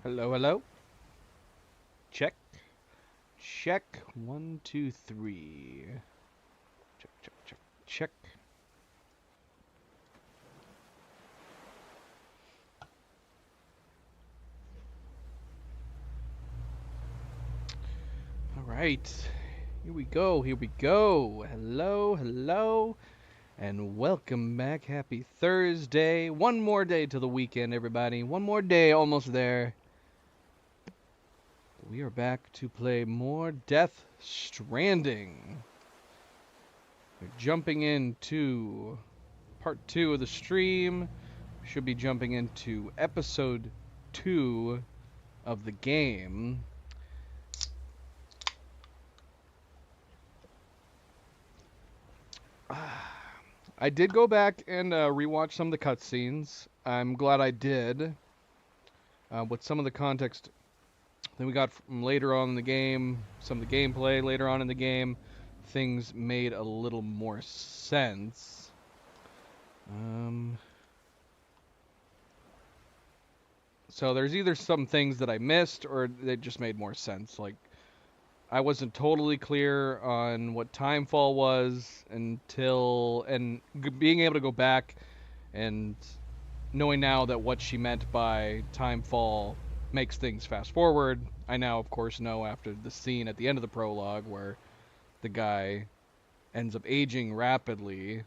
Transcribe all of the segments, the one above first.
Hello, hello. Check. Check. One, two, three. Check, check, check, check. All right. Here we go. Here we go. Hello, hello. And welcome back. Happy Thursday. One more day to the weekend, everybody. One more day, almost there. We are back to play more Death Stranding. We're jumping into part 2 of the stream. Should be jumping into episode 2 of the game. I did go back and rewatch some of the cutscenes. I'm glad I did. With some of the context that we got from later on in the game, some of the gameplay later on in the game, things made a little more sense. So there's either some things that I missed or they just made more sense. Like, I wasn't totally clear on what Timefall was until being able to go back and knowing now that what she meant by Timefall makes things fast forward. I now, of course, know after the scene at the end of the prologue where the guy ends up aging rapidly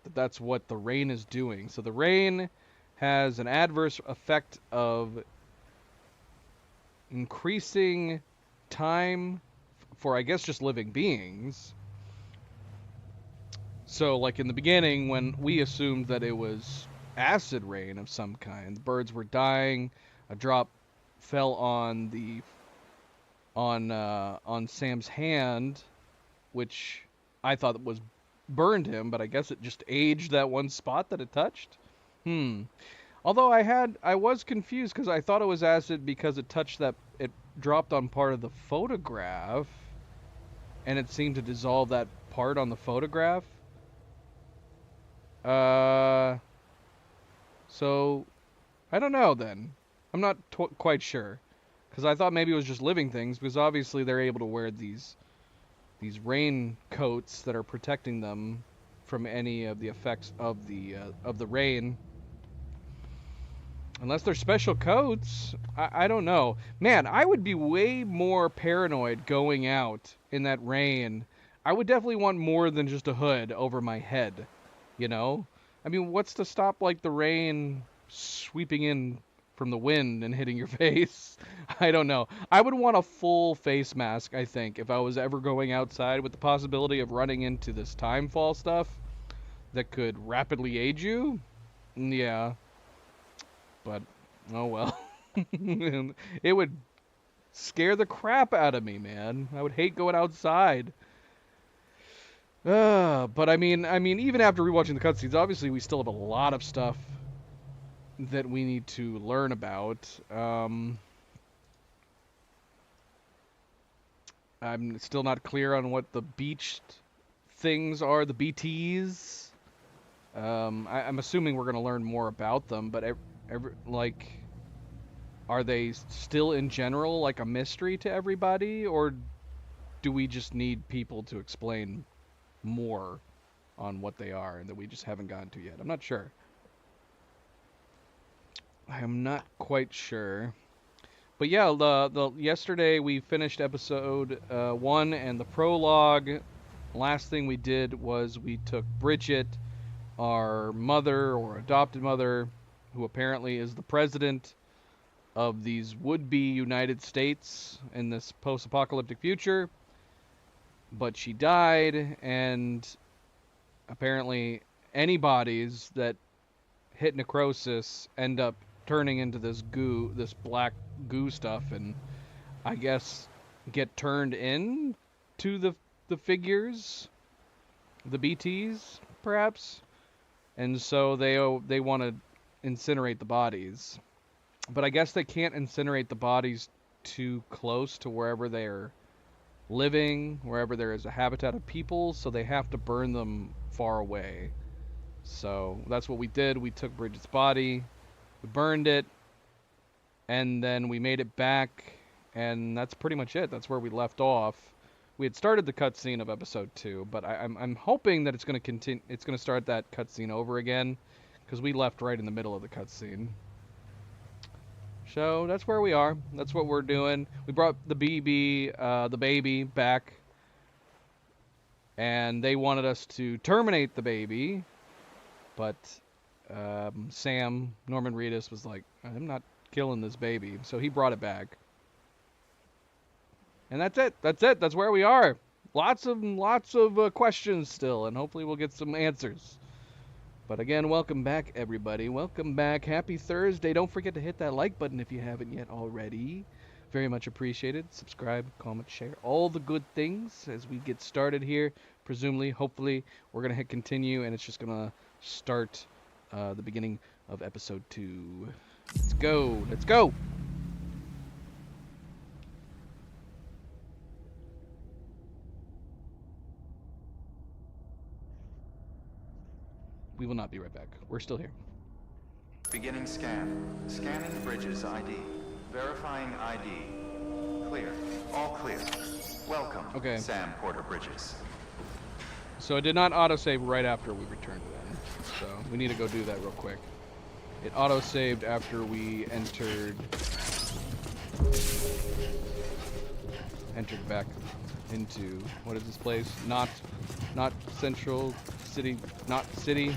that that's what the rain is doing. So the rain has an adverse effect of increasing time for, I guess, just living beings. So, like in the beginning, when we assumed that it was acid rain of some kind, the birds were dying. A drop fell on on Sam's hand, which I thought was burned him, but I guess it just aged that one spot that it touched. Although I was confused because I thought it was acid because it dropped on part of the photograph, and it seemed to dissolve that part on the photograph. So I don't know then. I'm not quite sure because I thought maybe it was just living things because obviously they're able to wear these rain coats that are protecting them from any of the effects of the rain. Unless they're special coats, I don't know. Man, I would be way more paranoid going out in that rain. I would definitely want more than just a hood over my head, you know? I mean, what's to stop, like, the rain sweeping in from the wind and hitting your face? I don't know. I would want a full face mask, I think, if I was ever going outside with the possibility of running into this timefall stuff that could rapidly age you. Yeah. But, oh well. It would scare the crap out of me, man. I would hate going outside. But I mean, even after rewatching the cutscenes, obviously we still have a lot of stuff that we need to learn about. I'm still not clear on what the beach things are, the BTs. I'm assuming we're going to learn more about them, but like, are they still in general like a mystery to everybody, or do we just need people to explain more on what they are and that we just haven't gotten to yet? I'm not sure. I am not quite sure. But yeah, the yesterday we finished episode 1 and the prologue. Last thing we did was we took Bridget, our mother or adopted mother, who apparently is the president of these would-be United States in this post-apocalyptic future, but she died, and apparently any bodies that hit necrosis end up turning into this goo, this black goo stuff, and I guess get turned in to the figures, the BTs, perhaps, and so they want to incinerate the bodies. But I guess they can't incinerate the bodies too close to wherever they're living, wherever there is a habitat of people, so they have to burn them far away. So that's what we did. We took Bridget's body, we burned it, and then we made it back, and that's pretty much it. That's where we left off. We had started the cutscene of episode 2, but I'm hoping that it's going to continue. It's going to start that cutscene over again, because we left right in the middle of the cutscene. So that's where we are. That's what we're doing. We brought the the baby, back, and they wanted us to terminate the baby, but Sam, Norman Reedus, was like, I'm not killing this baby, so he brought it back. And that's it. That's it. That's where we are. Lots of questions still, and hopefully we'll get some answers. But again, welcome back, everybody. Welcome back. Happy Thursday. Don't forget to hit that like button if you haven't yet already. Very much appreciated. Subscribe, comment, share, all the good things as we get started here. Presumably, hopefully, we're going to hit continue, and it's just going to start the beginning of episode 2. Let's go. Let's go. We will not be right back. We're still here. Beginning scan. Scanning Bridges ID. Verifying ID. Clear. All clear. Welcome, Okay. Sam Porter Bridges. So it did not autosave right after we returned then. So we need to go do that real quick. It autosaved after we entered back into, what is this place? Not Central City, not City.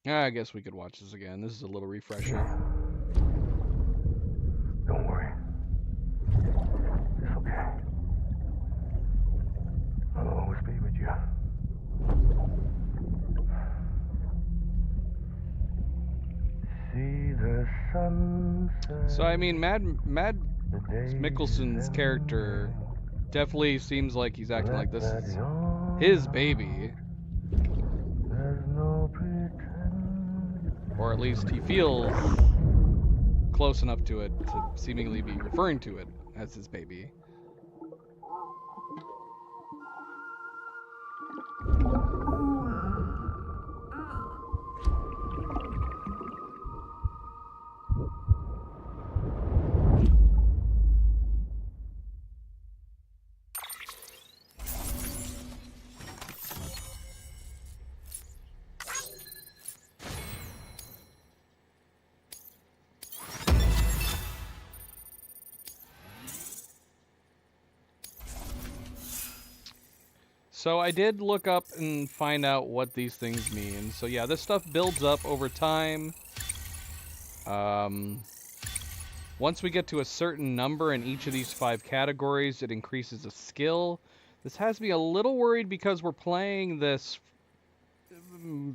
I guess we could watch this again. This is a little refresher. Don't worry. It's okay. I'll always be with you. See the sunset. So I mean, Mads Mikkelsen's character definitely seems like he's acting like this is his baby. There's no pretend. Or at least he feels close enough to it to seemingly be referring to it as his baby. So I did look up and find out what these things mean. So yeah, this stuff builds up over time. Once we get to a certain number in each of these 5 categories, it increases a skill. This has me a little worried because we're playing this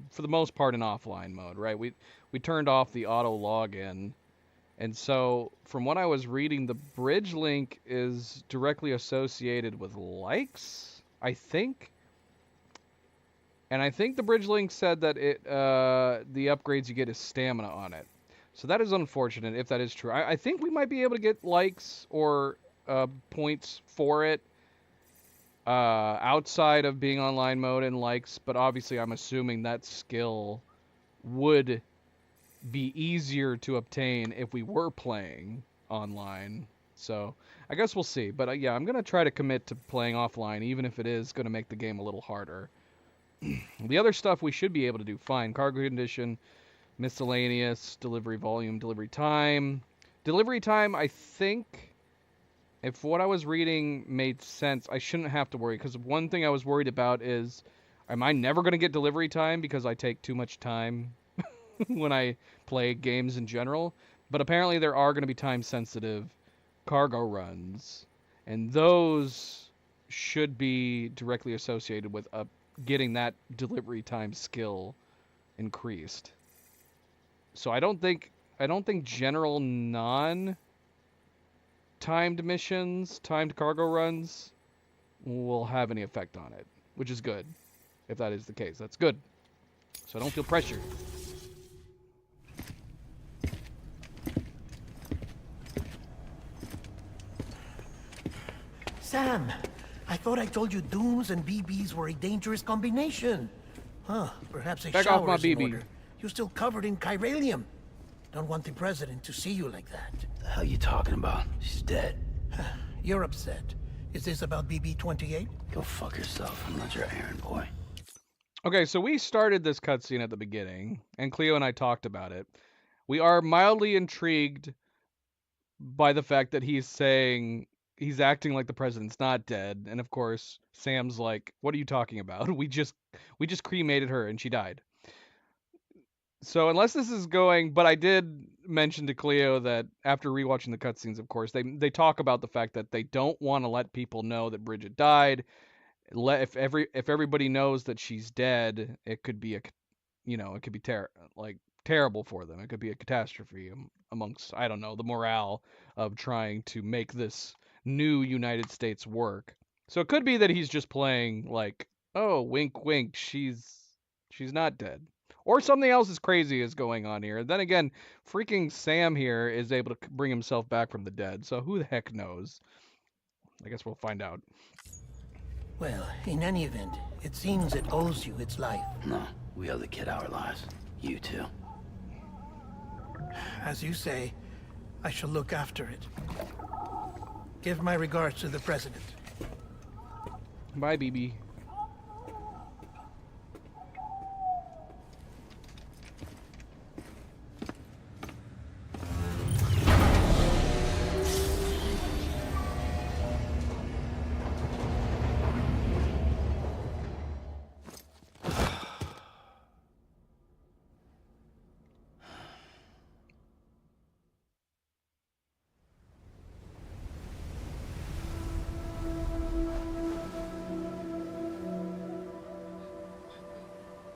for the most part in offline mode, right? We turned off the auto login. And so from what I was reading, the bridge link is directly associated with likes, I think. And I think the bridge link said that it the upgrades you get is stamina on it. So that is unfortunate if that is true. I think we might be able to get likes or points for it outside of being online mode and likes, but obviously I'm assuming that skill would be easier to obtain if we were playing online. So I guess we'll see. But yeah, I'm going to try to commit to playing offline, even if it is going to make the game a little harder. The other stuff we should be able to do fine. Cargo condition, miscellaneous, delivery volume, delivery time. Delivery time, I think, if what I was reading made sense, I shouldn't have to worry. Because one thing I was worried about is, am I never going to get delivery time because I take too much time when I play games in general? But apparently there are going to be time-sensitive cargo runs. And those should be directly associated with getting that delivery time skill increased. So I don't think general non-timed missions, timed cargo runs will have any effect on it, which is good. If that is the case, that's good. So I don't feel pressured. Sam, I thought I told you dooms and BBs were a dangerous combination. Huh, perhaps a Back off shower my is in BB. order. You're still covered in chiralium. Don't want the president to see you like that. The hell you talking about? She's dead. You're upset. Is this about BB-28? Go fuck yourself. I'm not your errand boy. Okay, so we started this cutscene at the beginning, and Cleo and I talked about it. We are mildly intrigued by the fact that he's saying he's acting like the president's not dead, and of course Sam's like, "What are you talking about? We just cremated her and she died." So unless this is going, but I did mention to Cleo that after rewatching the cutscenes, of course, they talk about the fact that they don't want to let people know that Bridget died. If everybody knows that she's dead, it could be it could be terrible for them. It could be a catastrophe amongst, I don't know, the morale of trying to make this new United States work. So it could be that he's just playing like, oh, wink, wink, she's not dead. Or something else is crazy is going on here. Then again, freaking Sam here is able to bring himself back from the dead. So who the heck knows? I guess we'll find out. Well, in any event, it seems it owes you its life. No, we owe the kid our lives. You too. As you say, I shall look after it. Give my regards to the president. Bye, BB.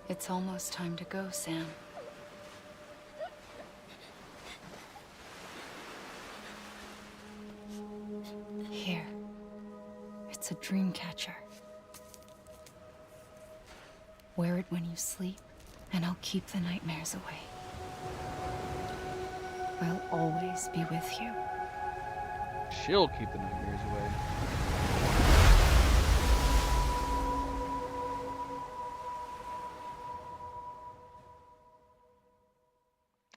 It's almost time to go, Sam. Here. It's a dream catcher. Wear it when you sleep, and I'll keep the nightmares away. I'll always be with you. She'll keep the nightmares away.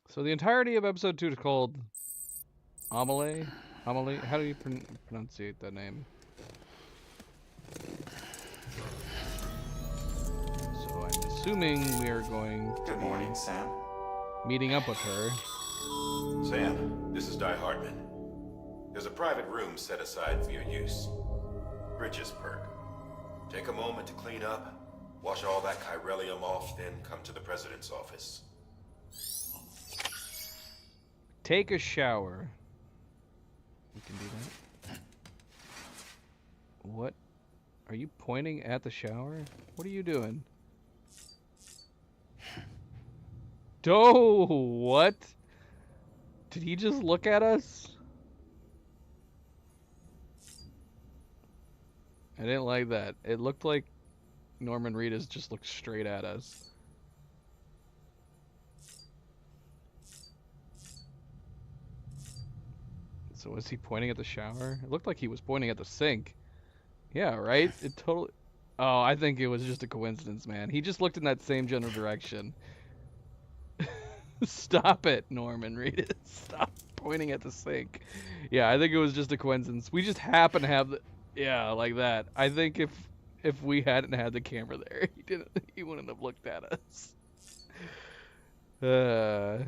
So the entirety of episode 2 is called Amelie? Amelie? How do you pronunciate that name? So I'm assuming we are going to Good morning, Sam. meeting up with her. Sam, this is Di Hartman. There's a private room set aside for your use. Bridges perk. Take a moment to clean up, wash all that chiralium off, then come to the president's office. Take a shower. We can do that. What? Are you pointing at the shower? What are you doing? Oh, what? Did he just look at us? I didn't like that. It looked like Norman Reedus just looked straight at us. So was he pointing at the shower? It looked like he was pointing at the sink. Yeah, right? It totally... Oh, I think it was just a coincidence, man. He just looked in that same general direction. Stop it, Norman Reedus. Stop pointing at the sink. Yeah, I think it was just a coincidence. We just happen to have the... Yeah, like that. I think if we hadn't had the camera there, he wouldn't have looked at us. Yeah,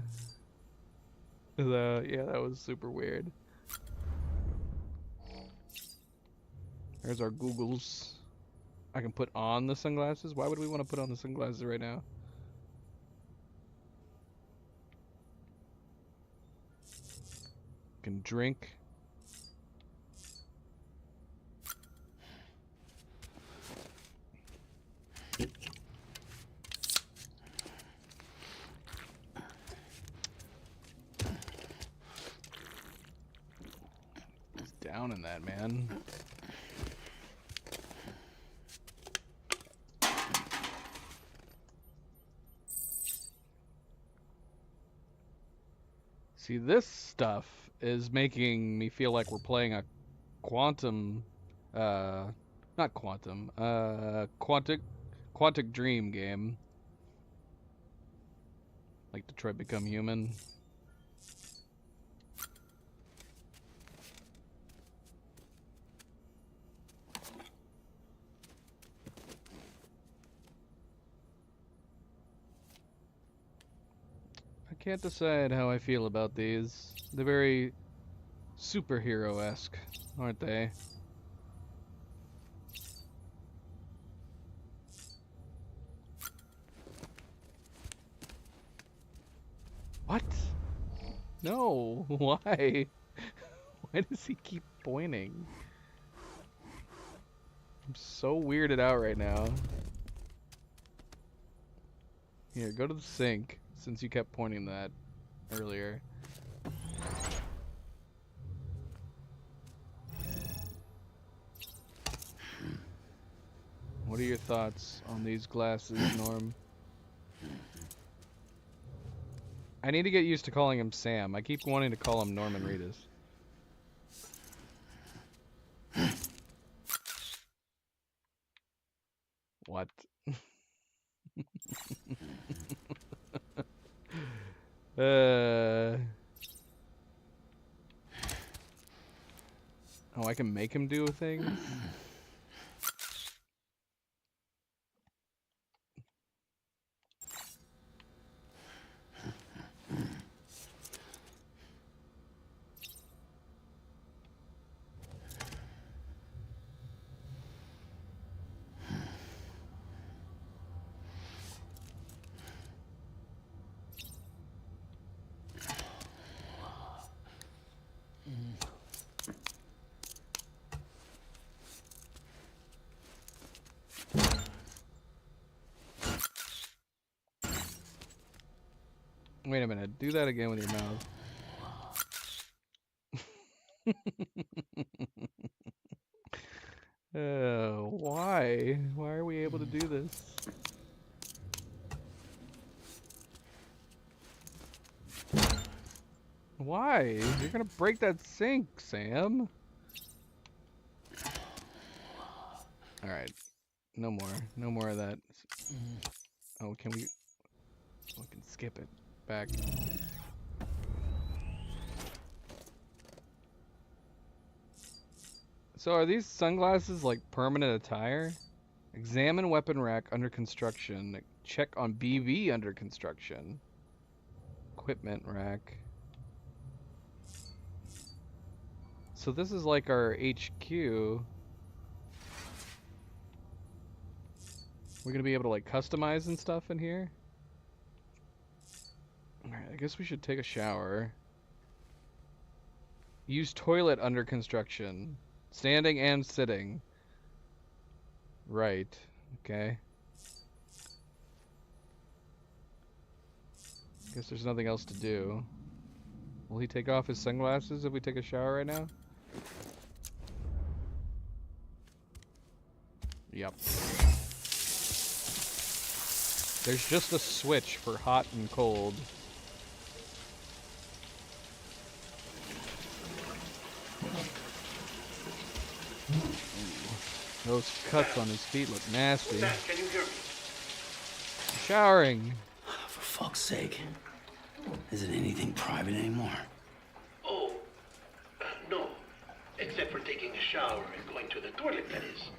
that was super weird. There's our Googles. I can put on the sunglasses. Why would we want to put on the sunglasses right now? Can drink. It's down in that, man. See, this stuff is making me feel like we're playing a Not Quantum. Quantic Dream game. Like Detroit Become Human. I can't decide how I feel about these. They're very superhero-esque, aren't they? What? No, why? Why does he keep pointing? I'm so weirded out right now. Here, go to the sink, since you kept pointing that earlier. What are your thoughts on these glasses, Norm? I need to get used to calling him Sam. I keep wanting to call him Norman Reedus. What? Oh, I can make him do things? Wait a minute, do that again with your mouth. Why? Why are we able to do this? Why? You're gonna break that sink, Sam. Alright. No more. No more of that. Oh, can we... Oh, we can skip it. Back. So are these sunglasses like permanent attire? Examine weapon rack under construction. Check on BV under construction. Equipment rack. So this is like our HQ. We're gonna be able to like customize and stuff in here? Alright, I guess we should take a shower. Use toilet under construction. Standing and sitting. Right. Okay. Guess there's nothing else to do. Will he take off his sunglasses if we take a shower right now? Yep. There's just a switch for hot and cold. Those cuts on his feet look nasty. Sam, can you hear me? Showering. For fuck's sake. Isn't anything private anymore? Oh, no. Except for taking a shower and going to the toilet, that is.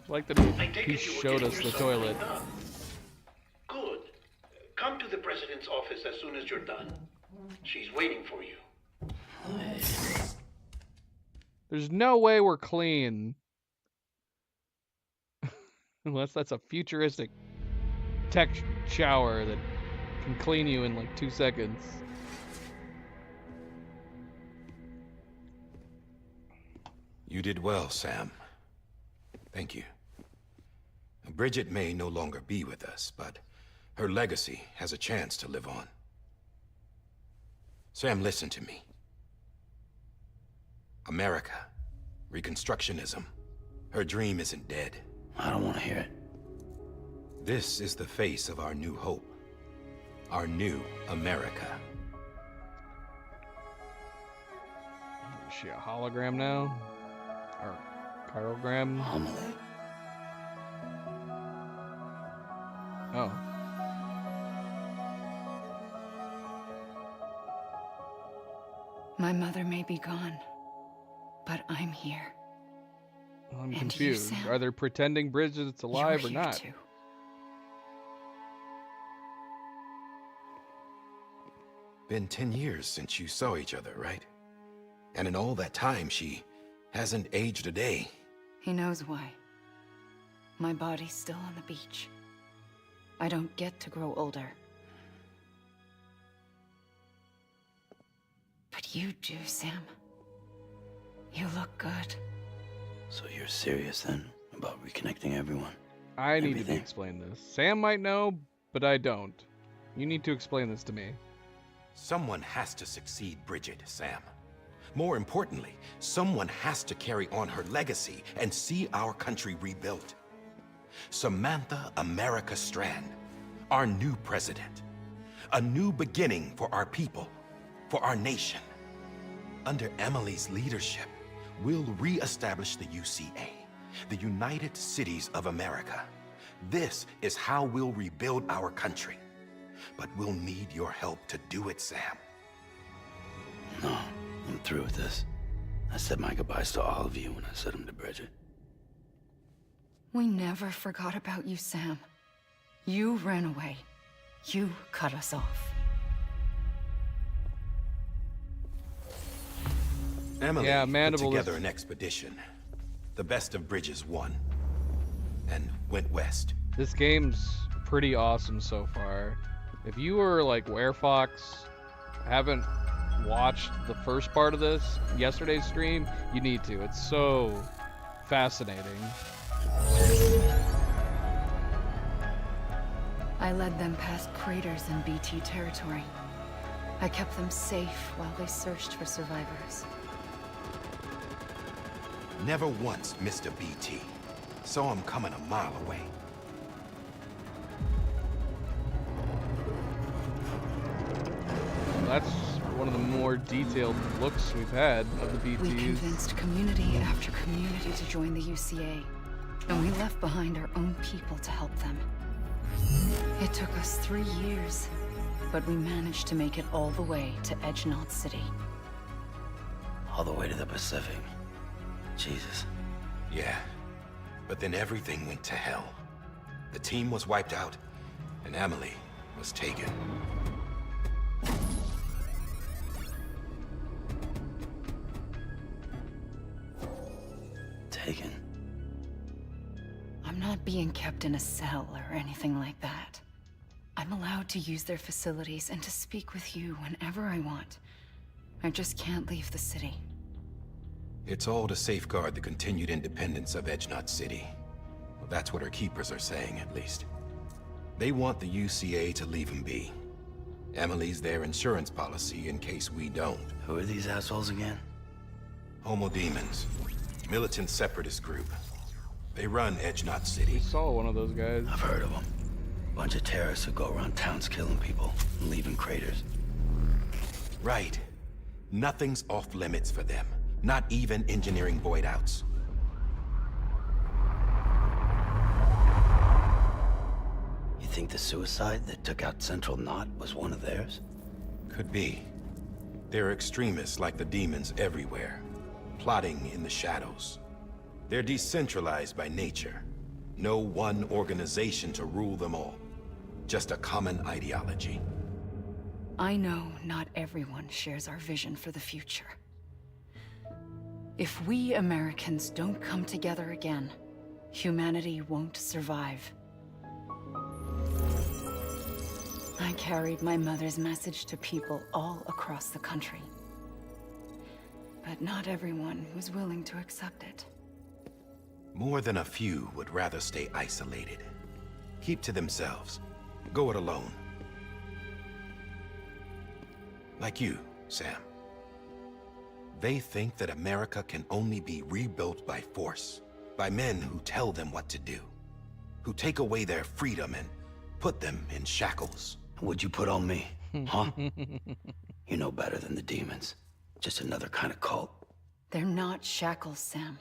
Like that I take he it you were showed getting us the yourself toilet. cleaned up. Good. Come to the president's office as soon as you're done. She's waiting for you. There's no way we're clean. Unless that's a futuristic tech shower that can clean you in like 2 seconds. You did well, Sam. Thank you. Bridget may no longer be with us, but her legacy has a chance to live on. Sam, listen to me. America, Reconstructionism, her dream isn't dead. I don't want to hear it. This is the face of our new hope. Our new America. Is she a hologram now? Or chirogram? Amelie. Oh. My mother may be gone, but I'm here. Well, I'm And you, confused. Sam? Are they pretending Bridget's alive You're or here not? too. Been 10 years since you saw each other, right? And in all that time, she hasn't aged a day. He knows why. My body's still on the beach. I don't get to grow older. But you do, Sam. You look good. So you're serious then about reconnecting everyone? I need to be Everything. explained this. Sam might know, but I don't. You need to explain this to me. Someone has to succeed Bridget, Sam. More importantly, someone has to carry on her legacy and see our country rebuilt. Samantha America Strand, our new president. A new beginning for our people, for our nation. Under Emily's leadership, we'll re-establish the UCA, the United Cities of America. This is how we'll rebuild our country. But we'll need your help to do it, Sam. No, I'm through with this. I said my goodbyes to all of you when I said them to Bridget. We never forgot about you, Sam. You ran away. You cut us off. Emily Yeah, put Mandible together is- an expedition. The best of Bridges won. And went west. This game's pretty awesome so far. If you were like Werefox, haven't watched the first part of this, yesterday's stream, you need to. It's so fascinating. I led them past craters in BT territory. I kept them safe while they searched for survivors. Never once missed a BT. Saw him coming a mile away. That's one of the more detailed looks we've had of the We BTs. convinced community after community to join the UCA, and we left behind our own people to help them. It took us 3 years, but we managed to make it all the way to Edgenot City. All the way to the Pacific. Jesus. Yeah. But then everything went to hell. The team was wiped out, and Emily was taken. Taken. I'm not being kept in a cell or anything like that. I'm allowed to use their facilities and to speak with you whenever I want. I just can't leave the city. It's all to safeguard the continued independence of Edgenot City. Well, that's what our keepers are saying, at least. They want the UCA to leave him be. Emily's their insurance policy in case we don't. Who are these assholes again? Homo Demons. Militant separatist group. They run Edgenot We City. saw one of those guys. I've heard of them. Bunch of terrorists who go around towns killing people and leaving craters. Right. Nothing's off limits for them. Not even engineering void outs. You think the suicide that took out Central Knot was one of theirs? Could be. There are extremists like the demons everywhere, plotting in the shadows. They're decentralized by nature. No one organization to rule them all. Just a common ideology. I know not everyone shares our vision for the future. If we Americans don't come together again, humanity won't survive. I carried my mother's message to people all across the country. But not everyone was willing to accept it. More than a few would rather stay isolated. Keep to themselves. Go it alone. Like you, Sam. They think that America can only be rebuilt by force, by men who tell them what to do, who take away their freedom and put them in shackles. What'd you put on me? Huh? You know better than the demons. Just another kind of cult. They're not shackles, Sam.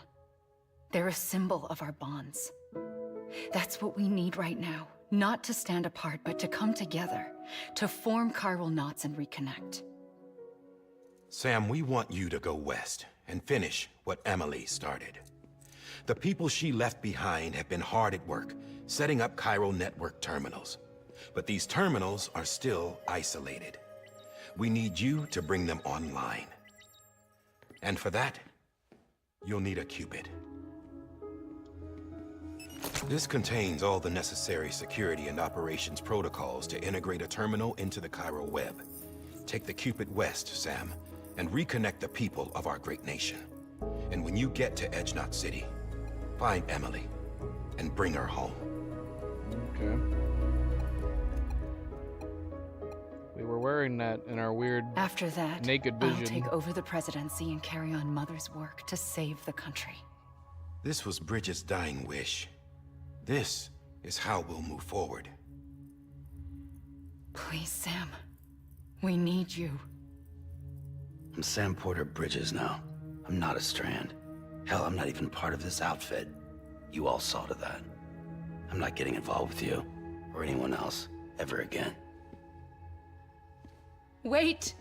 They're a symbol of our bonds. That's what we need right now. Not to stand apart, but to come together. To form chiral knots and reconnect. Sam, we want you to go west and finish what Emily started. The people she left behind have been hard at work, setting up chiral network terminals. But these terminals are still isolated. We need you to bring them online. And for that, you'll need a Cupid. This contains all the necessary security and operations protocols to integrate a terminal into the chiral web. Take the Cupid west, Sam, and reconnect the people of our great nation. And when you get to Edge Knot City, find Emily and bring her home. Okay. We were wearing that in our weird After that, naked I'll vision. take over the presidency and carry on Mother's work to save the country. This was Bridget's dying wish. This is how we'll move forward. Please, Sam. We need you. I'm Sam Porter Bridges now. I'm not a Strand. Hell, I'm not even part of this outfit. You all saw to that. I'm not getting involved with you, or anyone else, ever again. Wait!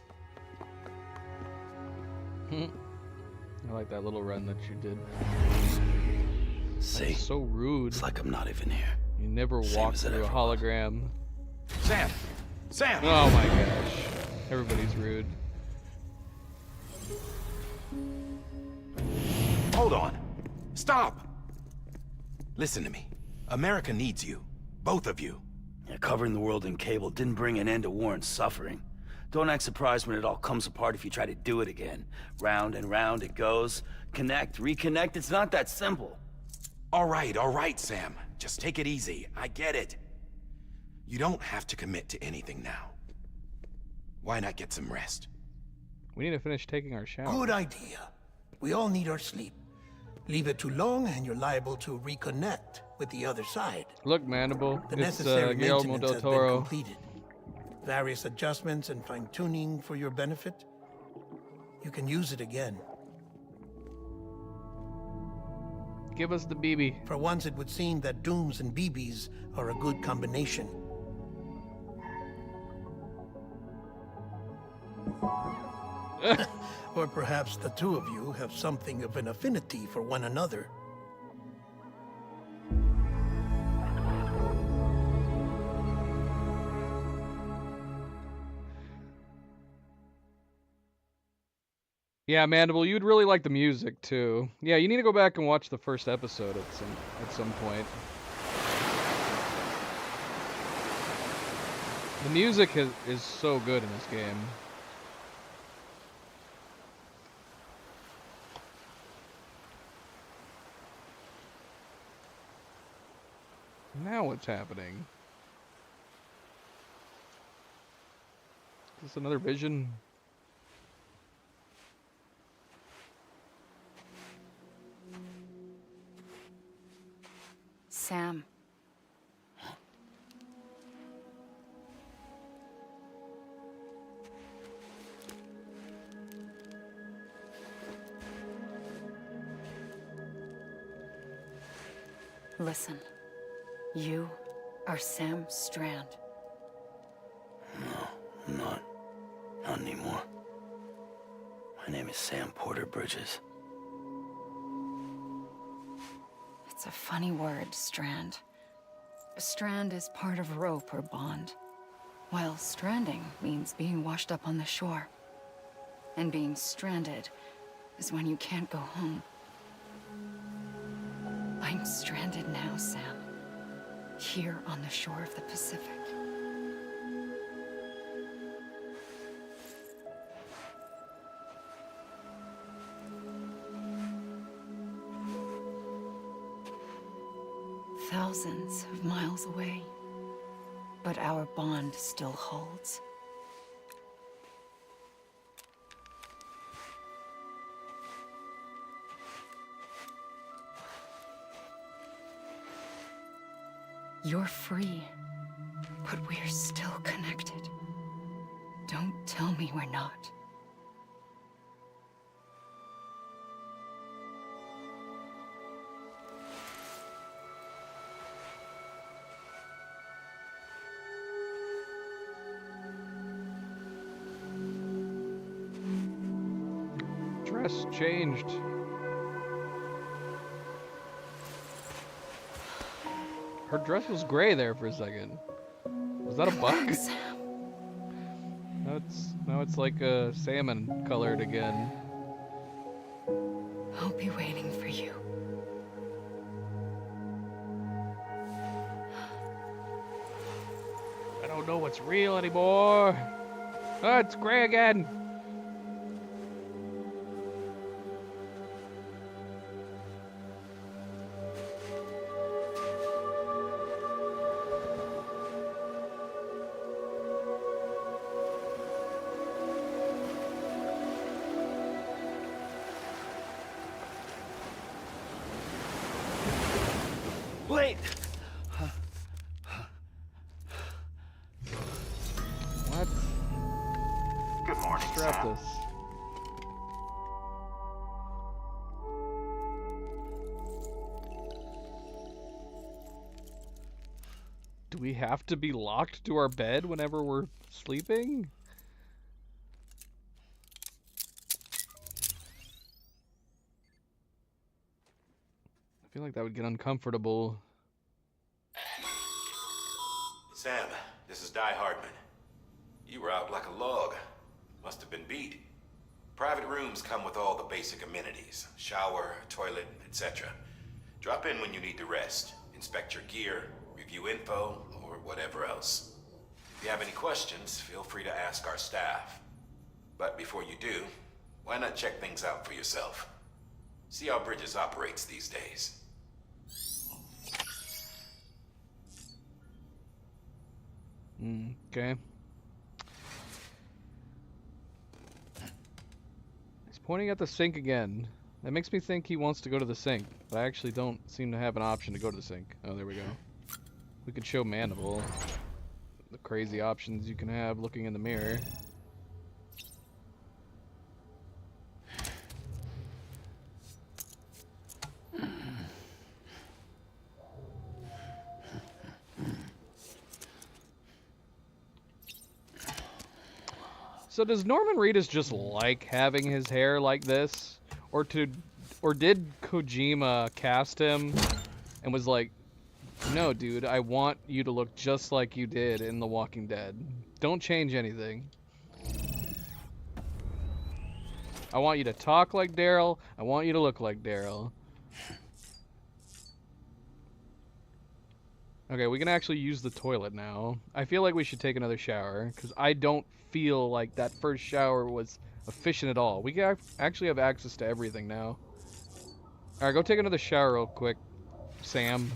I like that little run that you did. See? That's so rude. It's like I'm not even here. You never Same walk as it through a ever was. hologram. Sam! Sam! Oh my gosh. Everybody's rude. Hold on. Stop! Listen to me. America needs you. Both of you. Yeah, covering the world in cable didn't bring an end to war and suffering. Don't act surprised when it all comes apart if you try to do it again. Round and round it goes. Connect, reconnect, it's not that simple. All right, Sam. Just take it easy. I get it. You don't have to commit to anything now. Why not get some rest? We need to finish taking our shower. Good idea. We all need our sleep. Leave it too long and you're liable to reconnect with the other side. Look, Mandible. The It's necessary Guillermo maintenance del has been Toro. completed. Various adjustments and fine-tuning for your benefit. You can use it again. Give us the BB. For once, it would seem that dooms and BBs are a good combination. Or perhaps the two of you have something of an affinity for one another. Yeah, Mandible, you'd really like the music too. Yeah, you need to go back and watch the first episode at some point. The music is so good in this game. Now what's happening? Is this another vision? Sam. Listen. You are Sam Strand. No, I'm not. Not anymore. My name is Sam Porter Bridges. It's a funny word, Strand. A strand is part of rope or bond, while stranding means being washed up on the shore. And being stranded is when you can't go home. I'm stranded now, Sam. Here on the shore of the Pacific. Thousands of miles away, but our bond still holds. You're free, but we're still connected. Don't tell me we're not. dress changed. Her dress was gray there for a second. Was that a bug? Relax. Now it's like a salmon colored again. I'll be waiting for you. I don't know what's real anymore. Oh, it's gray again. Wait! What? Good morning, Strap Sam. this. Do we have to be locked to our bed whenever we're sleeping? I feel like that would get uncomfortable. Sam, this is Di Hardman. You were out like a log. Must have been beat. Private rooms come with all the basic amenities. Shower, toilet, etc. Drop in when you need to rest. Inspect your gear, review info, or whatever else. If you have any questions, feel free to ask our staff. But before you do, why not check things out for yourself? See how Bridges operates these days. Okay. He's pointing at the sink again. That makes me think he wants to go to the sink, but I actually don't seem to have an option to go to the sink. Oh, there we go. We could show Mandible the crazy options you can have looking in the mirror. So does Norman Reedus just like having his hair like this? Or did Kojima cast him and was like, no dude, I want you to look just like you did in The Walking Dead. Don't change anything. I want you to talk like Daryl. I want you to look like Daryl. Okay, we can actually use the toilet now. I feel like we should take another shower, because I don't feel like that first shower was efficient at all. We actually have access to everything now. Alright, go take another shower real quick, Sam.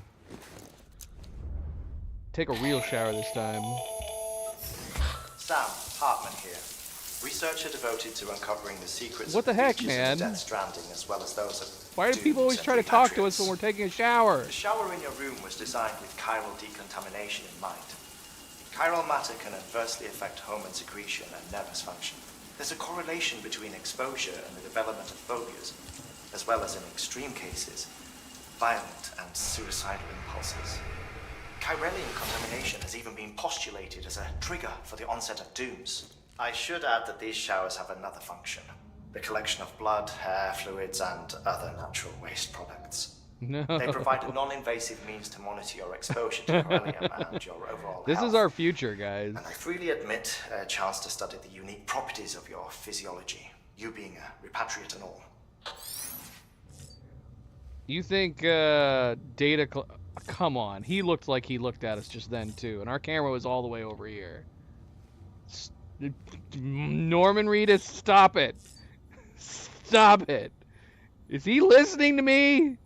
Take a real shower this time. Sam, Hartman here. Researcher devoted to uncovering the secrets What the of heck, features man? of Death Stranding, as well as those of Why do people always Dooms try to and talk to us when we're Repatriates. taking a shower? The shower in your room was designed with chiral decontamination in mind. Chiral matter can adversely affect hormone secretion and nervous function. There's a correlation between exposure and the development of phobias, as well as in extreme cases, violent and suicidal impulses. Chiralian contamination has even been postulated as a trigger for the onset of dooms. I should add that these showers have another function. The collection of blood, hair, fluids, and other natural waste products. No. They provide a non-invasive means to monitor your exposure to chiralium and your overall This health. is our future, guys. And I freely admit a chance to study the unique properties of your physiology, you being a repatriate and all. You think come on, he looked like he looked at us just then too, and our camera was all the way over here. Norman Reedus, stop it. Stop it. Is he listening to me?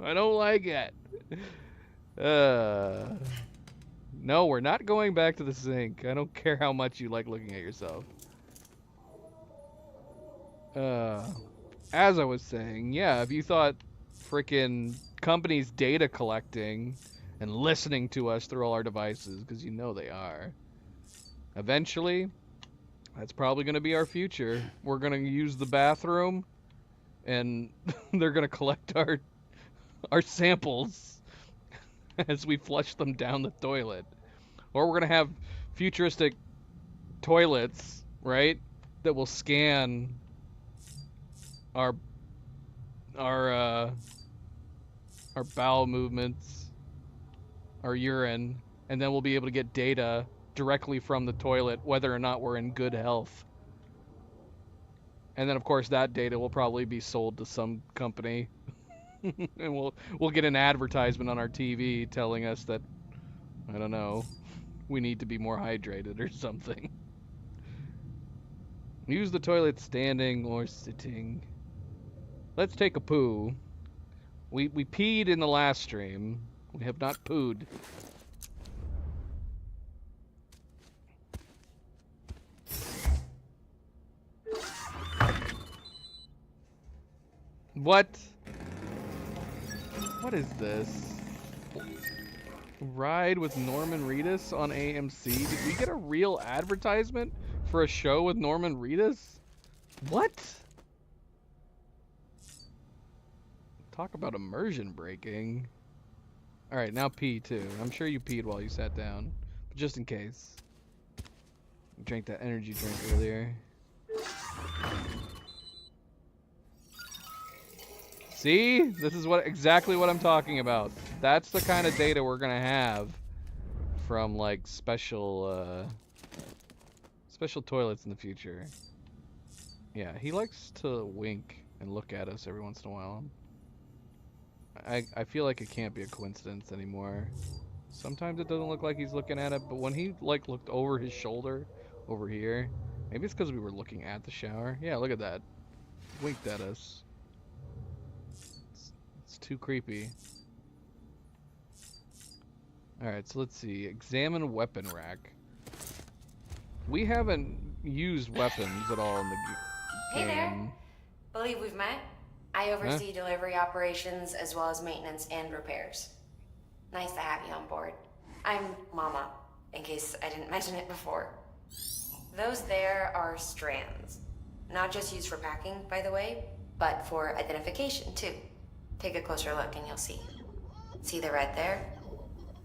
I don't like it. No, we're not going back to the sink. I don't care how much you like looking at yourself. As I was saying, yeah, if you thought frickin' companies data collecting and listening to us through all our devices, because you know they are, eventually, that's probably going to be our future. We're going to use the bathroom, and they're going to collect our samples as we flush them down the toilet. Or we're going to have futuristic toilets, right? that will scan our our bowel movements, our urine, and then we'll be able to get data directly from the toilet whether or not we're in good health. And then of course that data will probably be sold to some company. And we'll get an advertisement on our TV telling us that, I don't know, we need to be more hydrated or something. Use the toilet standing or sitting. Let's take a poo. We peed in the last stream. We have not pooed. What? What is this? Ride with Norman Reedus on AMC? Did we get a real advertisement for a show with Norman Reedus? What? Talk about immersion breaking. Alright, now pee too. I'm sure you peed while you sat down. But just in case. You drank that energy drink earlier. See? This is exactly what I'm talking about. That's the kind of data we're gonna have from like special toilets in the future. Yeah, he likes to wink and look at us every once in a while. I feel like it can't be a coincidence anymore. Sometimes it doesn't look like he's looking at it, but when he like looked over his shoulder over here, maybe it's because we were looking at the shower. Yeah, look at that. Winked at us. It's too creepy. Alright, so let's see. Examine weapon rack. We haven't used weapons at all in the game. Hey there. Believe we've met. I oversee delivery operations as well as maintenance and repairs. Nice to have you on board. I'm Mama, in case I didn't mention it before. Those there are strands. Not just used for packing, by the way, but for identification too. Take a closer look and you'll see. See the red there?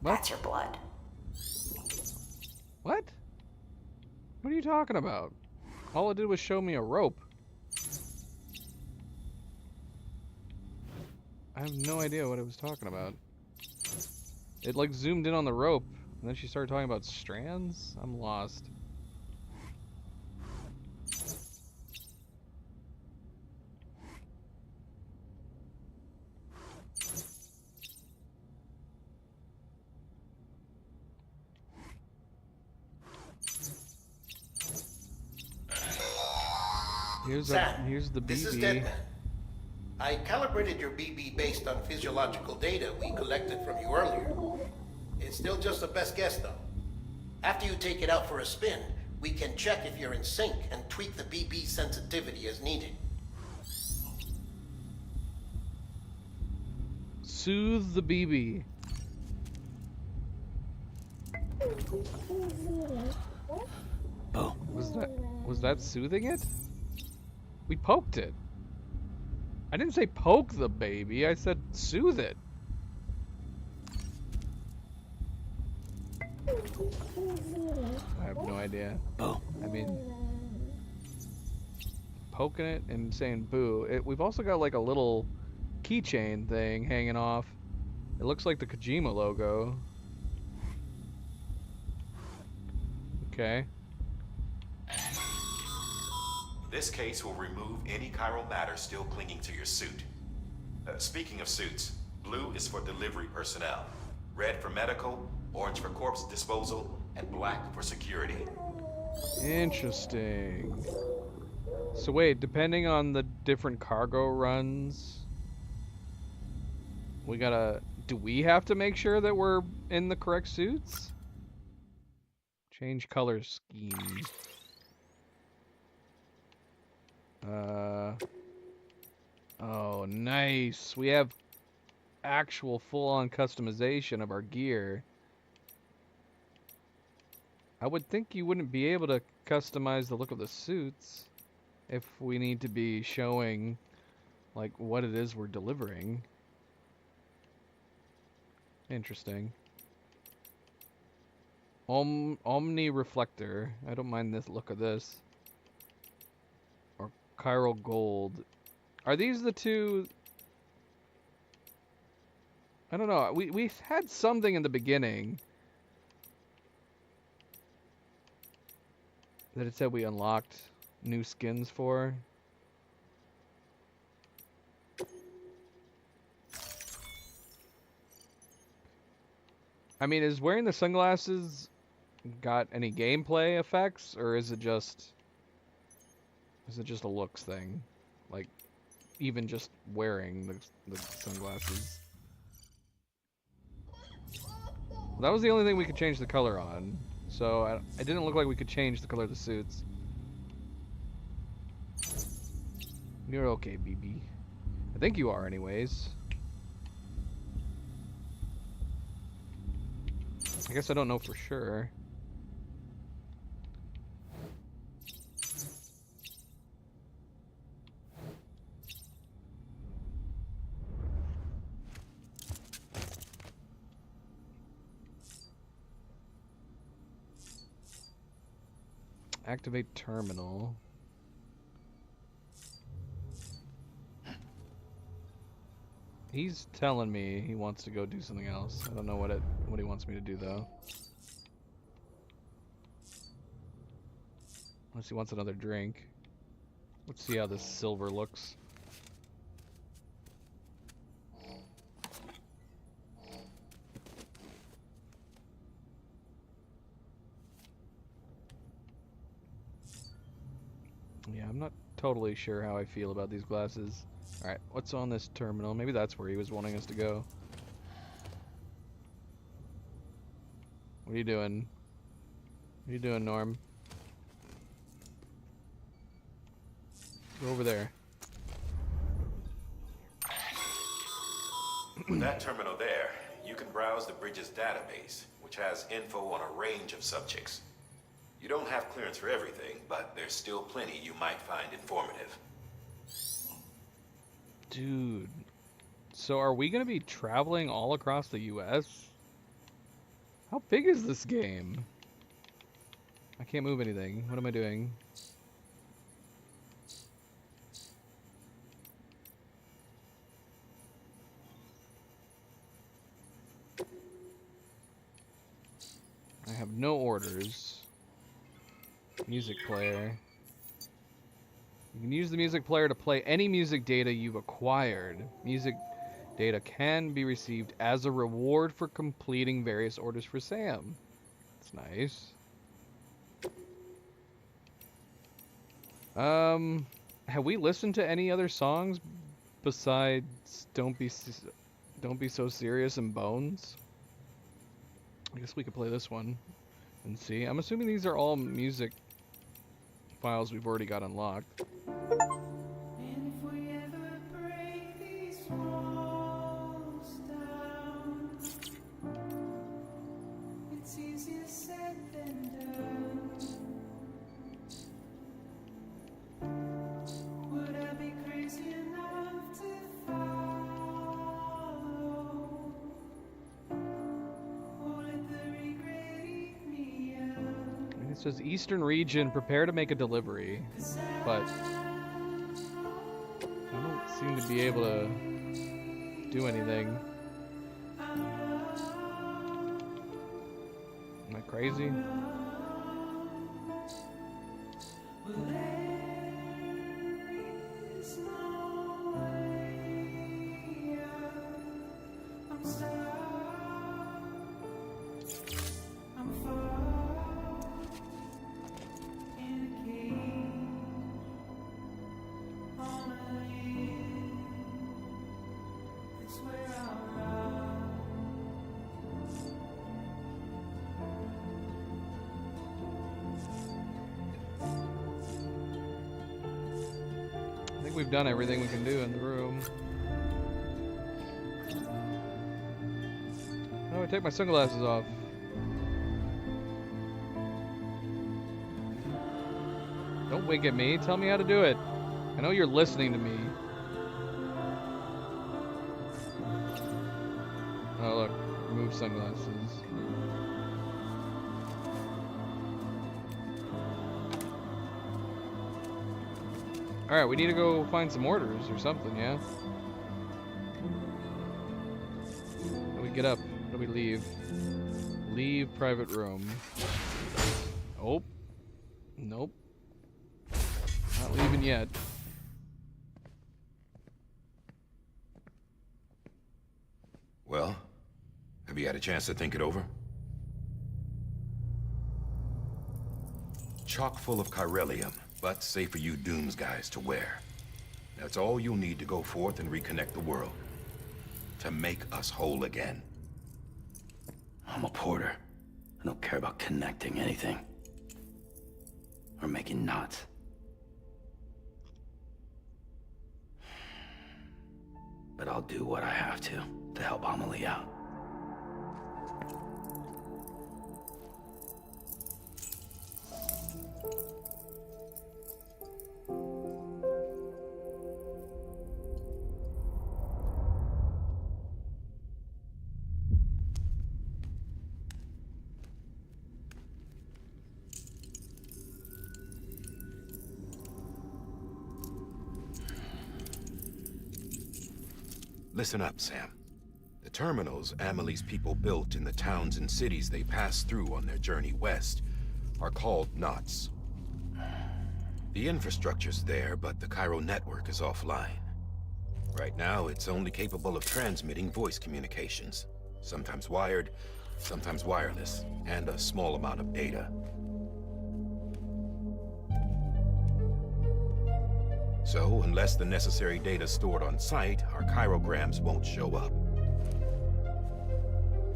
What? That's your blood. What? What are you talking about? All it did was show me a rope. I have no idea what it was talking about. It like zoomed in on the rope, and then she started talking about strands? I'm lost. Here's the BB. This is Deadman. I calibrated your BB based on physiological data we collected from you earlier. It's still just a best guess, though. After you take it out for a spin, we can check if you're in sync and tweak the BB sensitivity as needed. Soothe the BB. Oh. Was that soothing it? We poked it. I didn't say poke the baby, I said soothe it. I have no idea. Oh. I mean, poking it and saying boo. We've also got like a little keychain thing hanging off. It looks like the Kojima logo. Okay. This case will remove any chiral matter still clinging to your suit. Speaking of suits, blue is for delivery personnel, red for medical, orange for corpse disposal, and black for security. Interesting. So wait, depending on the different cargo runs, do we have to make sure that we're in the correct suits? Change color scheme. Oh, nice. We have actual full-on customization of our gear. I would think you wouldn't be able to customize the look of the suits if we need to be showing like what it is we're delivering. Interesting. Omni reflector. I don't mind this look of this. Chiral Gold. Are these the two? I don't know. We had something in the beginning that it said we unlocked new skins for. I mean, is wearing the sunglasses got any gameplay effects, or is it just a looks thing? Like, even just wearing the sunglasses. Well, that was the only thing we could change the color on. So it didn't look like we could change the color of the suits. You're okay, BB. I think you are anyways. I guess I don't know for sure. Activate terminal. He's telling me he wants to go do something else. I don't know what he wants me to do though. Unless he wants another drink. Let's see how this silver looks. Yeah, I'm not totally sure how I feel about these glasses. Alright, what's on this terminal? Maybe that's where he was wanting us to go. What are you doing? What are you doing, Norm? Go over there. With that terminal there, you can browse the Bridges database, which has info on a range of subjects. You don't have clearance for everything, but there's still plenty you might find informative. Dude. So are we going to be traveling all across the US? How big is this game? I can't move anything. What am I doing? I have no orders. Music player. You can use the music player to play any music data you've acquired. Music data can be received as a reward for completing various orders for Sam. That's nice. Have we listened to any other songs besides Don't Be So Serious and Bones? I guess we could play this one and see. I'm assuming these are all music files we've already got unlocked. It says Eastern Region, prepare to make a delivery, but I don't seem to be able to do anything. Am I crazy? We've done everything we can do in the room. Oh, I take my sunglasses off. Don't wink at me. Tell me how to do it. I know you're listening to me. Oh, look. Remove sunglasses. Alright, we need to go find some orders or something, yeah? How do we get up? How do we leave? Leave private room. Oh. Nope. Not leaving yet. Well, have you had a chance to think it over? Chock full of chiralium, but safe for you Dooms guys to wear. That's all you'll need to go forth and reconnect the world. To make us whole again. I'm a porter. I don't care about connecting anything. Or making knots. But I'll do what I have to help Amelie out. Listen up, Sam. The terminals Amelie's people built in the towns and cities they passed through on their journey west are called knots. The infrastructure's there, but the Cairo network is offline. Right now, it's only capable of transmitting voice communications. Sometimes wired, sometimes wireless, and a small amount of data. So, unless the necessary data stored on site, our chirograms won't show up.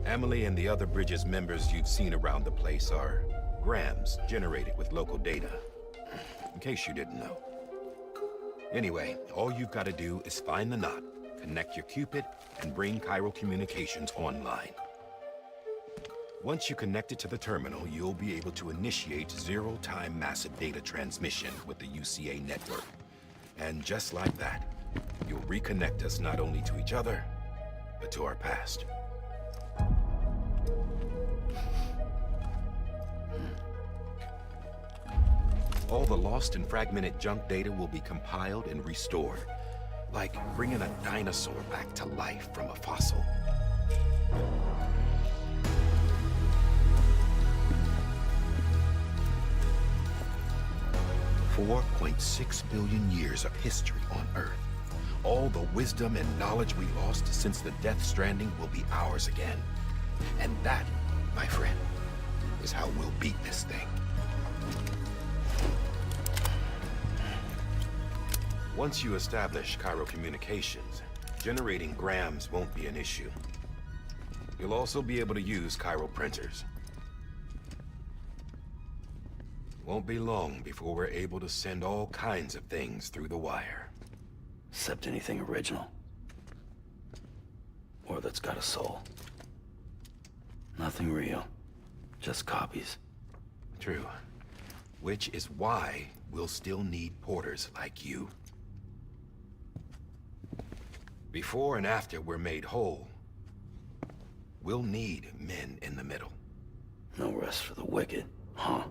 Amelie and the other Bridges members you've seen around the place are grams generated with local data. In case you didn't know. Anyway, all you've got to do is find the knot, connect your Cupid, and bring Cairo Communications online. Once you connect it to the terminal, you'll be able to initiate zero-time massive data transmission with the UCA network. And just like that, you'll reconnect us not only to each other, but to our past. All the lost and fragmented junk data will be compiled and restored, like bringing a dinosaur back to life from a fossil. $4.6 billion years of history on Earth. All the wisdom and knowledge we lost since the Death Stranding will be ours again. And that, my friend, is how we'll beat this thing. Once you establish Cairo Communications, generating grams won't be an issue. You'll also be able to use Cairo printers. Won't be long before we're able to send all kinds of things through the wire. Except anything original. Or that's got a soul. Nothing real. Just copies. True. Which is why we'll still need porters like you. Before and after we're made whole, we'll need men in the middle. No rest for the wicked, huh?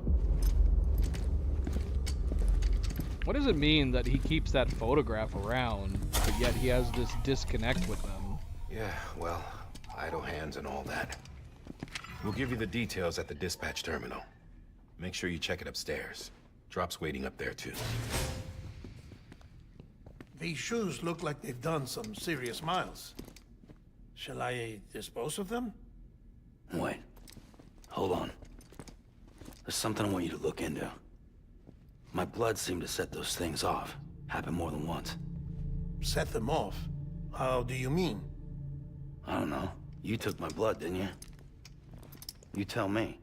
What does it mean that he keeps that photograph around, but yet he has this disconnect with them? Yeah, well, idle hands and all that. We'll give you the details at the dispatch terminal. Make sure you check it upstairs. Drop's waiting up there, too. These shoes look like they've done some serious miles. Shall I dispose of them? Wait. Hold on. There's something I want you to look into. My blood seemed to set those things off. Happened more than once. Set them off? How do you mean? I don't know. You took my blood, didn't you? You tell me.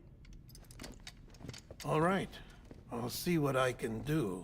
All right. I'll see what I can do.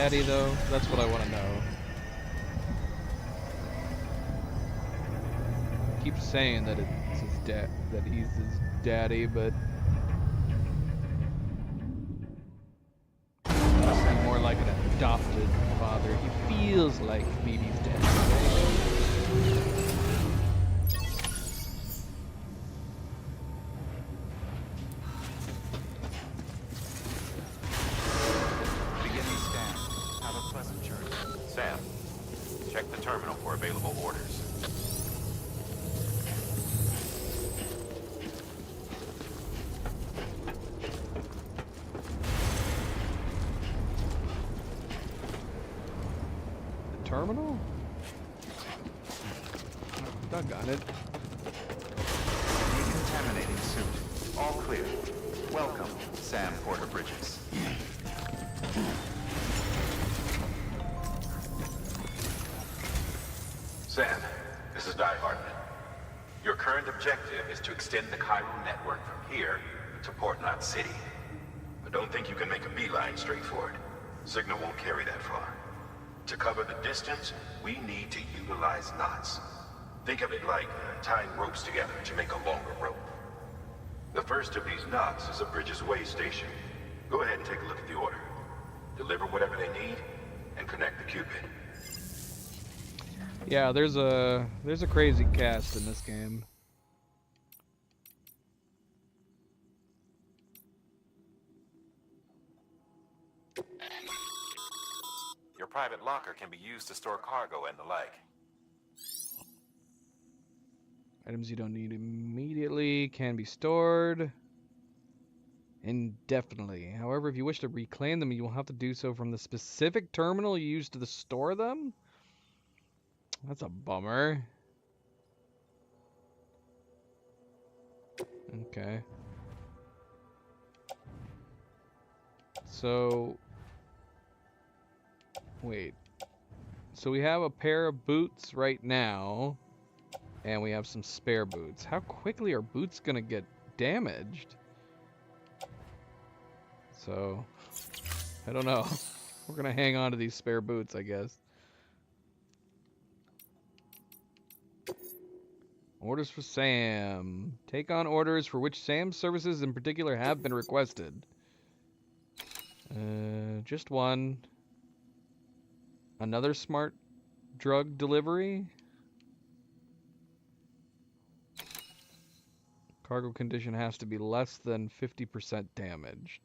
daddy, though? That's what I want to know. He keeps saying that it's his dad, that he's his daddy, but he must be more like an adopted father. He feels like BB's dad. Sam, check the terminal for available orders. The terminal? Doggone it. Decontaminating suit. All clear. Welcome, Sam Porter Bridges. Sam, this is Di Hartman. Your current objective is to extend the Chiral network from here to Port Knot City. But don't think you can make a beeline straight for it. Signal won't carry that far. To cover the distance, we need to utilize knots. Think of it like tying ropes together to make a longer rope. The first of these knots is a Bridges Way station. Go ahead and take a look at the order. Deliver whatever they need, and connect the Cupid. Yeah, there's a crazy cast in this game. Your private locker can be used to store cargo and the like. Items you don't need immediately can be stored indefinitely. However, if you wish to reclaim them, you will have to do so from the specific terminal you used to store them. That's a bummer. Okay. So, wait. So we have a pair of boots right now, and we have some spare boots. How quickly are boots gonna get damaged? So, I don't know. We're gonna hang on to these spare boots, I guess. Orders for Sam. Take on orders for which Sam's services in particular have been requested. Just one. Another smart drug delivery. Cargo condition has to be less than 50% damaged.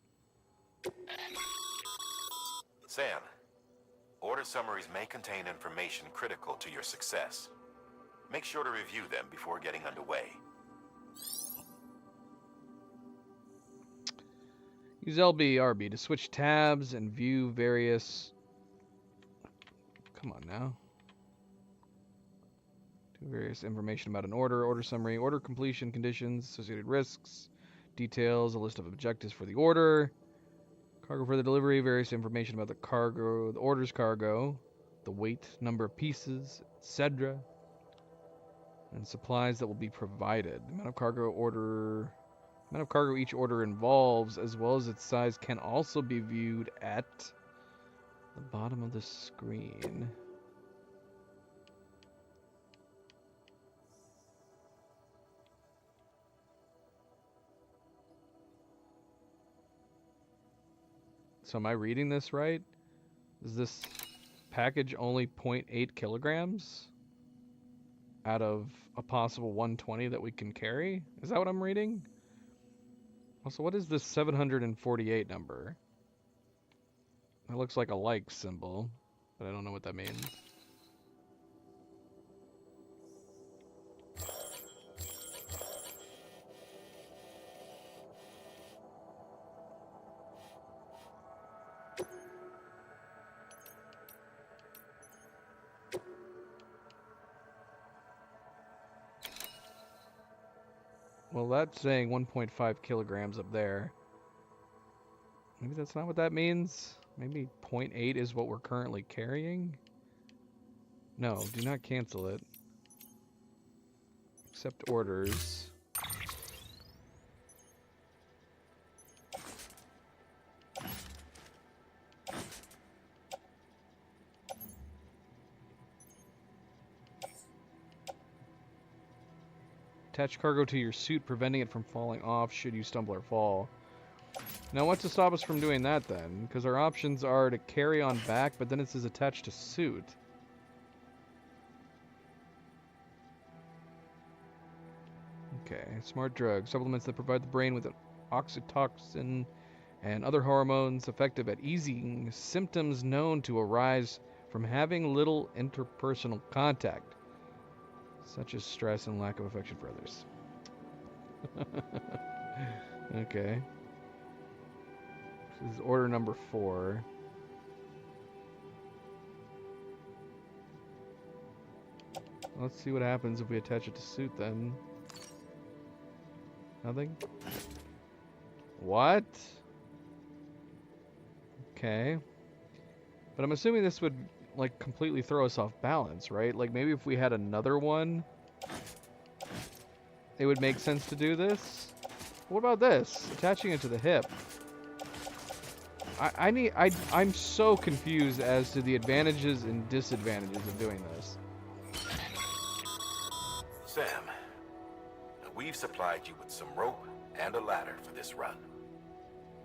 Sam, order summaries may contain information critical to your success. Make sure to review them before getting underway. Use LB/RB to switch tabs and view various... Come on now. Do various information about an order, order summary, order completion conditions, associated risks, details, a list of objectives for the order, cargo for the delivery, various information about the cargo, the order's cargo, the weight, number of pieces, etc., and supplies that will be provided. The amount of cargo each order involves, as well as its size, can also be viewed at the bottom of the screen. So am I reading this right? Is this package only 0.8 kilograms out of a possible 120 that we can carry? Is that what I'm reading? Also, what is this 748 number? That looks like a like symbol, but I don't know what that means. Well, that's saying 1.5 kilograms up there. Maybe that's not what that means. Maybe 0.8 is what we're currently carrying? No, do not cancel it. Accept orders. Attach cargo to your suit, preventing it from falling off should you stumble or fall. Now, what's to stop us from doing that then? Because our options are to carry on back, but then it says attached to suit. Okay, smart drugs. Supplements that provide the brain with an oxytocin and other hormones effective at easing symptoms known to arise from having little interpersonal contact, such as stress and lack of affection for others. Okay. This is order number 4. Let's see what happens if we attach it to suit then. Nothing? What? Okay. But I'm assuming this would, like, completely throw us off balance, right? Like, maybe if we had another one, it would make sense to do this. What about this? Attaching it to the hip. I'm so confused as to the advantages and disadvantages of doing this. Sam, we've supplied you with some rope and a ladder for this run.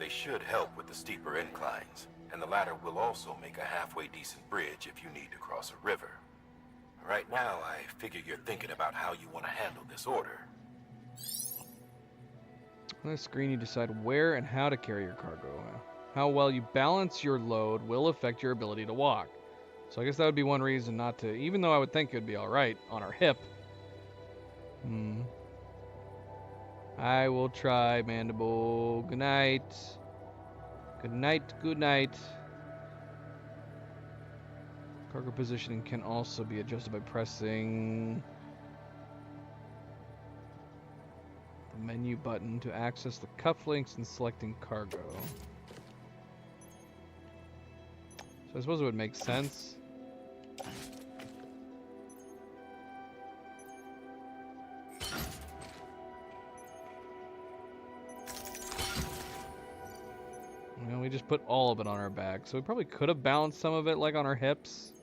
They should help with the steeper inclines, and the ladder will also make a halfway decent bridge if you need to cross a river. Right now, I figure you're thinking about how you want to handle this order. On the screen, you decide where and how to carry your cargo. How well you balance your load will affect your ability to walk. So I guess that would be one reason not to, even though I would think it would be alright on our hip. I will try, Mandible. Good night. Good night, good night. Cargo positioning can also be adjusted by pressing the menu button to access the cufflinks and selecting cargo. So I suppose it would make sense. You know, we just put all of it on our back, so we probably could have balanced some of it like on our hips.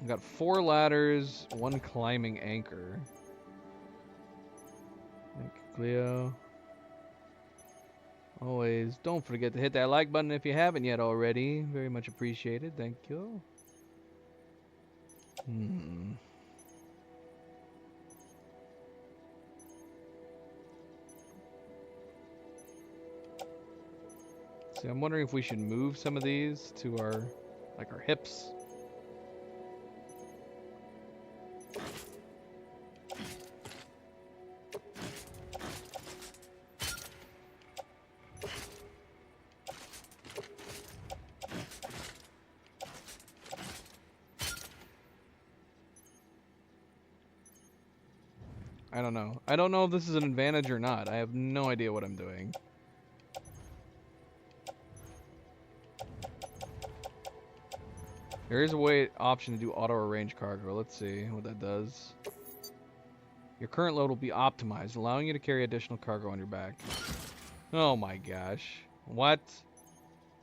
We've got 4 ladders, 1 climbing anchor. Thank you, Cleo. Always, don't forget to hit that like button if you haven't yet already. Very much appreciated. Thank you. See, I'm wondering if we should move some of these to our, like, our hips. I don't know. I don't know if this is an advantage or not. I have no idea what I'm doing. There is a option to do auto arrange cargo. Let's see what that does. Your current load will be optimized, allowing you to carry additional cargo on your back. Oh my gosh. What?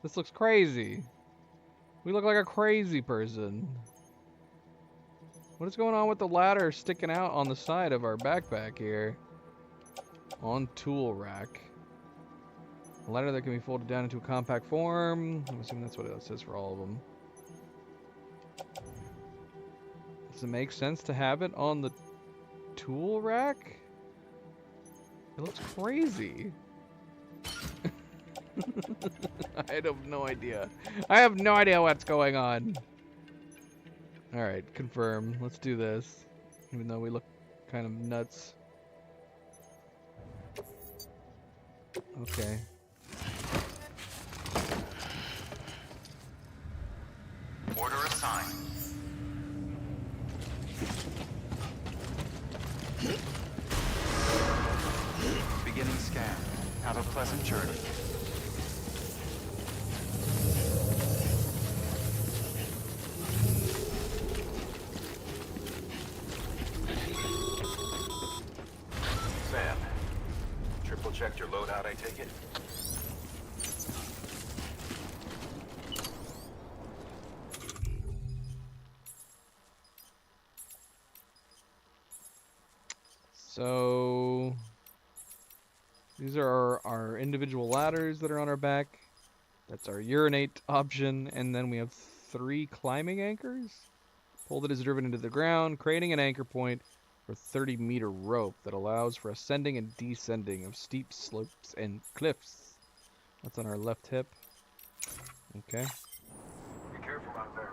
This looks crazy. We look like a crazy person. What is going on with the ladder sticking out on the side of our backpack here? On tool rack. A ladder that can be folded down into a compact form. I'm assuming that's what it says for all of them. Does it make sense to have it on the tool rack? It looks crazy. I have no idea. I have no idea what's going on. Alright, confirm. Let's do this. Even though we look kind of nuts. Okay. Order assigned. Beginning scan. Have a pleasant journey. Sam, triple checked your loadout, I take it? So these are our individual ladders that are on our back. That's our urinate option, and then we have 3 climbing anchors. Pole that is driven into the ground, creating an anchor point for 30-meter rope that allows for ascending and descending of steep slopes and cliffs. That's on our left hip. Okay. Be careful out there.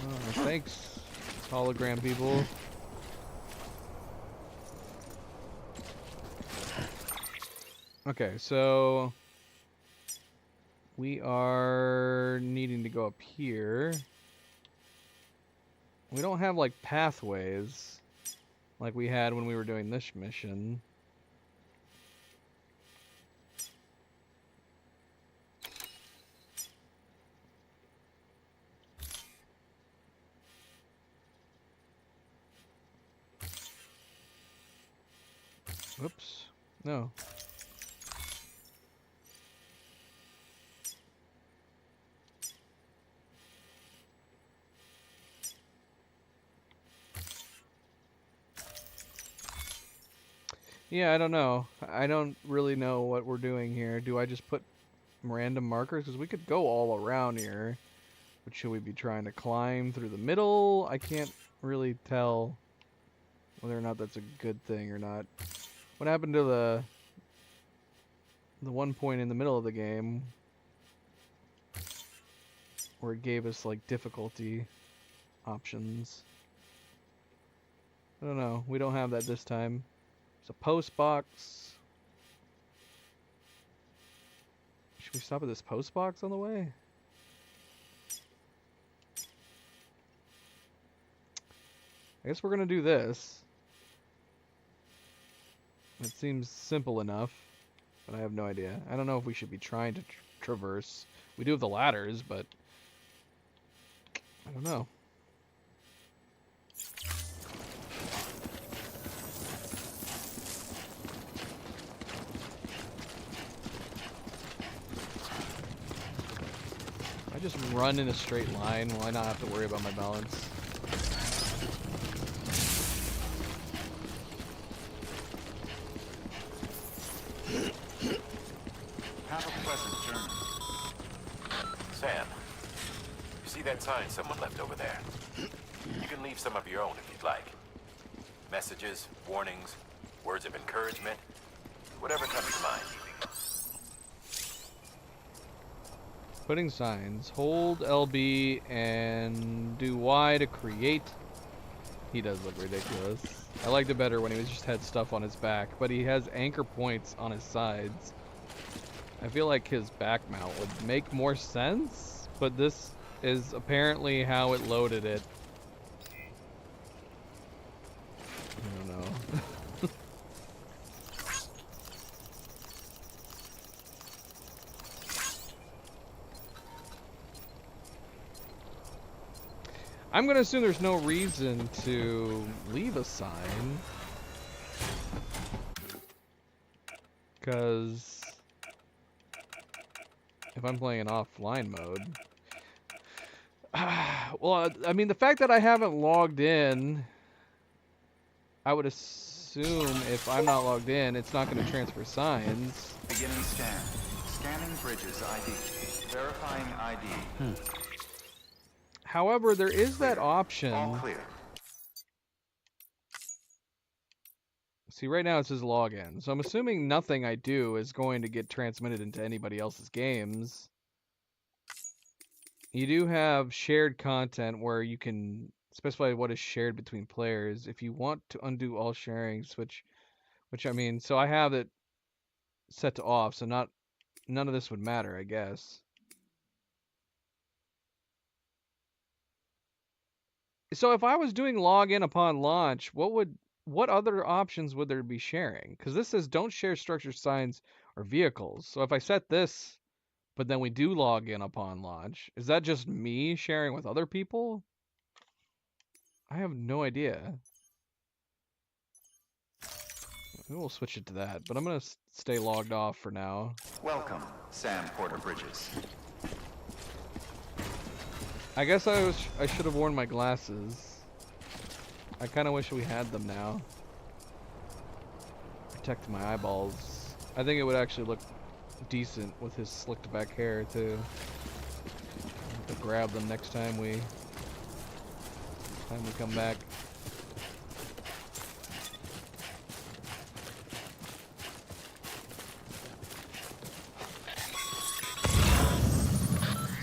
Oh, thanks, hologram people. Okay, so we are needing to go up here. We don't have like pathways like we had when we were doing this mission. Whoops. No. Yeah, I don't know. I don't really know what we're doing here. Do I just put random markers? Because we could go all around here. But should we be trying to climb through the middle? I can't really tell whether or not that's a good thing or not. What happened to the one point in the middle of the game where it gave us like difficulty options? I don't know. We don't have that this time. There's a post box. Should we stop at this post box on the way? I guess we're gonna do this. It seems simple enough, but I have no idea. I don't know if we should be trying to traverse. We do have the ladders, but I don't know. I just run in a straight line, will I not have to worry about my balance? Have a pleasant journey. Sam, you see that sign someone left over there? You can leave some of your own if you'd like. Messages, warnings, words of encouragement, whatever comes to mind. Putting signs. Hold LB and do Y to create. He does look ridiculous. I liked it better when he just had stuff on his back, but he has anchor points on his sides. I feel like his back mount would make more sense, but this is apparently how it loaded it. I don't know. I'm gonna assume there's no reason to leave a sign, because if I'm playing in offline mode, well, I mean, the fact that I haven't logged in, I would assume if I'm not logged in, it's not going to transfer signs. Beginning scan. Scanning Bridges ID. Verifying ID. However, there is that option. All clear. See, right now it says login, so I'm assuming nothing I do is going to get transmitted into anybody else's games. You do have shared content where you can specify what is shared between players. If you want to undo all sharing, which I mean, so I have it set to off, so none of this would matter, I guess. So if I was doing login upon launch, what other options would there be sharing? Because this says don't share structure signs or vehicles. So if I set this, but then we do log in upon launch, is that just me sharing with other people? I have no idea. Maybe we'll switch it to that, but I'm going to stay logged off for now. Welcome, Sam Porter Bridges. I guess I should have worn my glasses. I kind of wish we had them now. Protect my eyeballs. I think it would actually look decent with his slicked back hair too. I'll have to grab them next time we come back.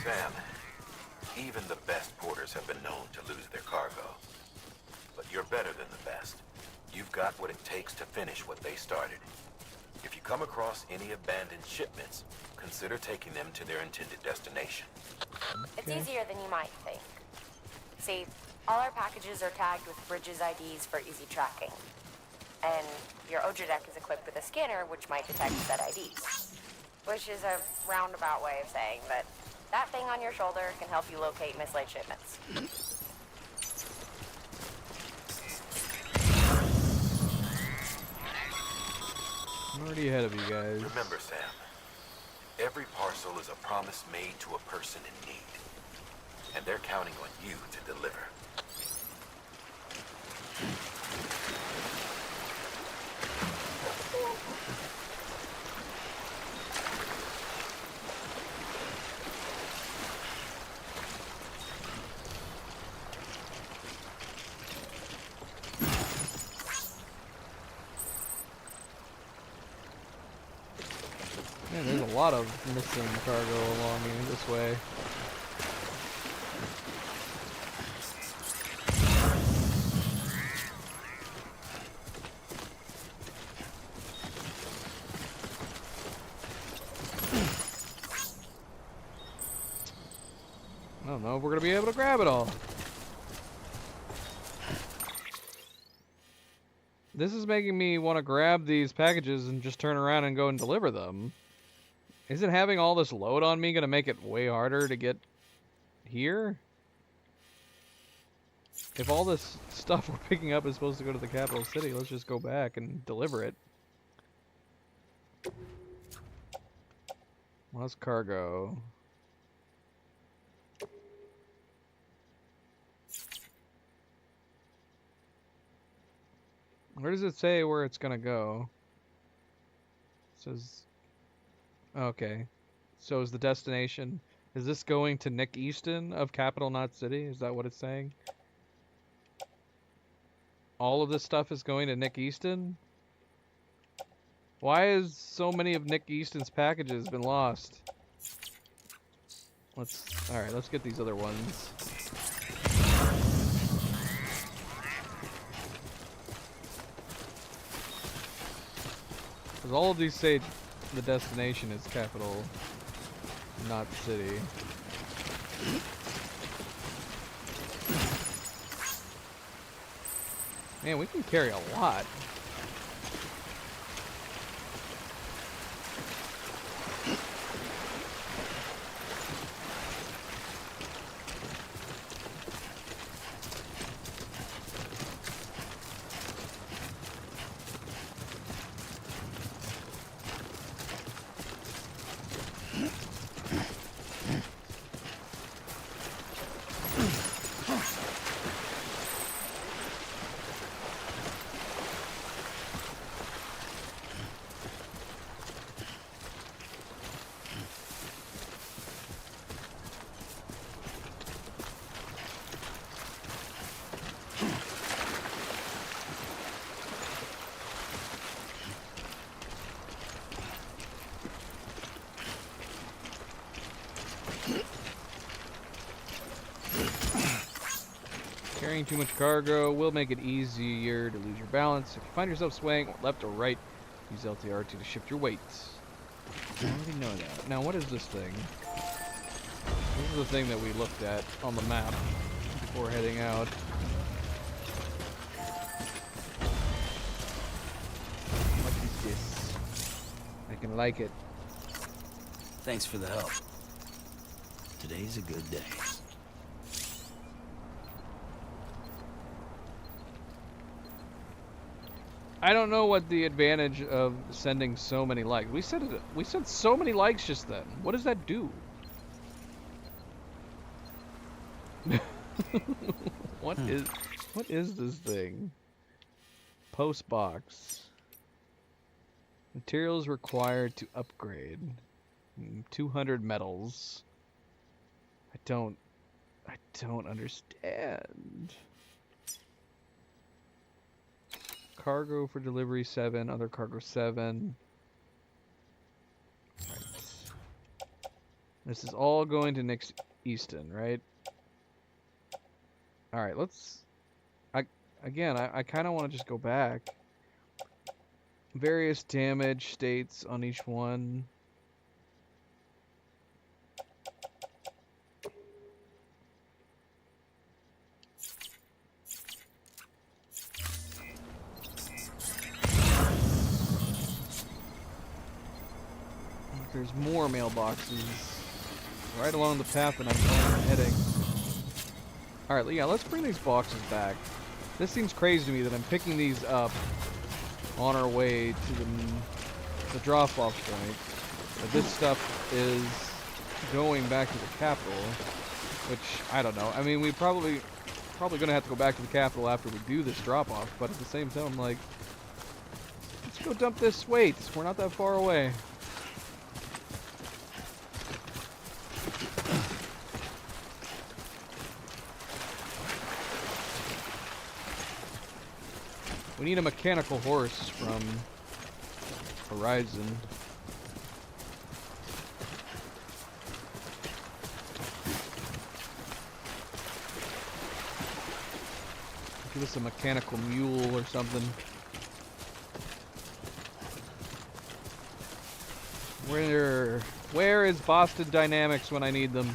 Sam, even the best porters have been known to lose their cargo. But you're better than the best. You've got what it takes to finish what they started. If you come across any abandoned shipments, consider taking them to their intended destination. It's easier than you might think. See, all our packages are tagged with Bridges IDs for easy tracking. And your Odra deck is equipped with a scanner which might detect said IDs. Which is a roundabout way of saying that that thing on your shoulder can help you locate mislaid shipments. I'm already ahead of you guys. Remember, Sam, every parcel is a promise made to a person in need. And they're counting on you to deliver. Man, there's a lot of missing cargo along here this way. I don't know if we're gonna be able to grab it all. This is making me want to grab these packages and just turn around and go and deliver them. Isn't having all this load on me gonna make it way harder to get here? If all this stuff we're picking up is supposed to go to the capital city, let's just go back and deliver it. What's cargo? Where does it say where it's gonna go? It says... Okay. So is the destination... Is this going to Nick Easton of Capital Knot City? Is that what it's saying? All of this stuff is going to Nick Easton? Why is so many of Nick Easton's packages been lost? Alright, let's get these other ones. Because all of these say the destination is Capital Knot City. Man, we can carry a lot. Carrying too much cargo will make it easier to lose your balance. If you find yourself swaying left or right, use LTR2 to shift your weight. I already know that. Now, what is this thing? This is the thing that we looked at on the map before heading out. What is this? I can like it. Thanks for the help. Today's a good day. I don't know what the advantage of sending so many likes. We sent so many likes just then. What does that do? What is this thing? Post box. Materials required to upgrade. 200 metals. I don't understand. Cargo for delivery 7, other cargo 7. Right. This is all going to Nick Easton, right? Alright, let's... I kind of want to just go back. Various damage states on each one. There's more mailboxes right along the path that I'm heading. Alright, yeah, let's bring these boxes back. This seems crazy to me that I'm picking these up on our way to the drop-off point. But this stuff is going back to the capital, which, I don't know. I mean, we probably gonna have to go back to the capital after we do this drop-off, but at the same time, I'm like, let's go dump this weight. We're not that far away. We need a mechanical horse from Horizon. Give us a mechanical mule or something. Where is Boston Dynamics when I need them?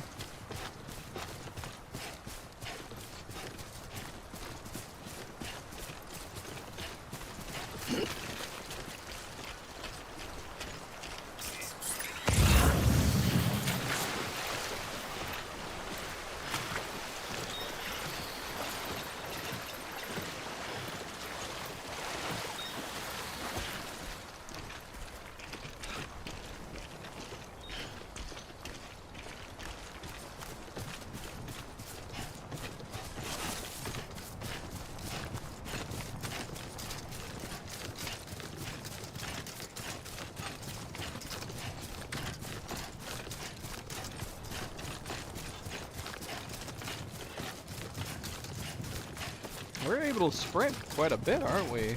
We're able to sprint quite a bit, aren't we?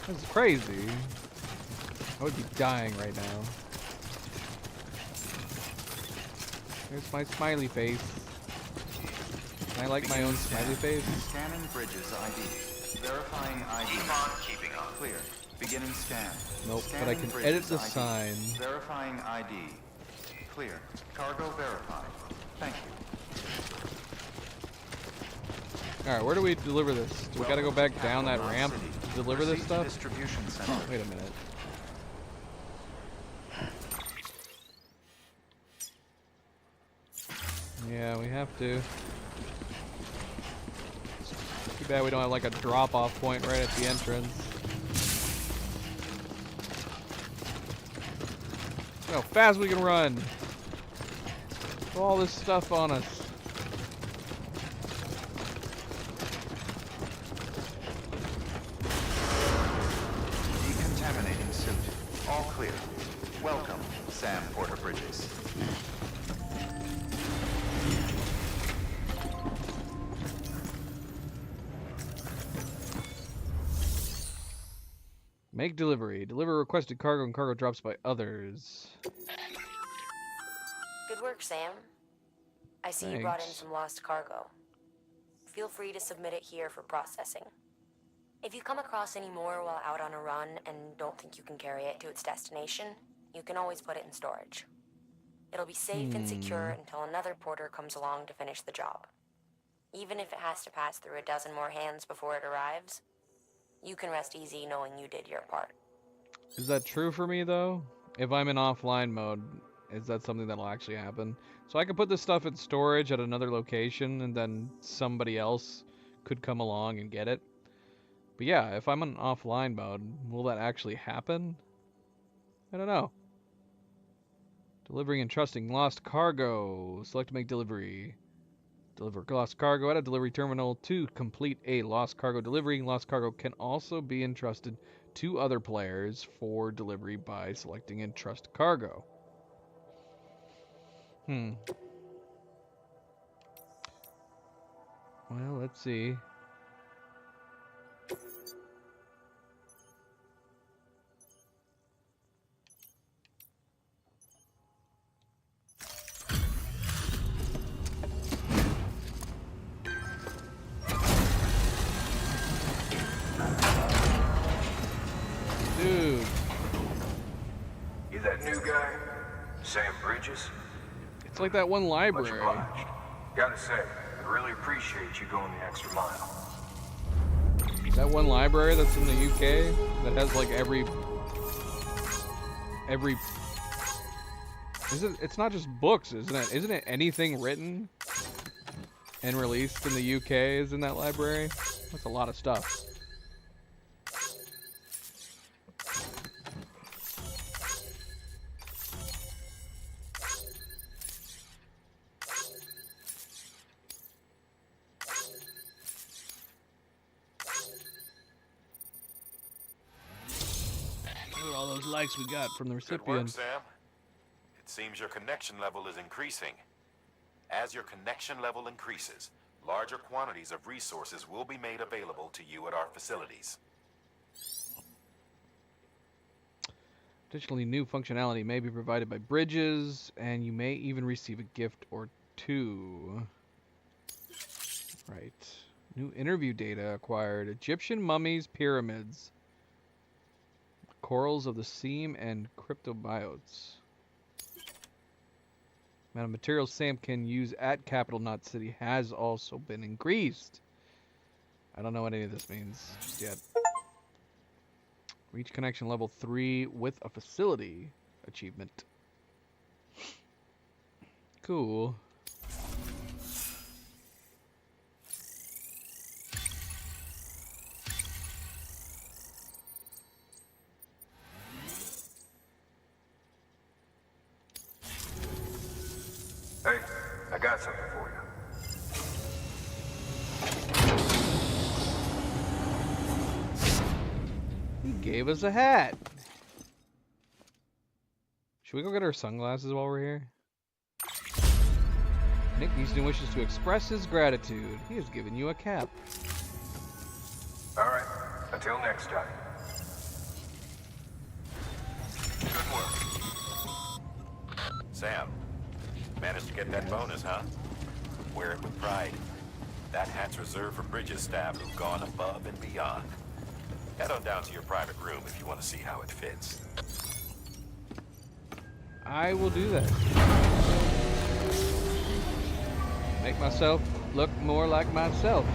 That's crazy. I would be dying right now. Here's my smiley face. Can I like my own smiley face? Scanning Bridges ID. Verifying ID. Keep on keeping on. Clear. Beginning scan. Nope, but I can Scanning edit the Bridges ID. sign. Verifying ID. Clear. Cargo verified. Thank you. Alright, where do we deliver this? Do we gotta go back down that ramp to deliver this Proceed to stuff? Distribution center. Oh, wait a minute. Yeah, we have to. Too bad we don't have like a drop-off point right at the entrance. Look how fast we can run. Put all this stuff on us. Decontaminating suit. All clear. Welcome, Sam Porter Bridges. Make delivery. Deliver requested cargo and cargo drops by others. Good work, Sam. I see you brought in Thanks. some lost cargo. Feel free to submit it here for processing. If you come across any more while out on a run and don't think you can carry it to its destination, you can always put it in storage. It'll be safe and secure until another porter comes along to finish the job. Even if it has to pass through a dozen more hands before it arrives, you can rest easy knowing you did your part. Is that true for me though? If I'm in offline mode, is that something that'll actually happen? So I can put this stuff in storage at another location and then somebody else could come along and get it. But yeah, if I'm in offline mode, will that actually happen? I don't know. Delivering and trusting lost cargo. Select to make delivery. Deliver lost cargo at a delivery terminal to complete a lost cargo delivery. Lost cargo can also be entrusted to other players for delivery by selecting entrust cargo. Well, let's see. Dude. You that new guy? Sam Bridges? It's like that one Much library. obliged. Gotta say, I really appreciate you going the extra mile. That one library that's in the UK that has like every it's not just books, isn't it? Isn't it anything written and released in the UK is in that library? That's a lot of stuff. Look at all those likes we got from the Good work, recipients. Sam. It seems your connection level is increasing. As your connection level increases, larger quantities of resources will be made available to you at our facilities. Additionally, new functionality may be provided by Bridges, and you may even receive a gift or two. Right. New interview data acquired. Egyptian mummies, pyramids, corals of the seam, and cryptobiotes. Amount of materials Sam can use at Capital Knot City has also been increased. I don't know what any of this means just yet. Reach connection level 3 with a facility achievement. Cool. Hey, I got something for you. He gave us a hat. Should we go get our sunglasses while we're here? Nick Easton wishes to express his gratitude. He has given you a cap. All right, until next time. Good work. Sam, managed to get that bonus, huh? Wear it with pride. That hat's reserved for Bridges staff who've gone above and beyond. Head on down to your private room if you want to see how it fits. I will do that. Make myself look more like myself.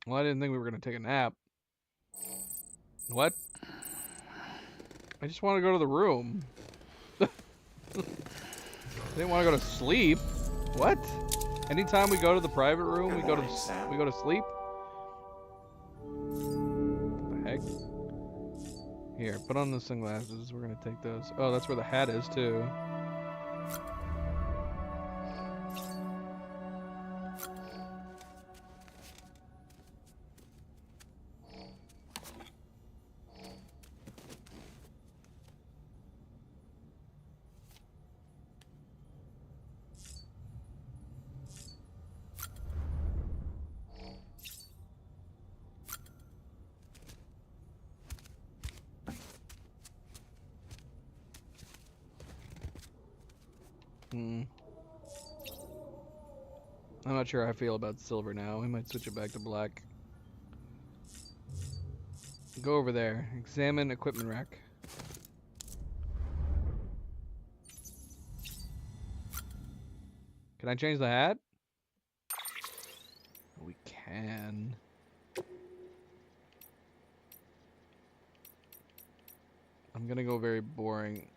Well, I didn't think we were going to take a nap. What? I just want to go to the room. I didn't want to go to sleep. What? Anytime we go to the private room, we go to sleep. What the heck? Here, put on the sunglasses. We're gonna take those. Oh, that's where the hat is too. I'm not sure how I feel about silver now. We might switch it back to black. Go over there. Examine equipment rack. Can I change the hat? We can. I'm gonna go very boring.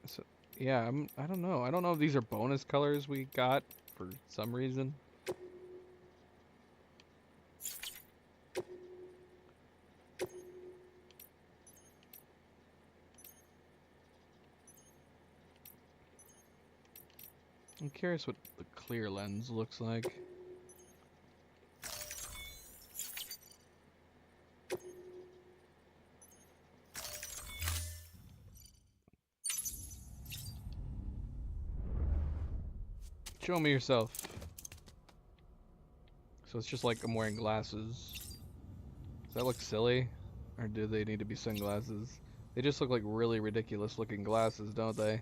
So, yeah, I don't know. I don't know if these are bonus colors we got for some reason. I'm curious what the clear lens looks like. Show me yourself. So it's just like I'm wearing glasses. Does that look silly? Or do they need to be sunglasses? They just look like really ridiculous looking glasses, don't they?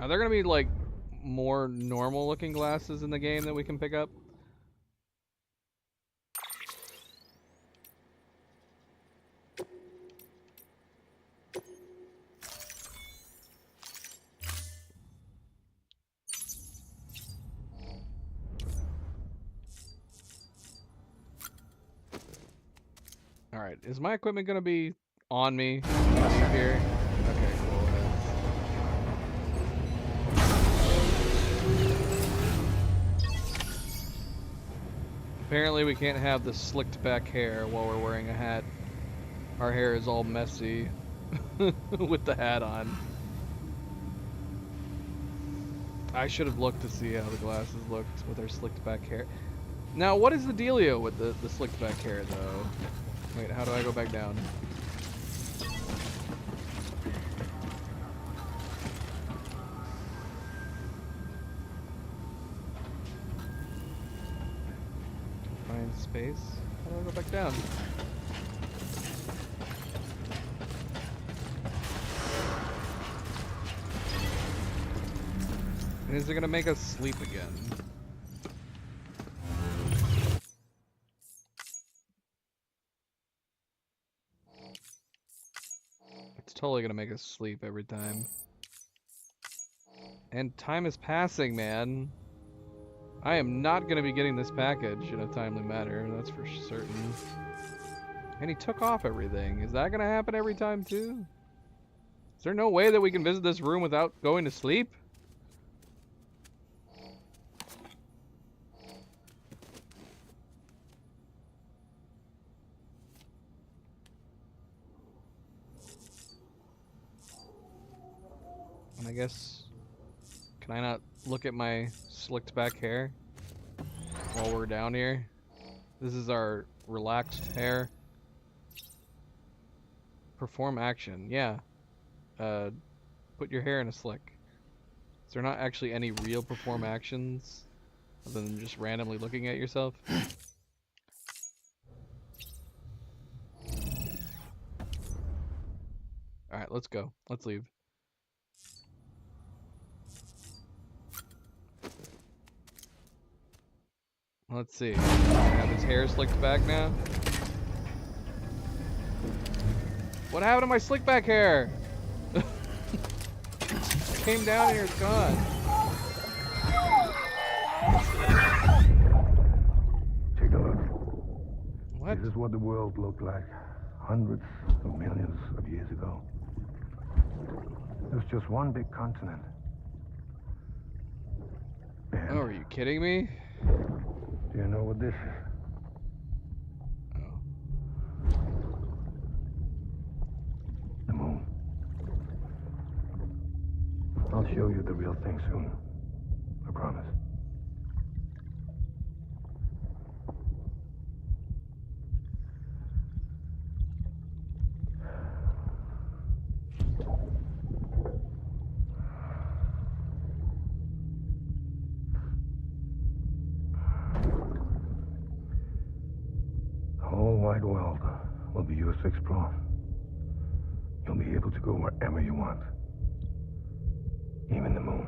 Are there gonna be like more normal looking glasses in the game that we can pick up? Alright, is my equipment gonna be on me here? Okay, cool. Apparently we can't have the slicked back hair while we're wearing a hat. Our hair is all messy with the hat on. I should have looked to see how the glasses looked with our slicked back hair. Now, what is the dealio with the slicked back hair, though? Wait, how do I go back down? Find space? How do I go back down? And is it gonna make us sleep again? It's totally gonna make us sleep every time. And time is passing, man. I am not gonna be getting this package in a timely manner, that's for certain. And he took off everything. Is that gonna happen every time too? Is there no way that we can visit this room without going to sleep? And I guess, can I not look at my slicked back hair while we're down here? This is our relaxed hair. Perform action, yeah. Put your hair in a slick. Is there not actually any real perform actions other than just randomly looking at yourself? Alright, let's go. Let's leave. Let's see. I have his hair slicked back now. What happened to my slick back hair? It came down here, it's gone. Take a look. What? This is what the world looked like hundreds of millions of years ago. There's just one big continent. And oh, are you kidding me? do you know what this is? Oh. The moon. I'll show you the real thing soon. I promise. The whole wide world will be yours to explore. You'll be able to go wherever you want. Even the moon.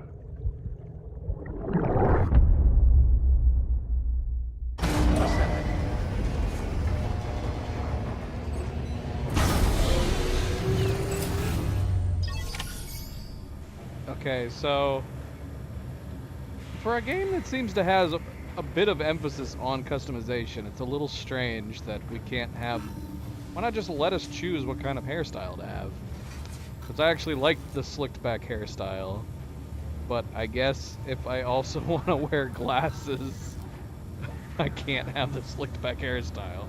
Okay, so for a game that seems to have a bit of emphasis on customization, it's a little strange that we can't have... Why not just let us choose what kind of hairstyle to have? Because I actually like the slicked back hairstyle. But I guess if I also want to wear glasses, I can't have the slicked back hairstyle.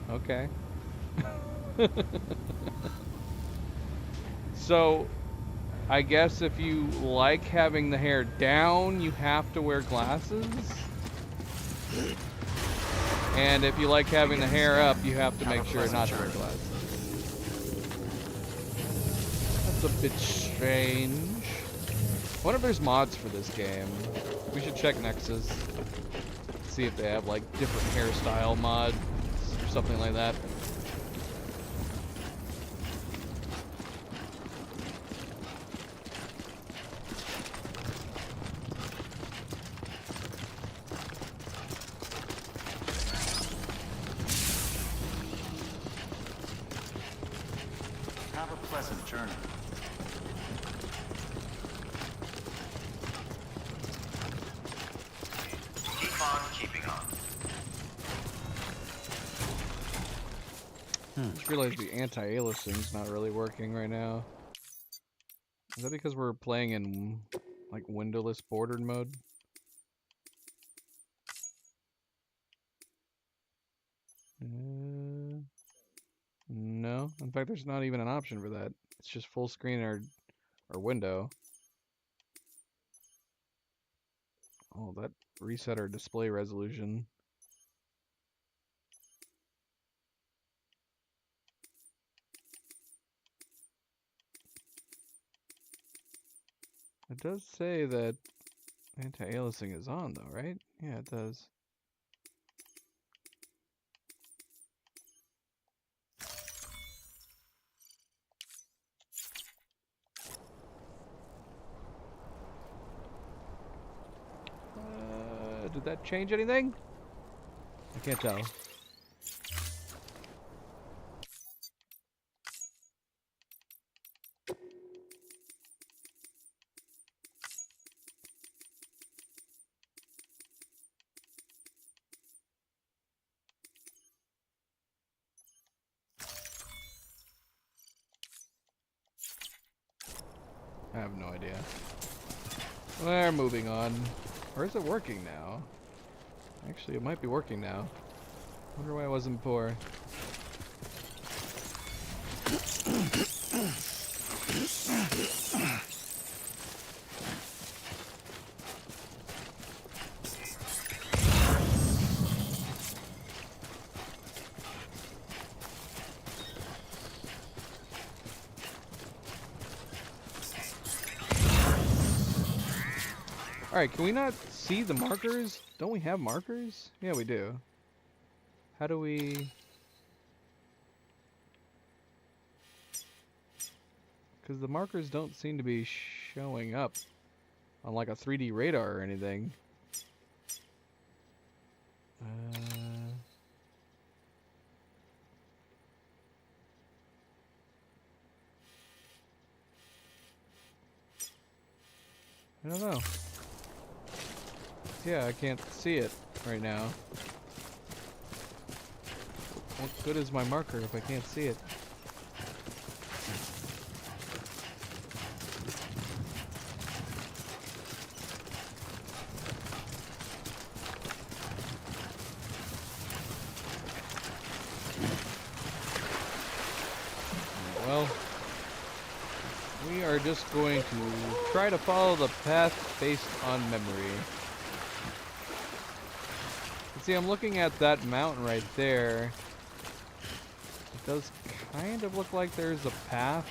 Okay. So, I guess if you like having the hair down, you have to wear glasses. And if you like having the hair up, you have to make sure not to wear glasses. That's a bit strange. I wonder if there's mods for this game. We should check Nexus. See if they have like different hairstyle mods or something like that. Have a pleasant journey. Keep on keeping on. I just realized the anti-aliasing's not really working right now. Is that because we're playing in like windowless bordered mode? No. In fact, there's not even an option for that. It's just full screen or window. Oh, that reset our display resolution. It does say that anti-aliasing is on though, right? Yeah, it does. Did that change anything? I can't tell. I have no idea. We're moving on. Or is it working now? Actually, it might be working now. Wonder why it wasn't before. Alright, can we not see the markers? Don't we have markers? Yeah, we do. How do we... Because the markers don't seem to be showing up on like a 3D radar or anything. I don't know. Yeah, I can't see it right now. What good is my marker if I can't see it? Well, we are just going to try to follow the path based on memory. See, I'm looking at that mountain right there. It does kind of look like there's a path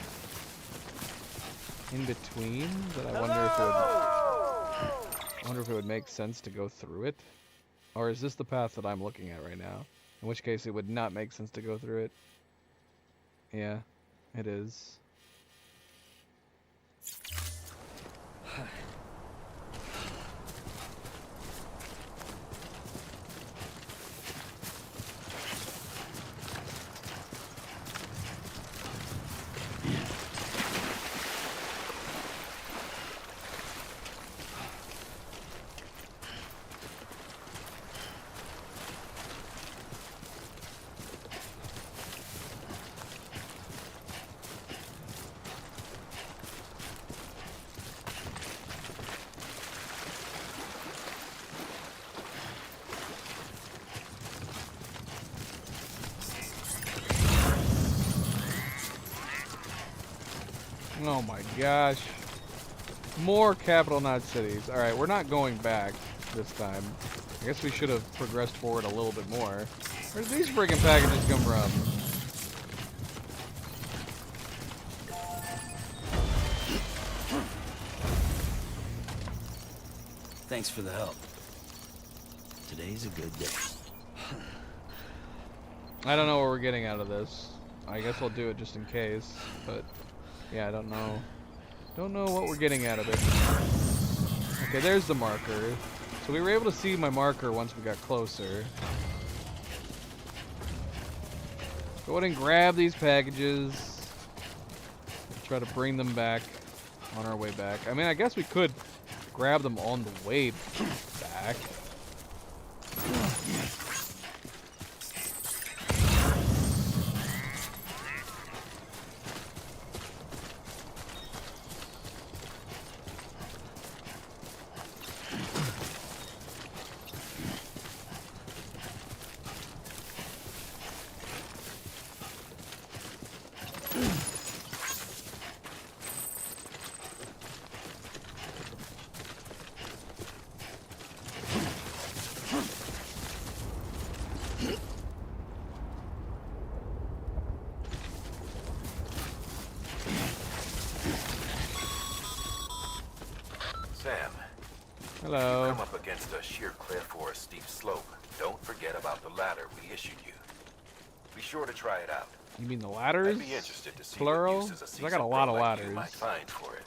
in between, but I wonder if it would make sense to go through it. Or is this the path that I'm looking at right now? In which case it would not make sense to go through it. Yeah, it is. Oh my gosh. More capital not cities. Alright, we're not going back this time. I guess we should have progressed forward a little bit more. Where did these friggin' packages come from? Thanks for the help. Today's a good day. I don't know what we're getting out of this. I guess I'll do it just in case, but yeah, I don't know. Don't know what we're getting out of it. Okay, there's the marker. So we were able to see my marker once we got closer. Go ahead and grab these packages. Try to bring them back on our way back. I mean, I guess we could grab them on the way back. Sam. Hello. You come up against a sheer cliff or a steep slope. Don't forget about the ladder we issued you. Be sure to try it out. You mean the ladders? I'd be interested to see Plural? what uses a 'Cause I got a lot of seasoned pro like you ladders. might find for it.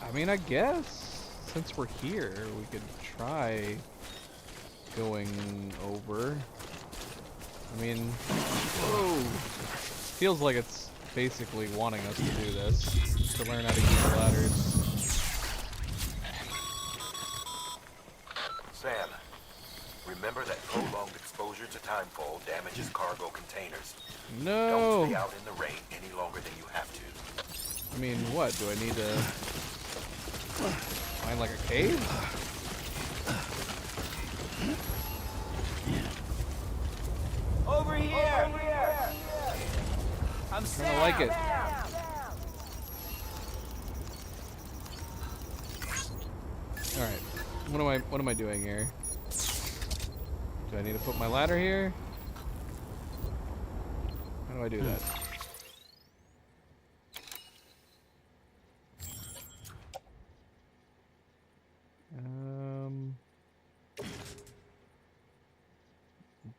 I mean, I guess since we're here, we could try going over. I mean, whoa. Feels like it's basically wanting us to do this, to learn how to use the ladders. Sam, remember that prolonged exposure to timefall damages cargo containers. No. Don't stay out in the rain any longer than you have to. I mean, what? Do I need to find like a cave? Over here! I'm I kinda like it. Alright. What am I doing here? Do I need to put my ladder here? How do I do that?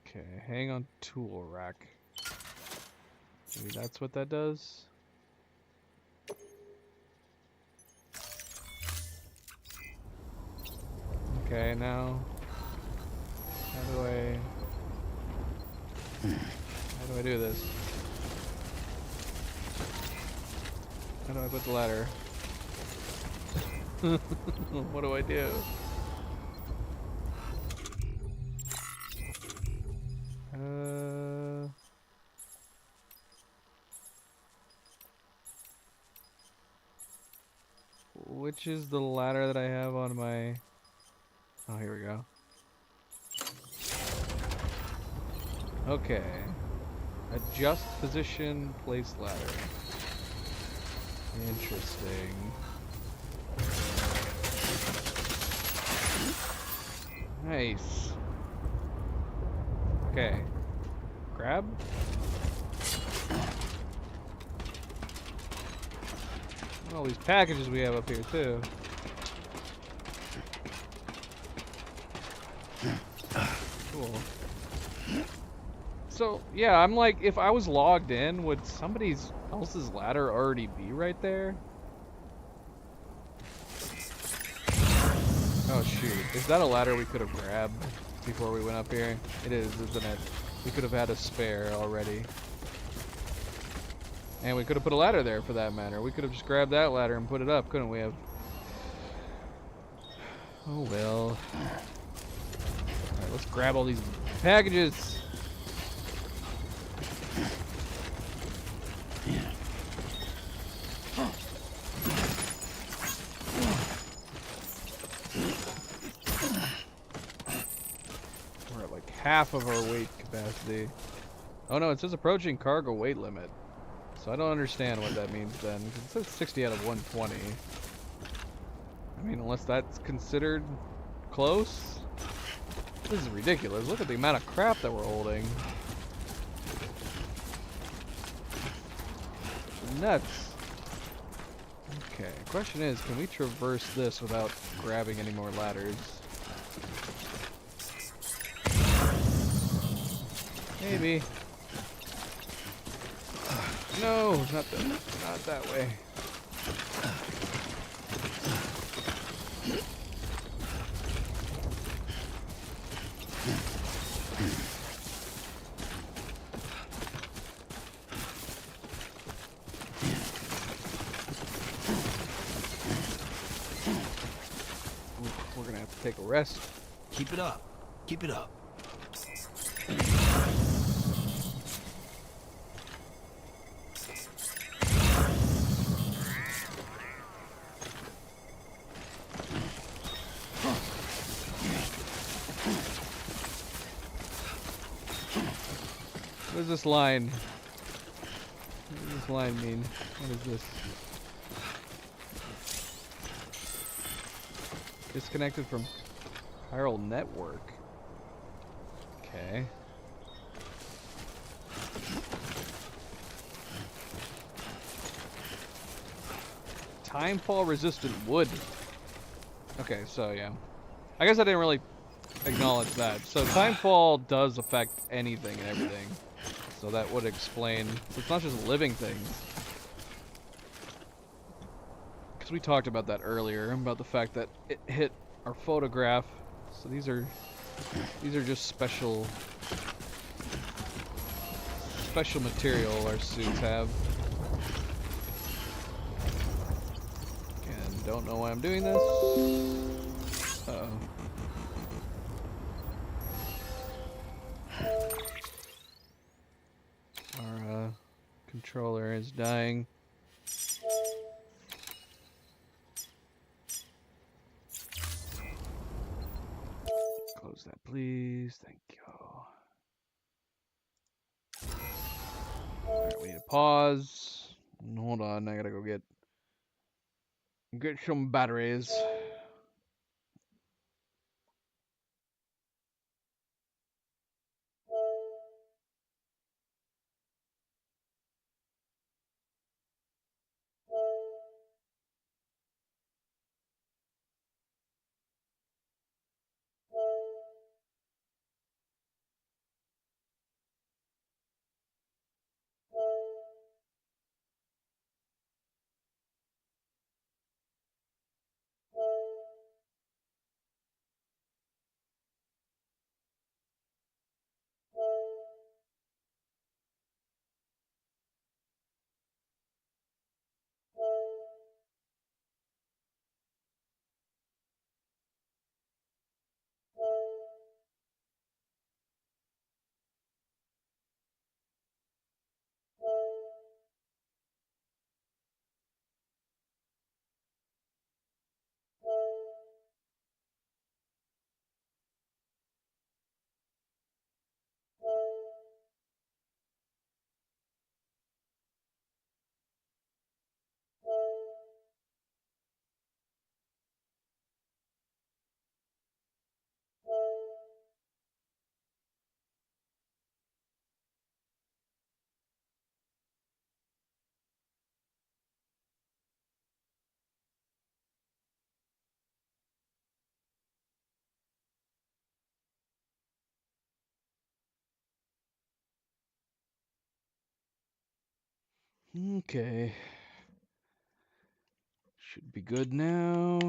Okay, hang on tool rack. Maybe that's what that does. Okay, now how do I do this? How do I put the ladder? What do I do? Which is the ladder that I have on my... Oh, here we go. Okay. Adjust position, place ladder. Interesting. Nice. Okay. Grab. All these packages we have up here too. Cool. So yeah, I'm like, if I was logged in, would somebody else's ladder already be right there? Oh shoot, is that a ladder we could have grabbed before we went up here? It is, isn't it? We could have had a spare already. And we could have put a ladder there for that matter. We could have just grabbed that ladder and put it up, couldn't we have? Oh well. Alright, let's grab all these packages. half of our weight capacity. Oh no, it says approaching cargo weight limit. So I don't understand what that means then. 'Cause it says 60 out of 120. I mean, unless that's considered close? This is ridiculous. Look at the amount of crap that we're holding. Nuts. Okay, question is, can we traverse this without grabbing any more ladders? Maybe. No, not that way. We're gonna have to take a rest. Keep it up. Keep it up. What is this line? What does this line mean? What is this? Disconnected from chiral network. Okay. Timefall resistant wood. Okay, so yeah. I guess I didn't really acknowledge that. So timefall does affect anything and everything. So that would explain. It's not just living things. Because we talked about that earlier, about the fact that it hit our photograph. So these are just special material our suits have. And don't know why I'm doing this. Uh-oh. Our controller is dying. Close that, please. Thank you. Alright, we need to pause. Hold on, I gotta go get some batteries. Okay. Should be good now.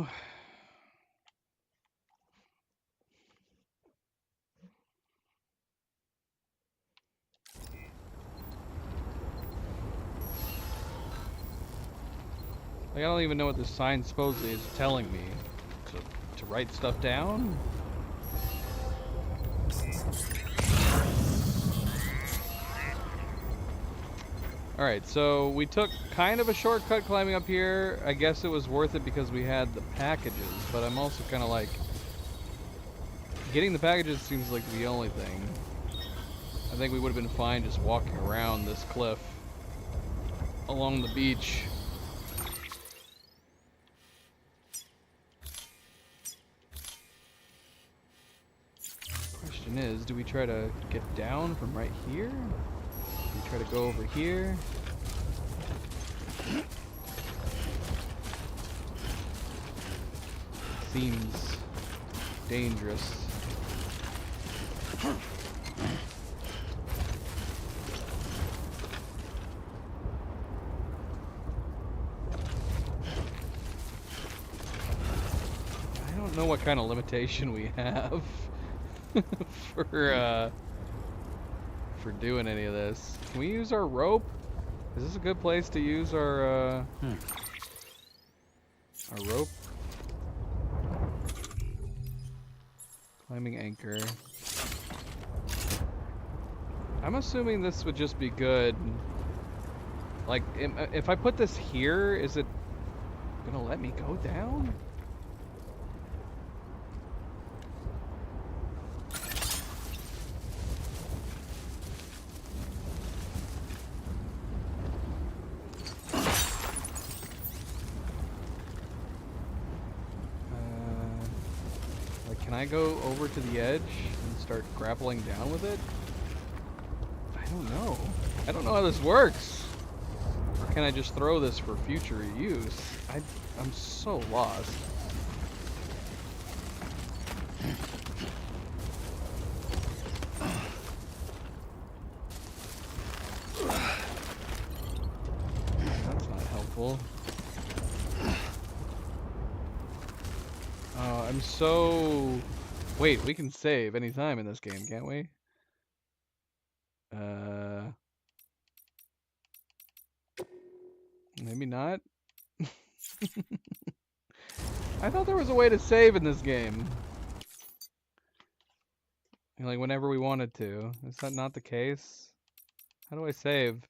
Like, I don't even know what this sign supposedly is telling me. To write stuff down? Alright, so we took kind of a shortcut climbing up here. I guess it was worth it because we had the packages, but I'm also kind of like, Getting the packages seems like the only thing. I think we would have been fine just walking around this cliff along the beach. Question is, do we try to get down from right here? Do we try to go over here? Seems dangerous. I don't know what kind of limitation we have for doing any of this. Can we use our rope? Is this a good place to use our rope? Climbing anchor. I'm assuming this would just be good. Like, if I put this here, is it gonna let me go down? Can I go over to the edge and start grappling down with it? I don't know. I don't know how this works. Or can I just throw this for future use? I'm so lost. That's not helpful. I'm so... Wait, we can save anytime in this game, can't we? Maybe not? I thought there was a way to save in this game. Like, whenever we wanted to. Is that not the case? How do I save?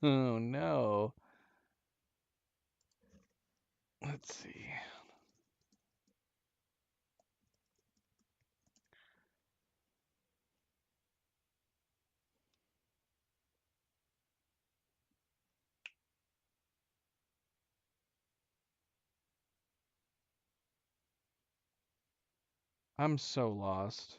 Oh, no. Let's see. I'm so lost.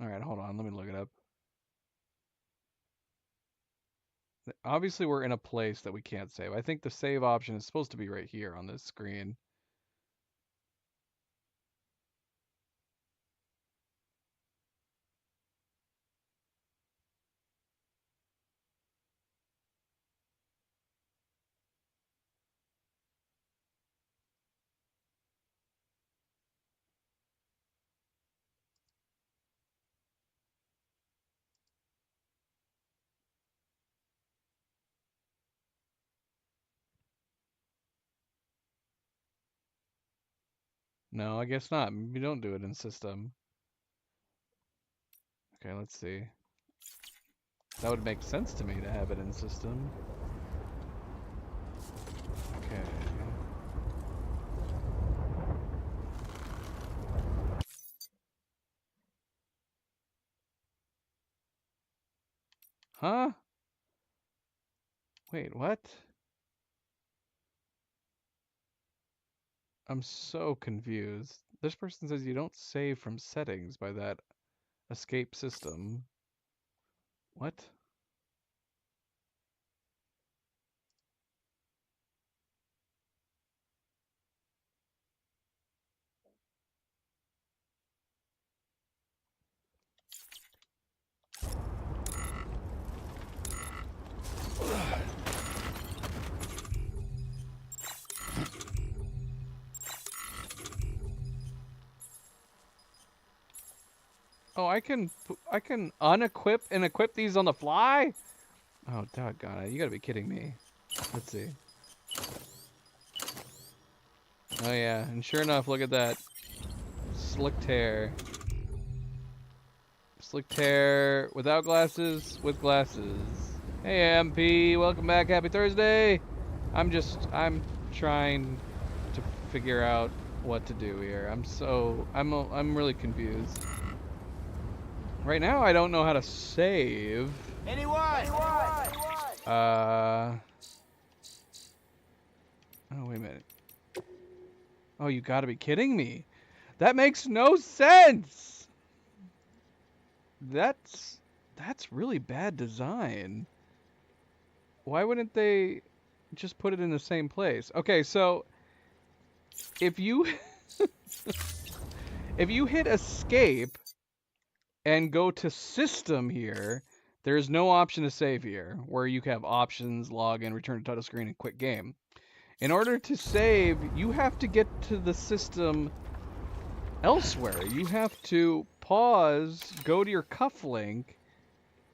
Alright, hold on. Let me look it up. Obviously, we're in a place that we can't save. I think the save option is supposed to be right here on this screen. No, I guess not. Maybe don't do it in system. Okay, let's see. That would make sense to me to have it in system. Okay. Huh? Wait, what? I'm so confused. This person says you don't save from settings by that escape system. What? Oh, I can unequip and equip these on the fly? Oh, doggone it. You gotta be kidding me. Let's see. Oh yeah, and sure enough, look at that. Slicked hair. Slicked hair without glasses, with glasses. Hey MP, welcome back. Happy Thursday. I'm trying to figure out what to do here. I'm really confused. Right now I don't know how to save. Anyone? Oh, wait a minute. Oh, you gotta be kidding me. That makes no sense. That's really bad design. Why wouldn't they just put it in the same place? Okay, so if you if you hit escape and go to system here, there's no option to save here, where you have options, login, return to title screen, and quit game. In order to save, you have to get to the system elsewhere. You have to pause, go to your cuff link,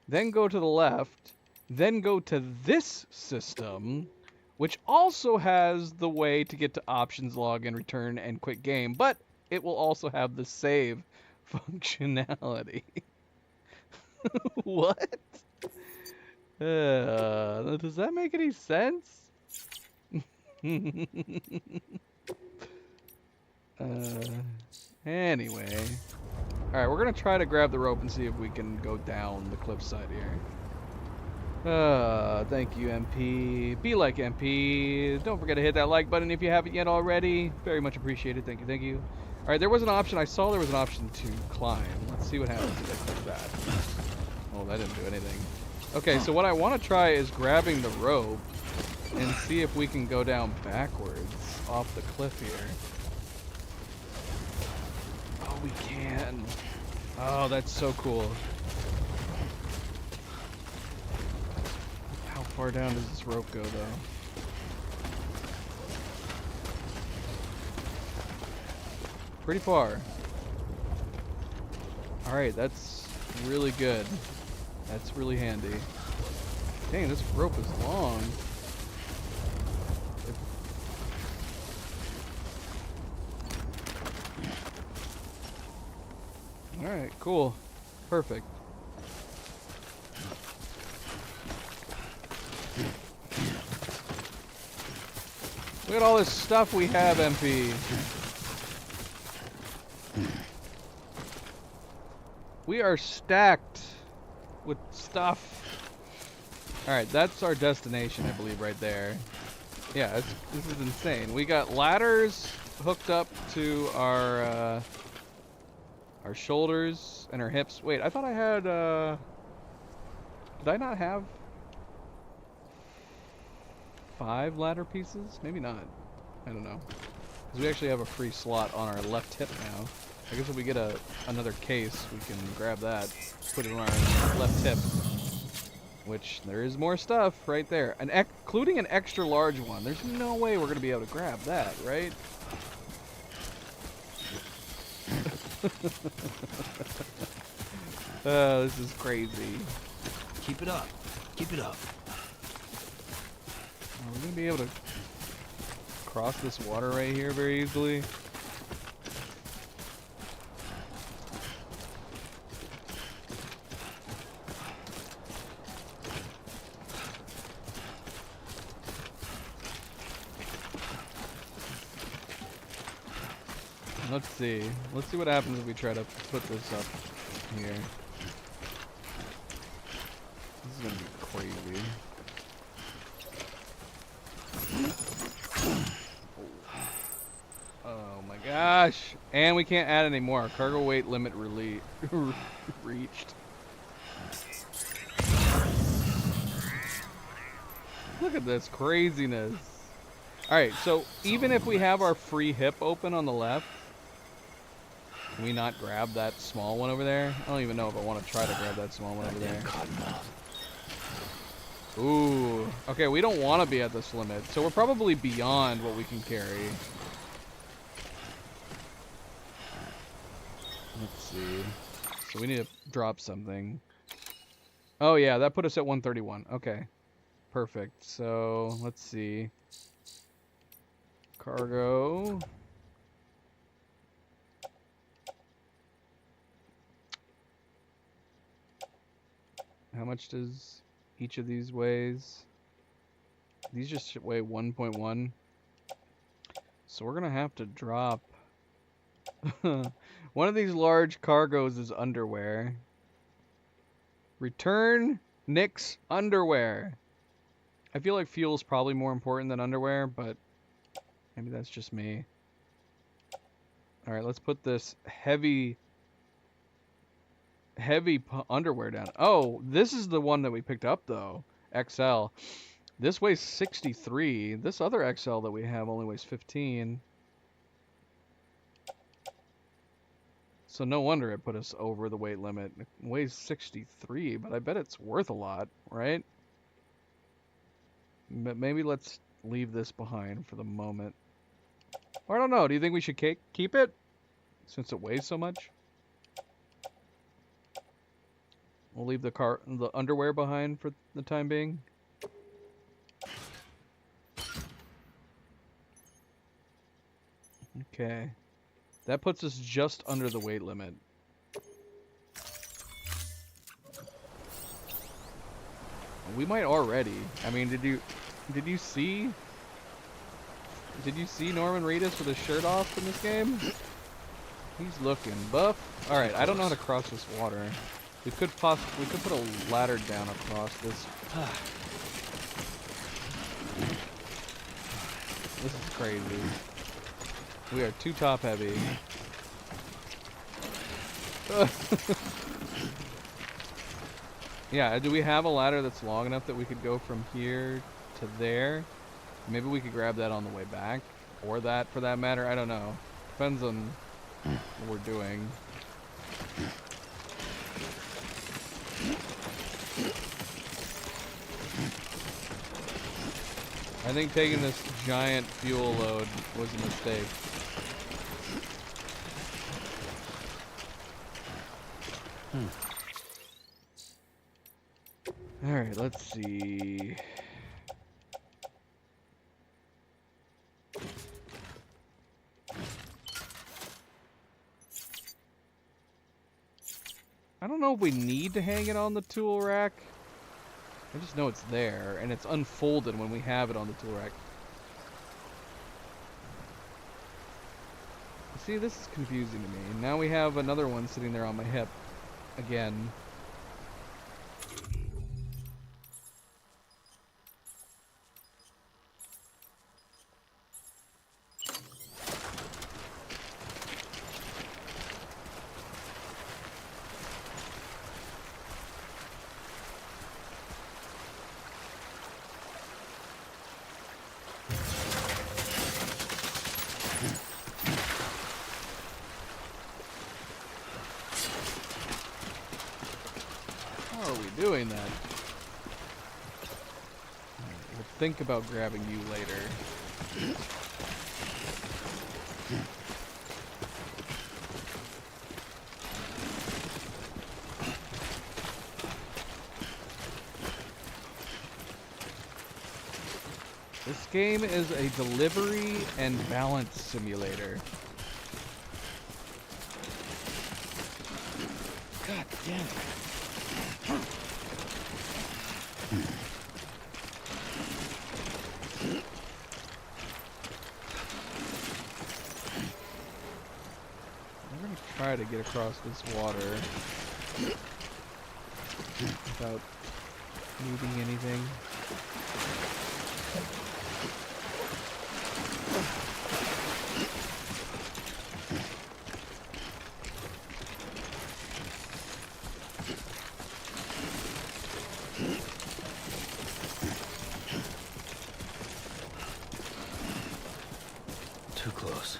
then go to the left, then go to this system, which also has the way to get to options, login, return, and quit game, but it will also have the save functionality. What? Does that make any sense? Anyway. Alright, we're gonna try to grab the rope and see if we can go down the cliffside here. Thank you, MP. Be like MP. Don't forget to hit that like button if you haven't yet already. Very much appreciated. Thank you, thank you. Alright, there was an option. I saw there was an option to climb. Let's see what happens if I click that. Oh, that didn't do anything. Okay, so what I want to try is grabbing the rope and see if we can go down backwards off the cliff here. Oh, we can. Oh, that's so cool. How far down does this rope go, though? Pretty far. Alright, that's really good. That's really handy. Dang, this rope is long. Alright, cool. Perfect. Look at all this stuff we have, MP. We are stacked with stuff. Alright, that's our destination, I believe, right there. Yeah, this is insane. We got ladders hooked up to our shoulders and our hips. Wait, I thought I had, did I not have 5 ladder pieces? Maybe not. I don't know. Because we actually have a free slot on our left hip now. I guess if we get another case, we can grab that, put it on our left hip. Which, there is more stuff right there. Including an extra large one. There's no way we're going to be able to grab that, right? Oh, this is crazy. Keep it up. Keep it up. Are we going to be able to cross this water right here very easily? Let's see. Let's see what happens if we try to put this up here. This is gonna be crazy. Oh my gosh! And we can't add any more. Cargo weight limit reached. Look at this craziness. Alright, so even if we have our free hip open on the left, can we not grab that small one over there? I don't even know if I want to try to grab that small one over there. Ooh. Okay, we don't want to be at this limit, so we're probably beyond what we can carry. Let's see. So we need to drop something. Oh yeah, that put us at 131. Okay. Perfect. So, let's see. Cargo. How much does each of these weighs. These just weigh 1.1. So we're gonna have to drop. One of these large cargoes is underwear. Return Nick's underwear. I feel like fuel's probably more important than underwear, but maybe that's just me. Alright, let's put this heavy underwear down. Oh, this is the one that we picked up, though. XL. This weighs 63. This other XL that we have only weighs 15. So no wonder it put us over the weight limit. It weighs 63, but I bet it's worth a lot, right? But maybe let's leave this behind for the moment. Or I don't know. Do you think we should keep it? Since it weighs so much? We'll leave the underwear behind for the time being. Okay. That puts us just under the weight limit. We might already. I mean, did you see Norman Reedus with his shirt off in this game? He's looking buff. All right, I don't know how to cross this water. We could put a ladder down across this. This is crazy. We are too top heavy. Yeah, do we have a ladder that's long enough that we could go from here to there? Maybe we could grab that on the way back, or that for that matter. I don't know. Depends on what we're doing. I think taking this giant fuel load was a mistake. Alright, let's see. I don't know if we need to hang it on the tool rack. I just know it's there, and it's unfolded when we have it on the tool rack. See, this is confusing to me. Now we have another one sitting there on my hip. Again. Doing that. We'll think about grabbing you later. This game is a delivery and balance simulator. God damn it. Try to get across this water without moving anything. Too close.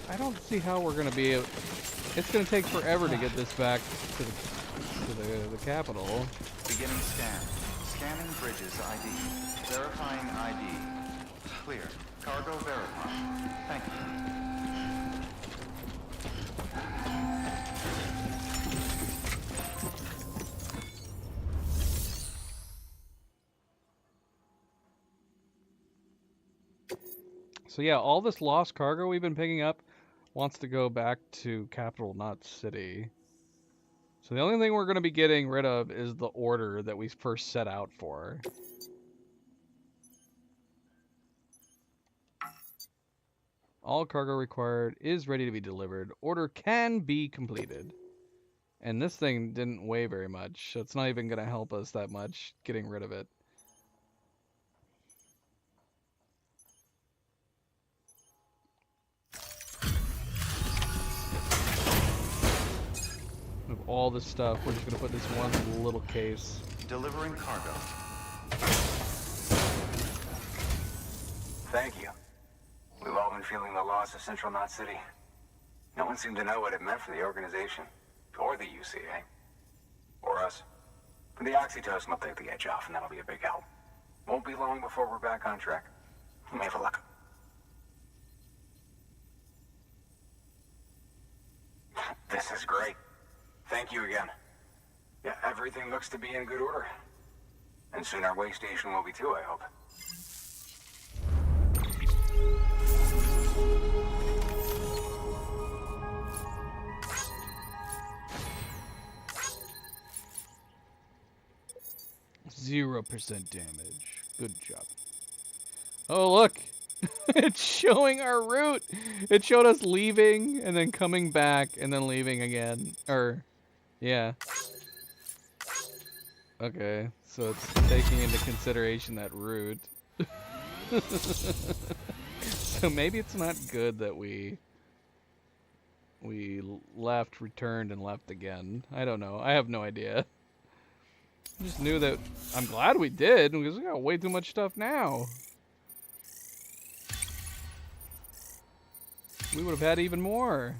I don't see how we're gonna be able. It's gonna take forever to get this back to the capital. Beginning scan. Scanning Bridges ID. Verifying ID. Clear. Cargo verified. Thank you. So yeah, all this lost cargo we've been picking up wants to go back to Capital Knot City. So the only thing we're going to be getting rid of is the order that we first set out for. All cargo required is ready to be delivered. Order can be completed. And this thing didn't weigh very much, so it's not even going to help us that much getting rid of it. Of all this stuff, we're just going to put this one little case. Delivering cargo. Thank you. We've all been feeling the loss of Central Knot City. No one seemed to know what it meant for the organization, or the UCA, or us. But the oxytocin will take the edge off, and that'll be a big help. Won't be long before we're back on track. You may have luck. This is great. Thank you again. Yeah, everything looks to be in good order. And soon our way station will be too, I hope. 0% damage. Good job. Oh, look! It's showing our route! It showed us leaving, and then coming back, and then leaving again. Or, yeah. Okay, so it's taking into consideration that route. So maybe it's not good that we left, returned, and left again. I don't know. I have no idea. I just knew that I'm glad we did, because we got way too much stuff now. We would have had even more.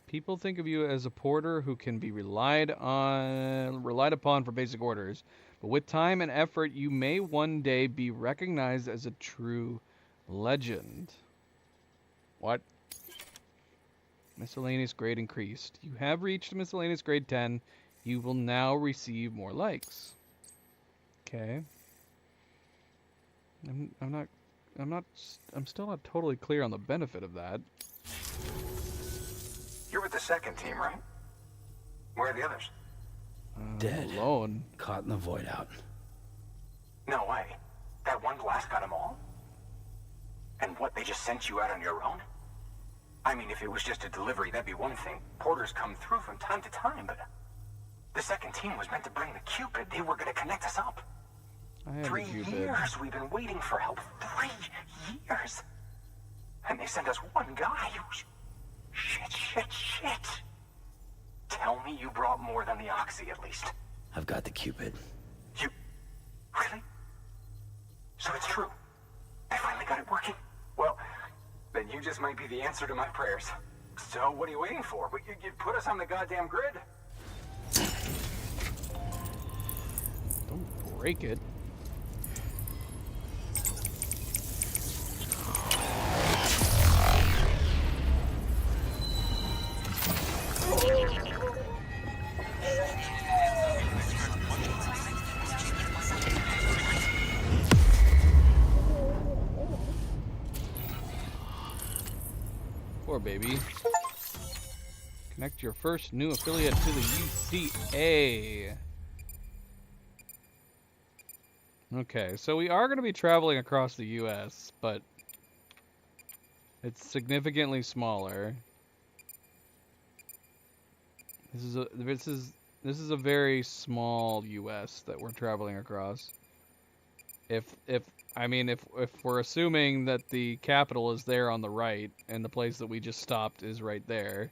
People think of you as a porter who can be relied upon for basic orders, but with time and effort, you may one day be recognized as a true legend. What? Miscellaneous grade increased. You have reached miscellaneous grade 10. You will now receive more likes. Okay. I'm still not totally clear on the benefit of that. You're with the second team, right? Where are the others? Dead. Alone. Caught in the void out. No way. That one blast got them all? And what, they just sent you out on your own? I mean, if it was just a delivery, that'd be one thing. Porters come through from time to time, but the second team was meant to bring the Cupid. They were going to connect us up. I have 3 a Cupid. years we've been waiting for help. 3 years. And they sent us one guy. Shit. Tell me you brought more than the Oxy, at least. I've got the Cupid. You... Really? So it's true. They finally got it working. Well, then you just might be the answer to my prayers. So what are you waiting for? You put us on the goddamn grid. Don't break it. Poor baby. Connect your first new affiliate to the UCA. Okay, so we are going to be traveling across the US, but it's significantly smaller. This is a very small US that we're traveling across. If we're assuming that the capital is there on the right and the place that we just stopped is right there.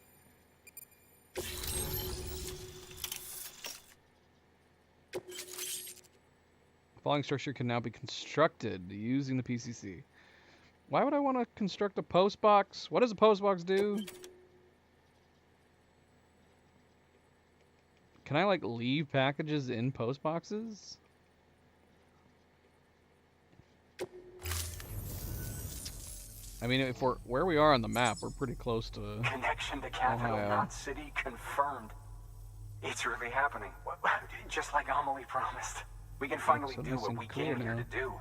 Following structure can now be constructed using the PCC. Why would I want to construct a post box? What does a post box do? Can I, like, leave packages in post boxes? I mean, if we're where we are on the map, we're pretty close to Connection to Capital Ohio. Knot City confirmed. It's really happening. Just like Amelie promised. We can finally So do nice what and we clear came here now. to do.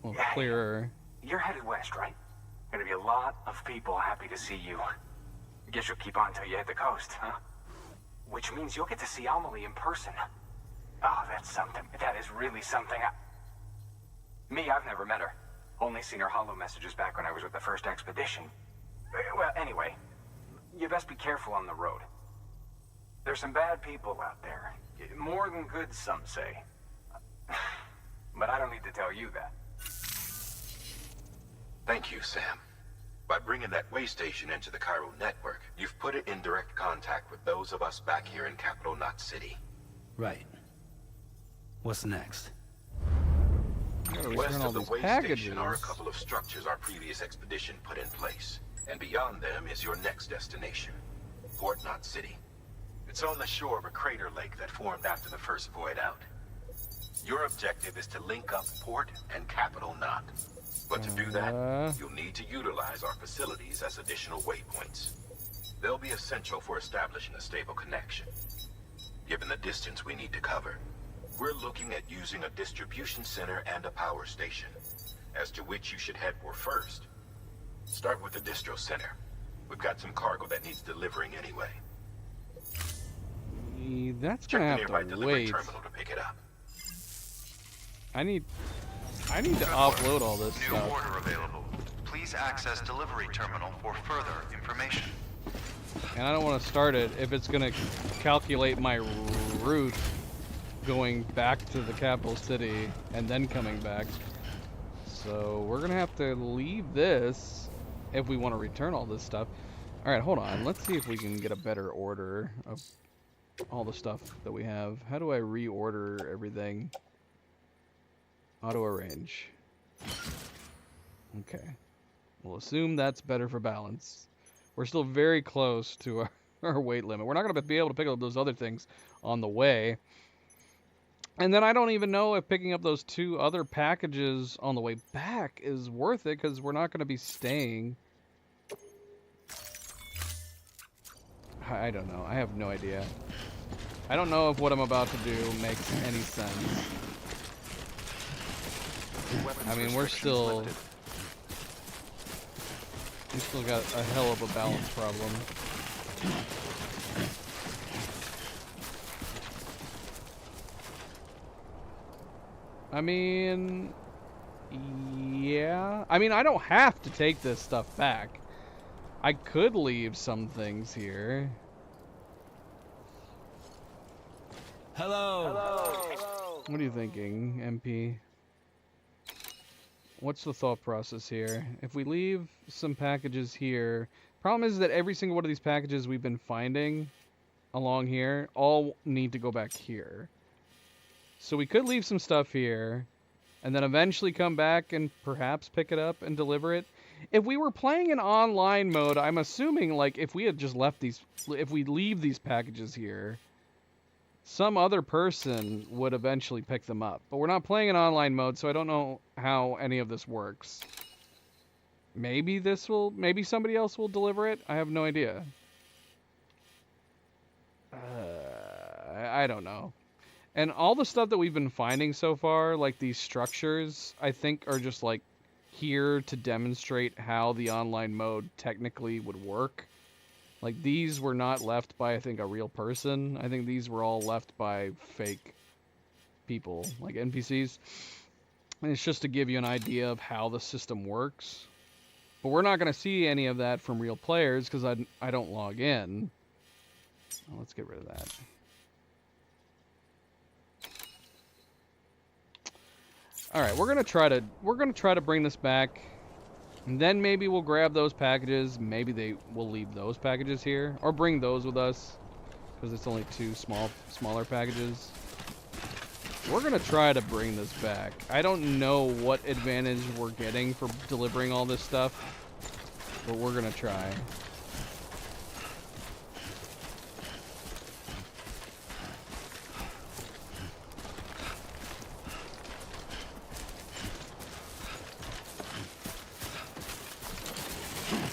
Well, Yeah. clearer. You're headed west, right? Gonna be a lot of people happy to see you. Guess you'll keep on till you hit the coast, huh? Which means you'll get to see Amelie in person. Oh, that's something. That is really something. Me, I've never met her. Only seen her holo messages back when I was with the first expedition. Well, anyway, you best be careful on the road. There's some bad people out there. More than good, some say. But I don't need to tell you that. Thank you, Sam. By bringing that way station into the Cairo network, you've put it in direct contact with those of us back here in Capital Knot City. Right. What's next? West of the way station are a couple of structures our previous expedition put in place. And beyond them is your next destination, Port Knot City. It's on the shore of a crater lake that formed after the first void out. Your objective is to link up Port and Capital Knot. But to do that, you'll need to utilize our facilities as additional waypoints. They'll be essential for establishing a stable connection. Given the distance we need to cover, we're looking at using a distribution center and a power station, as to which you should head for first. Start with the distro center. We've got some cargo that needs delivering anyway. That's Check gonna the have nearby to delivery wait. terminal to pick it up. I need to offload all this New stuff. order available. Please access delivery terminal for further information. And I don't want to start it if it's gonna calculate my route going back to the capital city and then coming back. So we're gonna have to leave this if we want to return all this stuff. All right, hold on. Let's see if we can get a better order of all the stuff that we have. How do I reorder everything? Auto arrange. Okay. We'll assume that's better for balance. We're still very close to our weight limit. We're not going to be able to pick up those other things on the way. And then I don't even know if picking up those 2 other packages on the way back is worth it, because we're not going to be staying. I don't know. I have no idea. I don't know if what I'm about to do makes any sense. I mean, we still got a hell of a balance problem. I mean, yeah. I mean, I don't have to take this stuff back. I could leave some things here. Hello. What are you thinking, MP? What's the thought process here? If we leave some packages here, problem is that every single one of these packages we've been finding along here all need to go back here. So we could leave some stuff here and then eventually come back and perhaps pick it up and deliver it. If we were playing in online mode, I'm assuming, like, if we had just left these, if we leave these packages here, some other person would eventually pick them up. But we're not playing in online mode, so I don't know how any of this works. Maybe maybe somebody else will deliver it? I have no idea. I don't know. And all the stuff that we've been finding so far, like these structures, I think are just like here to demonstrate how the online mode technically would work. Like, these were not left by, I think, a real person. I think these were all left by fake people, like NPCs. And it's just to give you an idea of how the system works. But we're not going to see any of that from real players because I don't log in. Oh, let's get rid of that. All right, we're gonna try to bring this back. And then maybe we'll grab those packages. Maybe we'll leave those packages here. Or bring those with us. Because it's only 2 smaller packages. We're going to try to bring this back. I don't know what advantage we're getting for delivering all this stuff. But we're going to try.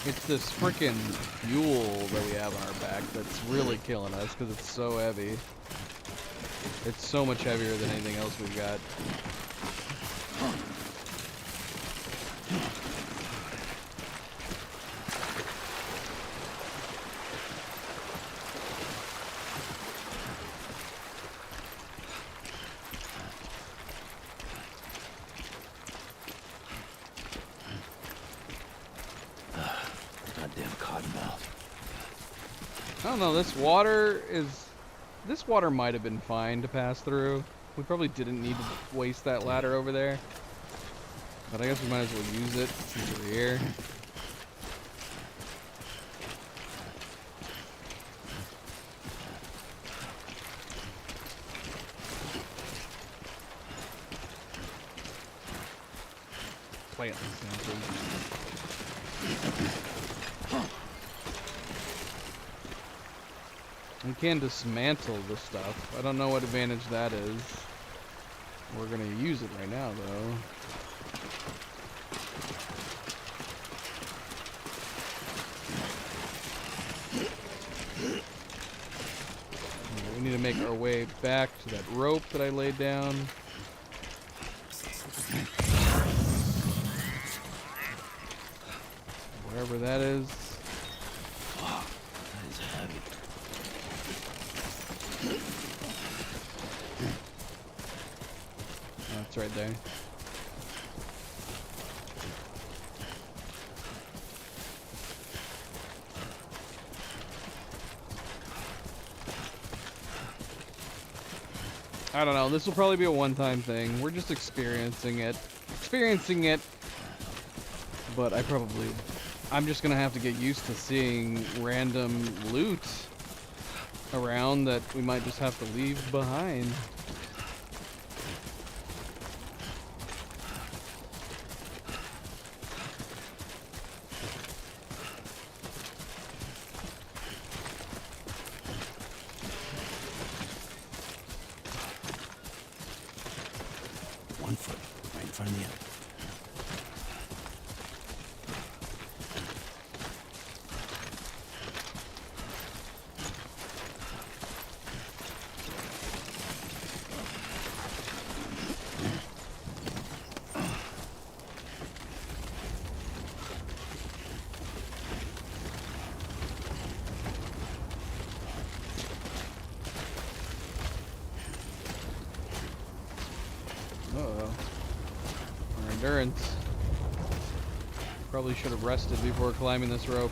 It's this frickin' fuel that we have on our back that's really killing us because it's so heavy. It's so much heavier than anything else we've got. Goddamn cottonmouth. I don't know, this water might have been fine to pass through. We probably didn't need to waste that ladder over there. But I guess we might as well use it since we're here. Plant something. We can dismantle the stuff. I don't know what advantage that is. We're gonna use it right now, though. We need to make our way back to that rope that I laid down. Wherever that is. Wow, that is heavy. Oh, it's right there. I don't know. This will probably be a one-time thing. We're just experiencing it. But I'm just gonna have to get used to seeing random loot around that we might just have to leave behind. One foot right in front of the other. Uh-oh. Our endurance. Probably should have rested before climbing this rope.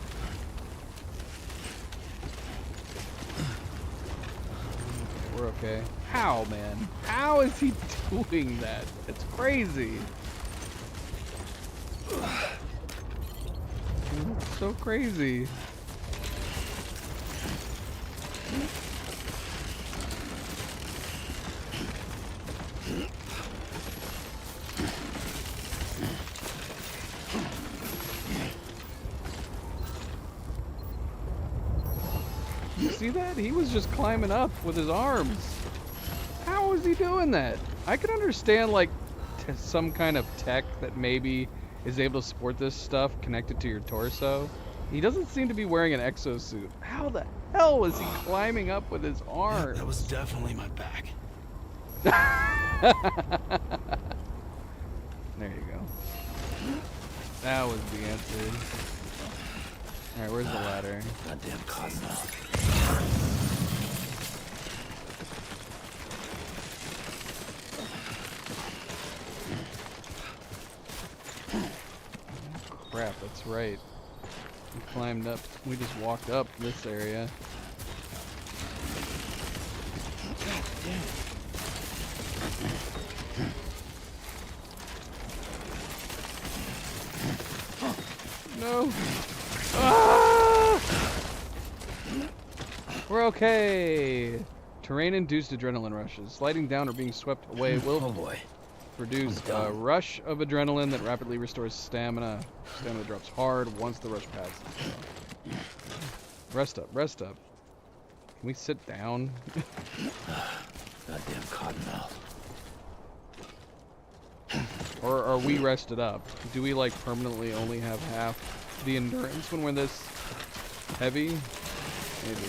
We're okay. How, man? How is he doing that? It's crazy. It's so crazy. You see that? He was just climbing up with his arms. How is he doing that? I could understand like some kind of tech that maybe is able to support this stuff connected to your torso. He doesn't seem to be wearing an exosuit. How the hell was he climbing up with his arms? That was definitely my back. There you go. That was the answer. Alright, where's the ladder? Goddamn cottonmouth. Crap, that's right. We climbed up. We just walked up this area. God damn it. No. Ah! We're okay. Terrain-induced adrenaline rushes. Sliding down or being swept away will produce a rush of adrenaline that rapidly restores stamina. Stamina drops hard once the rush passes. Rest up, rest up. Can we sit down? Goddamn cottonmouth. Or are we rested up? Do we like permanently only have half the endurance when we're this heavy? Maybe.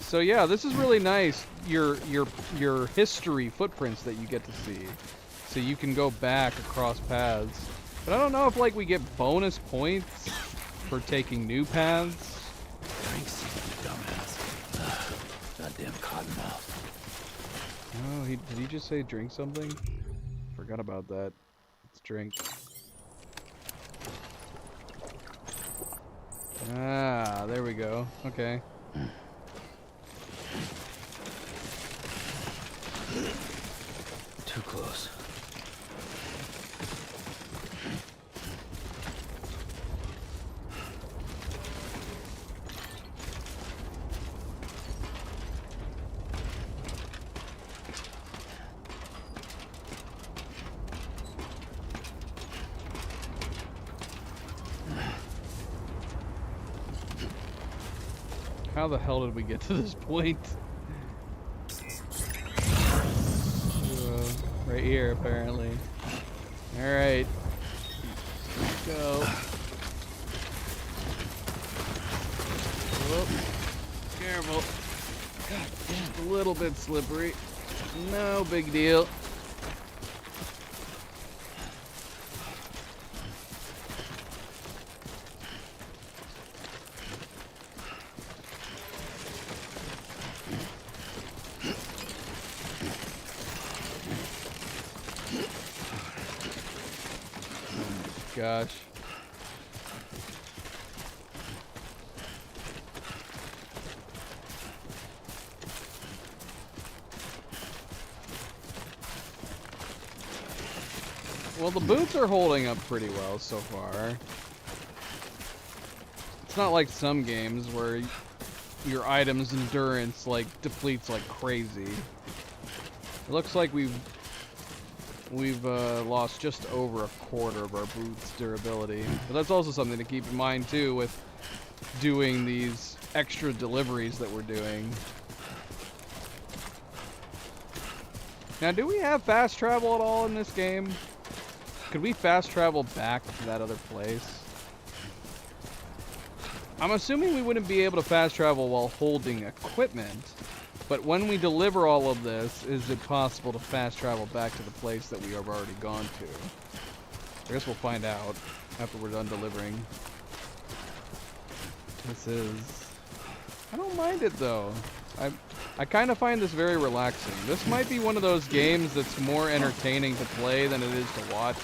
So yeah, this is really nice. Your history footprints that you get to see, so you can go back across paths. But I don't know if like we get bonus points for taking new paths. Thanks, you dumbass. Goddamn cottonmouth. Oh, did he just say drink something? Forgot about that. Let's drink. Ah, there we go. Okay. Too close. How the hell did we get to this point? Right here, apparently. Alright. Let's go. Whoop. Careful. God, just a little bit slippery. No big deal. Gosh. Well, the boots are holding up pretty well so far. It's not like some games where your item's endurance like depletes like crazy. It looks like we've lost just over a quarter of our boots durability. But that's also something to keep in mind too with doing these extra deliveries that we're doing. Now, do we have fast travel at all in this game? Could we fast travel back to that other place? I'm assuming we wouldn't be able to fast travel while holding equipment. But when we deliver all of this, is it possible to fast travel back to the place that we have already gone to? I guess we'll find out after we're done delivering. I don't mind it though. I kind of find this very relaxing. This might be one of those games that's more entertaining to play than it is to watch.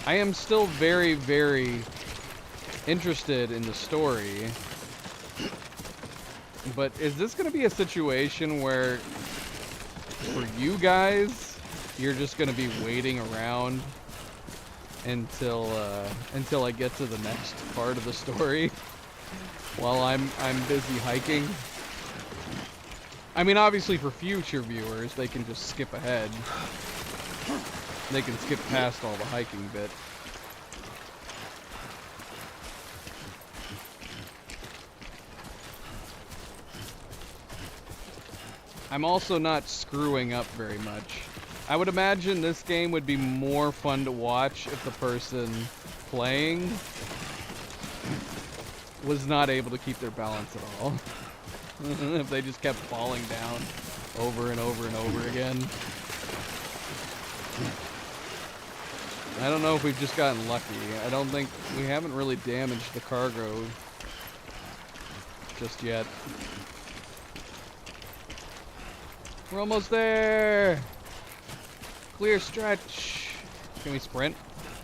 I am still very, very interested in the story. But is this going to be a situation where, for you guys, you're just going to be waiting around until I get to the next part of the story while I'm busy hiking? I mean, obviously for future viewers, they can just skip ahead. They can skip past all the hiking bit. I'm also not screwing up very much. I would imagine this game would be more fun to watch if the person playing was not able to keep their balance at all. If they just kept falling down over and over and over again. I don't know if we've just gotten lucky. I don't think we haven't really damaged the cargo just yet. We're almost there! Clear stretch! Can we sprint?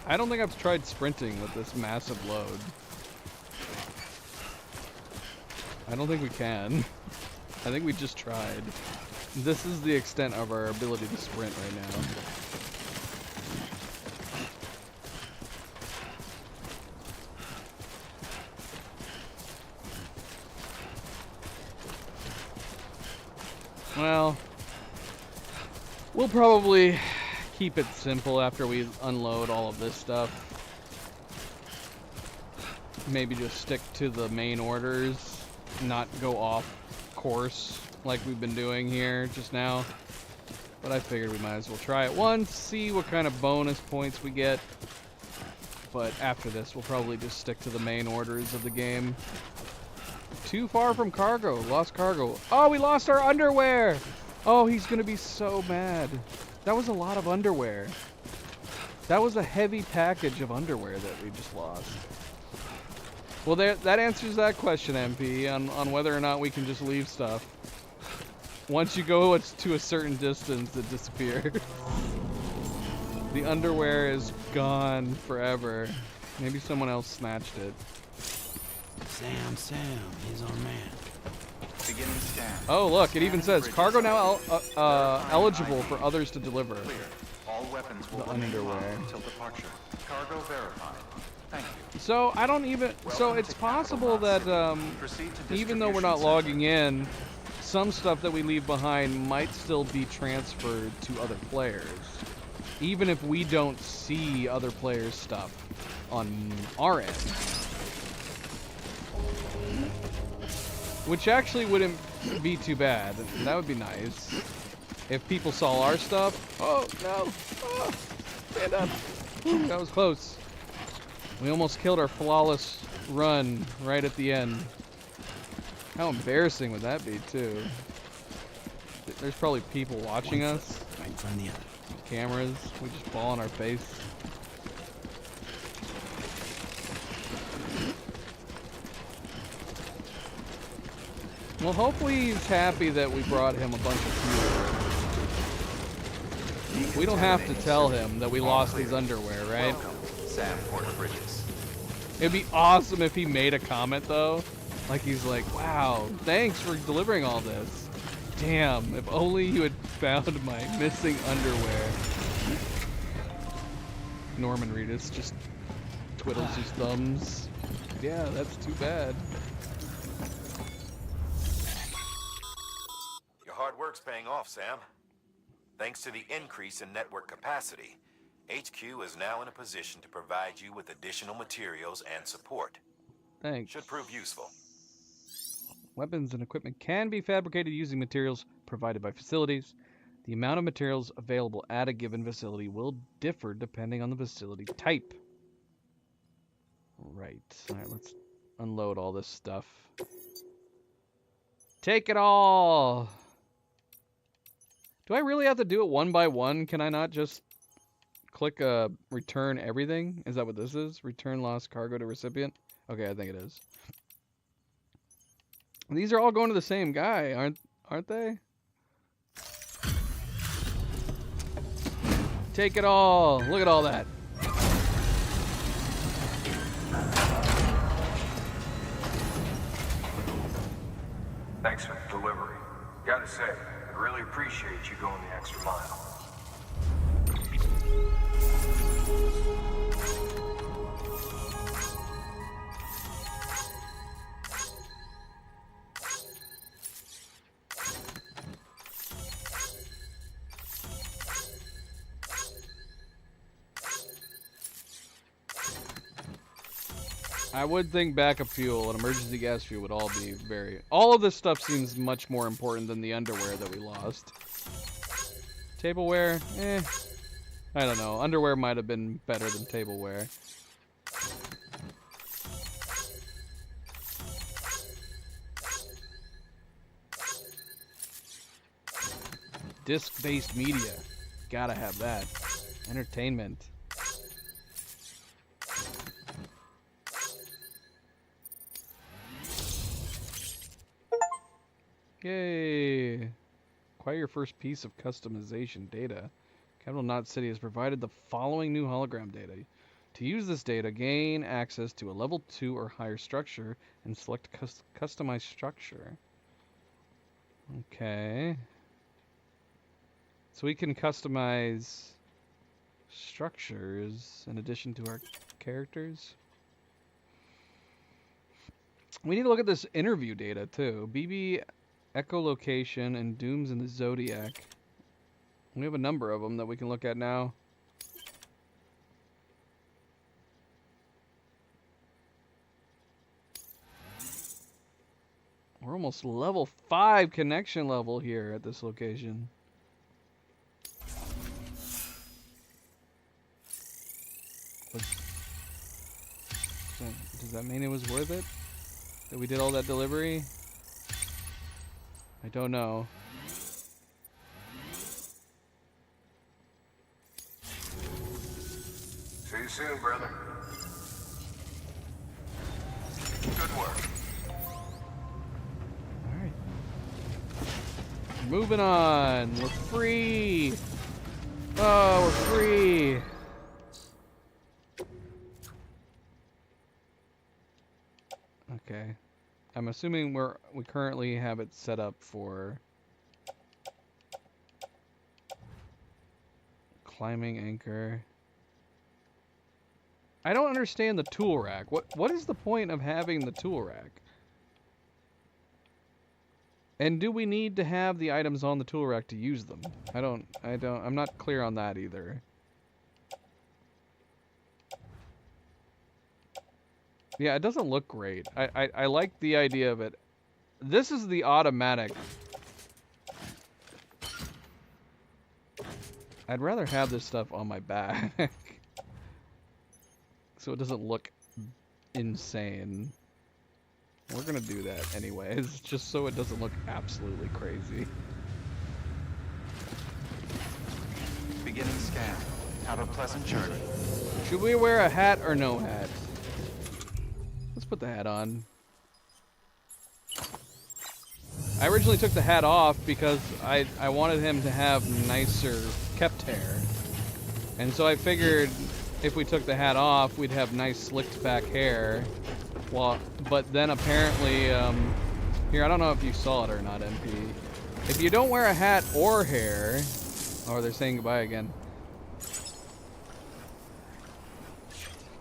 I don't think I've tried sprinting with this massive load. I don't think we can. I think we just tried. This is the extent of our ability to sprint right now. Well, we'll probably keep it simple after we unload all of this stuff. Maybe just stick to the main orders, not go off course like we've been doing here just now. but I figured we might as well try it once, see what kind of bonus points we get. But after this, we'll probably just stick to the main orders of the game. Too far from cargo. Lost cargo. Oh, we lost our underwear! Oh, he's gonna be so mad. That was a lot of underwear. That was a heavy package of underwear that we just lost. Well, that answers that question, MP, on whether or not we can just leave stuff. Once you go to a certain distance, it disappears. The underwear is gone forever. Maybe someone else snatched it. Sam, he's our man. Beginning scan. Oh, look, it even says cargo now eligible for others to deliver. Clear. All weapons will The remain underwear. locked until departure. Cargo verified. Thank you. So I don't even. So it's possible that even though we're not logging in, some stuff that we leave behind might still be transferred to other players, even if we don't see other players' stuff on our end. Which actually wouldn't be too bad. That would be nice. If people saw our stuff. Oh, no. Oh, stand up. That was close. We almost killed our flawless run right at the end. How embarrassing would that be, too? There's probably people watching us. Right in front of the other. Cameras. We just fall on our face. Well, hopefully he's happy that we brought him a bunch of fuel. We don't have to tell him that we lost his underwear, right? Welcome, Sam Porter Bridges. It'd be awesome if he made a comment, though. Like, he's like, wow, thanks for delivering all this. Damn, if only you had found my missing underwear. Norman Reedus just twiddles his thumbs. Yeah, that's too bad. Your hard work's paying off, Sam. Thanks to the increase in network capacity, HQ is now in a position to provide you with additional materials and support. Thanks. Should prove useful. Weapons and equipment can be fabricated using materials provided by facilities. The amount of materials available at a given facility will differ depending on the facility type. Right. Alright, let's unload all this stuff. Take it all! Do I really have to do it one by one? Can I not just click return everything? Is that what this is? Return lost cargo to recipient? Okay, I think it is. These are all going to the same guy, aren't they? Take it all. Look at all that. Thanks for the delivery. Gotta say, I really appreciate you going the extra mile. I would think backup fuel and emergency gas fuel would all be very... All of this stuff seems much more important than the underwear that we lost. Tableware? Eh. I don't know. Underwear might have been better than tableware. Disc-based media. Gotta have that. Entertainment. Yay! Acquire your first piece of customization data. Capital Knot City has provided the following new hologram data. To use this data, gain access to a level 2 or higher structure and select customize structure. Okay. So we can customize structures in addition to our characters. We need to look at this interview data too. BB echolocation and dooms in the Zodiac. We have a number of them that we can look at now. We're almost level 5 connection level here at this location. Does that mean it was worth it? That we did all that delivery? I don't know. See you soon, brother. Good work. Alright. Moving on. We're free. Oh, we're free. Okay. I'm assuming we currently have it set up for climbing anchor. I don't understand the tool rack. What is the point of having the tool rack? And do we need to have the items on the tool rack to use them? I'm not clear on that either. Yeah, it doesn't look great. I like the idea of it. This is the automatic. I'd rather have this stuff on my back. So it doesn't look insane. We're gonna do that anyways, just so it doesn't look absolutely crazy. Beginning scan. Have a pleasant journey. Should we wear a hat or no hat? Let's put the hat on. I originally took the hat off because I wanted him to have nicer kept hair. And so I figured if we took the hat off, we'd have nice slicked back hair. Well, but then apparently, here, I don't know if you saw it or not, MP. If you don't wear a hat or hair, oh, they're saying goodbye again.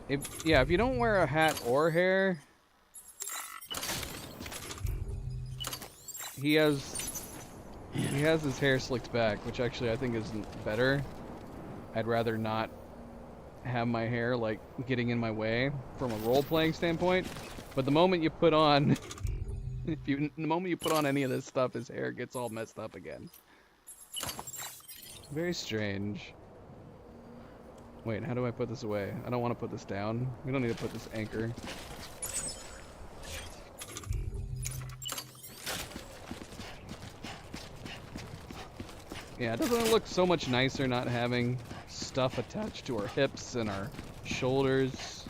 If you don't wear a hat or hair, he has his hair slicked back, which actually I think is better. I'd rather not have my hair like getting in my way from a role-playing standpoint. But the moment you put on, the moment you put on any of this stuff, his hair gets all messed up again. Very strange. Wait, how do I put this away? I don't want to put this down. We don't need to put this anchor. Yeah, doesn't it look so much nicer not having stuff attached to our hips and our shoulders?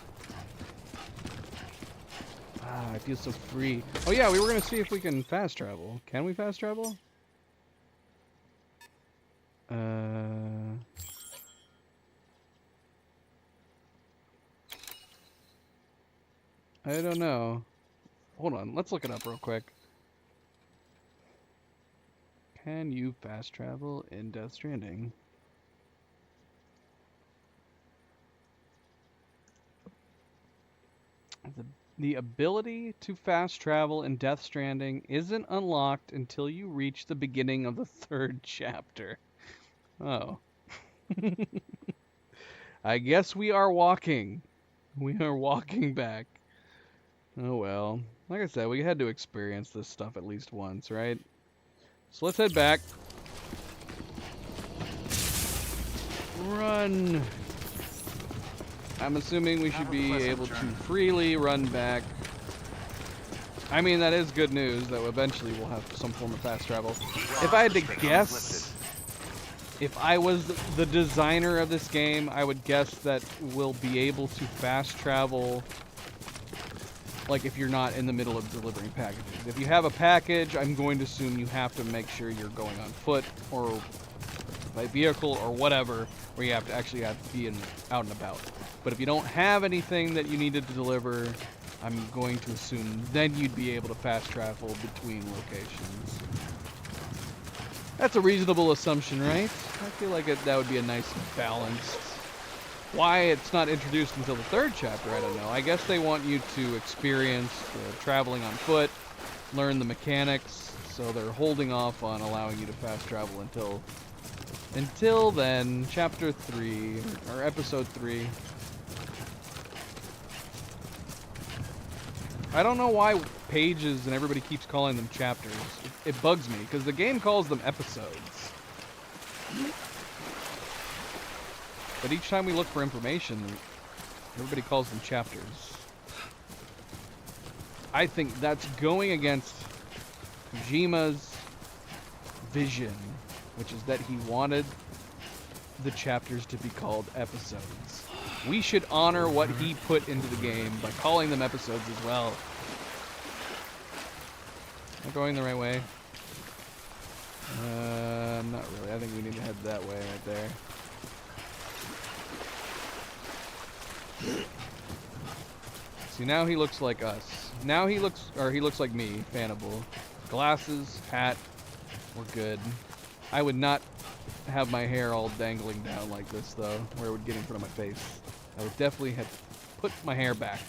Ah, I feel so free. Oh yeah, we were gonna see if we can fast travel. Can we fast travel? I don't know. Hold on, let's look it up real quick. Can you fast travel in Death Stranding? The ability to fast travel in Death Stranding isn't unlocked until you reach the beginning of the 3rd chapter. Oh. I guess we are walking. We are walking back. Oh well. Like I said, we had to experience this stuff at least once, right? So let's head back. Run! I'm assuming we should be able to freely run back. I mean, that is good news that eventually we'll have some form of fast travel. If I had to guess, if I was the designer of this game, I would guess that we'll be able to fast travel, like if you're not in the middle of delivering packages. If you have a package, I'm going to assume you have to make sure you're going on foot or by vehicle or whatever, where you have to actually be out and about. But if you don't have anything that you needed to deliver, I'm going to assume then you'd be able to fast travel between locations. That's a reasonable assumption, right? I feel like that would be a nice balance. Why it's not introduced until the 3rd chapter, I don't know. I guess they want you to experience traveling on foot, learn the mechanics, so they're holding off on allowing you to fast travel until then, chapter 3, or episode 3. I don't know why pages and everybody keeps calling them chapters. It bugs me, because the game calls them episodes. But each time we look for information, everybody calls them chapters. I think that's going against Kojima's vision, which is that he wanted the chapters to be called episodes. We should honor what he put into the game by calling them episodes as well. Am I going the right way? Not really. I think we need to head that way right there. See, now he looks like us. Now he looks like me, Fanable. Glasses, hat, we're good. I would not have my hair all dangling down like this, though, where it would get in front of my face. I would definitely have put my hair back.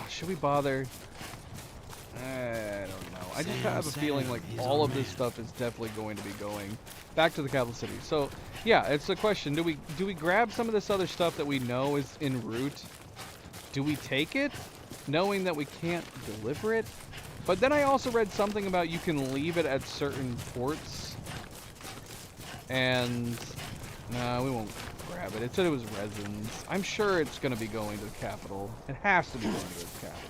Should we bother? I don't know. I just have a feeling like all of this stuff is definitely going to be going back to the capital city. So, yeah, it's a question. Do we grab some of this other stuff that we know is en route? Do we take it, knowing that we can't deliver it? But then I also read something about you can leave it at certain ports. And, no, we won't grab it. It said it was resins. I'm sure it's going to be going to the capital. It has to be going to the capital.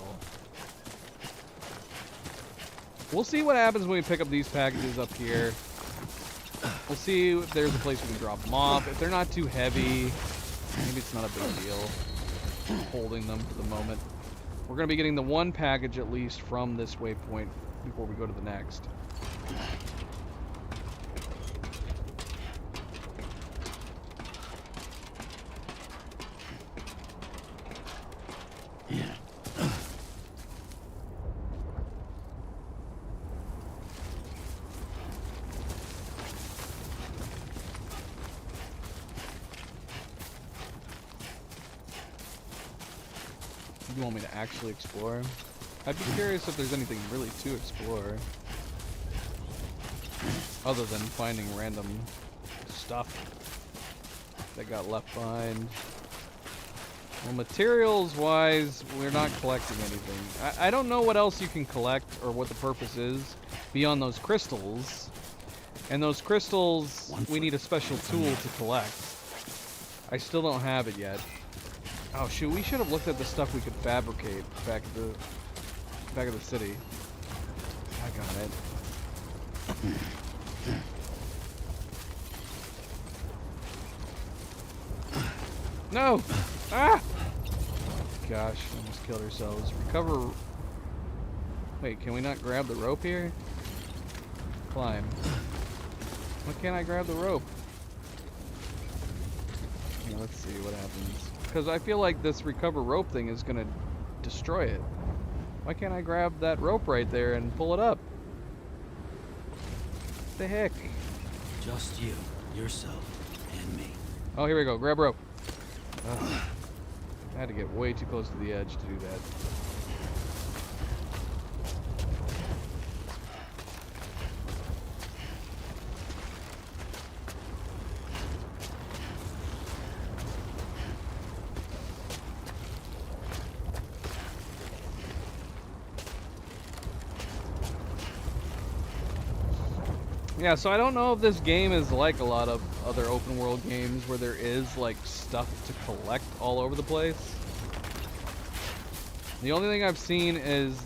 We'll see what happens when we pick up these packages up here. We'll see if there's a place we can drop them off. If they're not too heavy, maybe it's not a big deal holding them for the moment. We're going to be getting the one package at least from this waypoint before we go to the next. You want me to actually explore? I'd be curious if there's anything really to explore. Other than finding random stuff that got left behind. Well, materials-wise, we're not collecting anything. I don't know what else you can collect or what the purpose is beyond those crystals. And those crystals, we need a special tool to collect. I still don't have it yet. Oh shoot, we should have looked at the stuff we could fabricate back at the city. I got it. No! Ah! Gosh, almost killed ourselves. Recover. Wait, can we not grab the rope here? Climb. Why can't I grab the rope? Yeah, let's see what happens. Because I feel like this recover rope thing is going to destroy it. Why can't I grab that rope right there and pull it up? What the heck? Just you, yourself, and me. Oh, here we go. Grab rope. Ugh. I had to get way too close to the edge to do that. Yeah, so I don't know if this game is like a lot of other open world games where there is like stuff to collect all over the place. The only thing I've seen is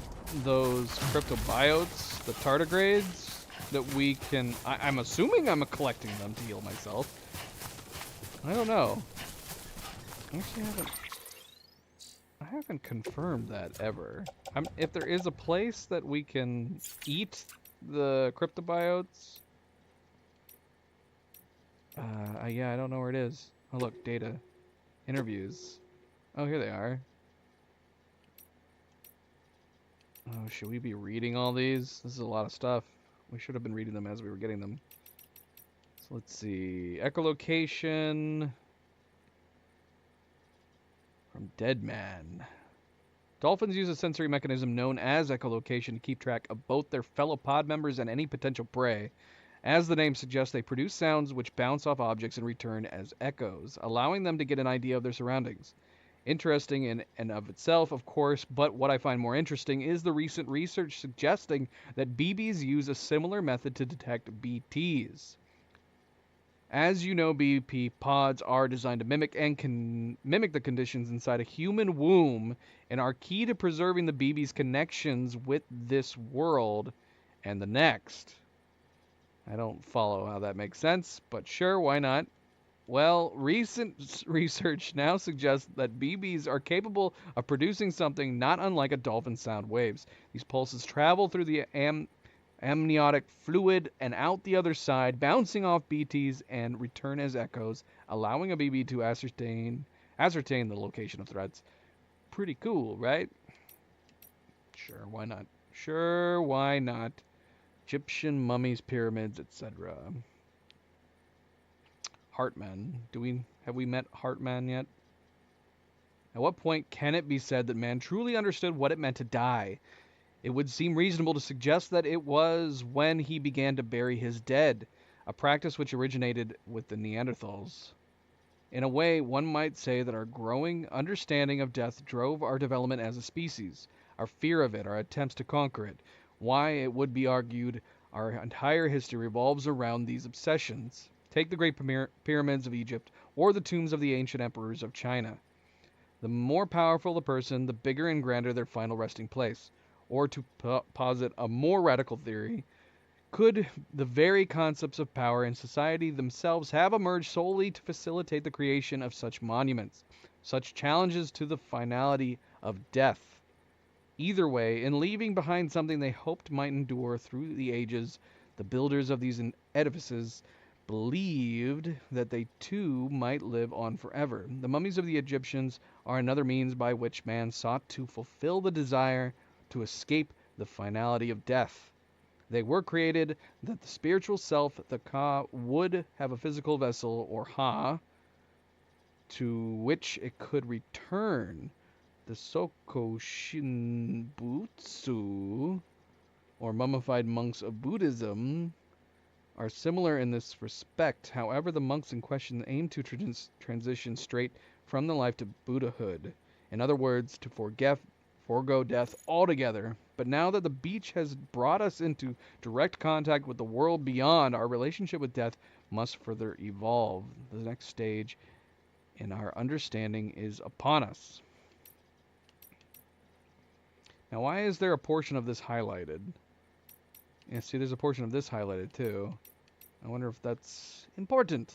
those cryptobiotes, the tardigrades, that we can... I'm assuming I'm collecting them to heal myself. I don't know. Actually, I haven't confirmed that ever. If there is a place that we can eat the cryptobiotes... yeah, I don't know where it is. Oh, look, data. Interviews. Oh, here they are. Oh, should we be reading all these? This is a lot of stuff. We should have been reading them as we were getting them. So let's see. Echolocation. From Deadman. Dolphins use a sensory mechanism known as echolocation to keep track of both their fellow pod members and any potential prey. As the name suggests, they produce sounds which bounce off objects and return as echoes, allowing them to get an idea of their surroundings. Interesting in and of itself, of course, but what I find more interesting is the recent research suggesting that BBs use a similar method to detect BTs. As you know, BP pods are designed to mimic and can mimic the conditions inside a human womb and are key to preserving the BB's connections with this world and the next. I don't follow how that makes sense, but sure, why not? Well, recent research now suggests that BBs are capable of producing something not unlike a dolphin's sound waves. These pulses travel through the amniotic fluid and out the other side, bouncing off BTs and return as echoes, allowing a BB to ascertain the location of threats. Pretty cool, right? Sure, why not? Sure, why not? Egyptian mummies, pyramids, etc. Heartman. Have we met Heartman yet? At what point can it be said that man truly understood what it meant to die? It would seem reasonable to suggest that it was when he began to bury his dead, a practice which originated with the Neanderthals. In a way, one might say that our growing understanding of death drove our development as a species, our fear of it, our attempts to conquer it. Why, it would be argued, our entire history revolves around these obsessions. Take the Great Pyramids of Egypt or the tombs of the ancient emperors of China. The more powerful the person, the bigger and grander their final resting place. Or to posit a more radical theory, could the very concepts of power in society themselves have emerged solely to facilitate the creation of such monuments, such challenges to the finality of death? Either way, in leaving behind something they hoped might endure through the ages, the builders of these edifices believed that they too might live on forever. The mummies of the Egyptians are another means by which man sought to fulfill the desire to escape the finality of death. They were created that the spiritual self, the Ka, would have a physical vessel, or Ha, to which it could return. The Soko Shinbutsu, or mummified monks of Buddhism, are similar in this respect. However, the monks in question aim to transition straight from the life to Buddhahood. In other words, to forego death altogether. But now that the beach has brought us into direct contact with the world beyond, our relationship with death must further evolve. The next stage in our understanding is upon us. Now, why is there a portion of this highlighted? Yeah, see, there's a portion of this highlighted too. I wonder if that's important.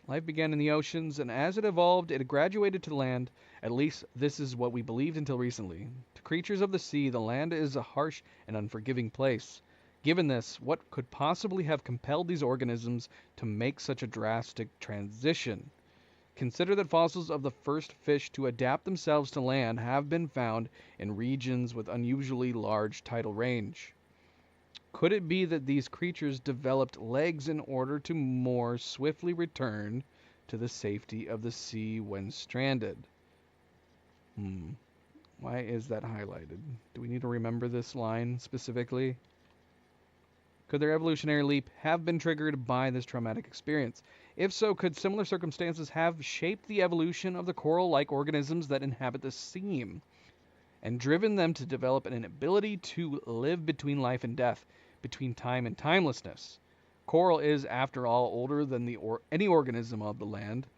Life began in the oceans, and as it evolved, it graduated to land. At least this is what we believed until recently. To creatures of the sea, the land is a harsh and unforgiving place. Given this, what could possibly have compelled these organisms to make such a drastic transition? Consider that fossils of the first fish to adapt themselves to land have been found in regions with unusually large tidal range. Could it be that these creatures developed legs in order to more swiftly return to the safety of the sea when stranded? Why is that highlighted? Do we need to remember this line specifically? Could their evolutionary leap have been triggered by this traumatic experience? If so, could similar circumstances have shaped the evolution of the coral-like organisms that inhabit the sea and driven them to develop an ability to live between life and death, between time and timelessness? Coral is, after all, older than any organism of the land,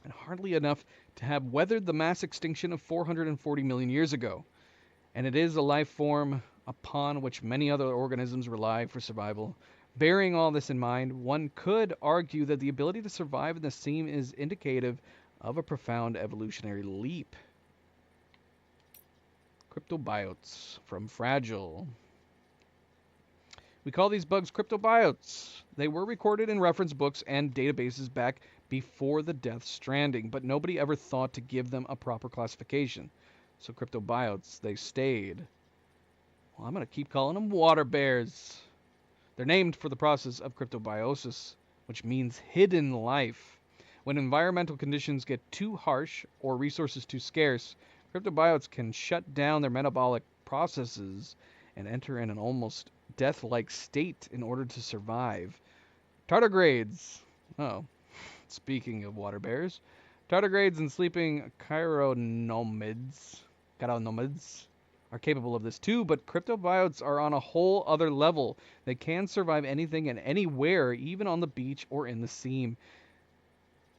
and hardly enough to have weathered the mass extinction of 440 million years ago. And it is a life form upon which many other organisms rely for survival. Bearing all this in mind, one could argue that the ability to survive in the sea is indicative of a profound evolutionary leap. Cryptobiotes from Fragile. We call these bugs cryptobiotes. They were recorded in reference books and databases back before the Death Stranding, but nobody ever thought to give them a proper classification. So cryptobiotes, they stayed. Well, I'm going to keep calling them water bears. They're named for the process of cryptobiosis, which means hidden life. When environmental conditions get too harsh or resources too scarce, cryptobiotes can shut down their metabolic processes and enter in an almost death-like state in order to survive. Tardigrades. Oh. Speaking of water bears, tardigrades and sleeping chironomids are capable of this too, but cryptobiotes are on a whole other level. They can survive anything and anywhere, even on the beach or in the sea.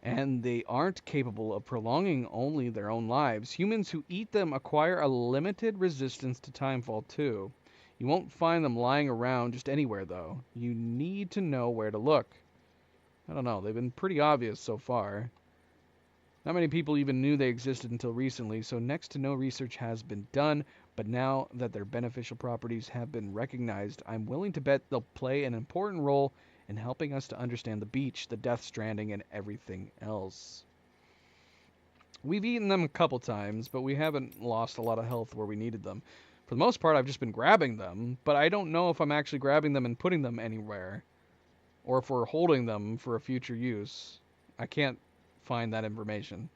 And they aren't capable of prolonging only their own lives. Humans who eat them acquire a limited resistance to timefall too. You won't find them lying around just anywhere though. You need to know where to look. I don't know, they've been pretty obvious so far. Not many people even knew they existed until recently, so next to no research has been done, but now that their beneficial properties have been recognized, I'm willing to bet they'll play an important role in helping us to understand the beach, the Death Stranding, and everything else. We've eaten them a couple times, but we haven't lost a lot of health where we needed them. For the most part, I've just been grabbing them, but I don't know if I'm actually grabbing them and putting them anywhere, or if we're holding them for a future use. I can't find that information.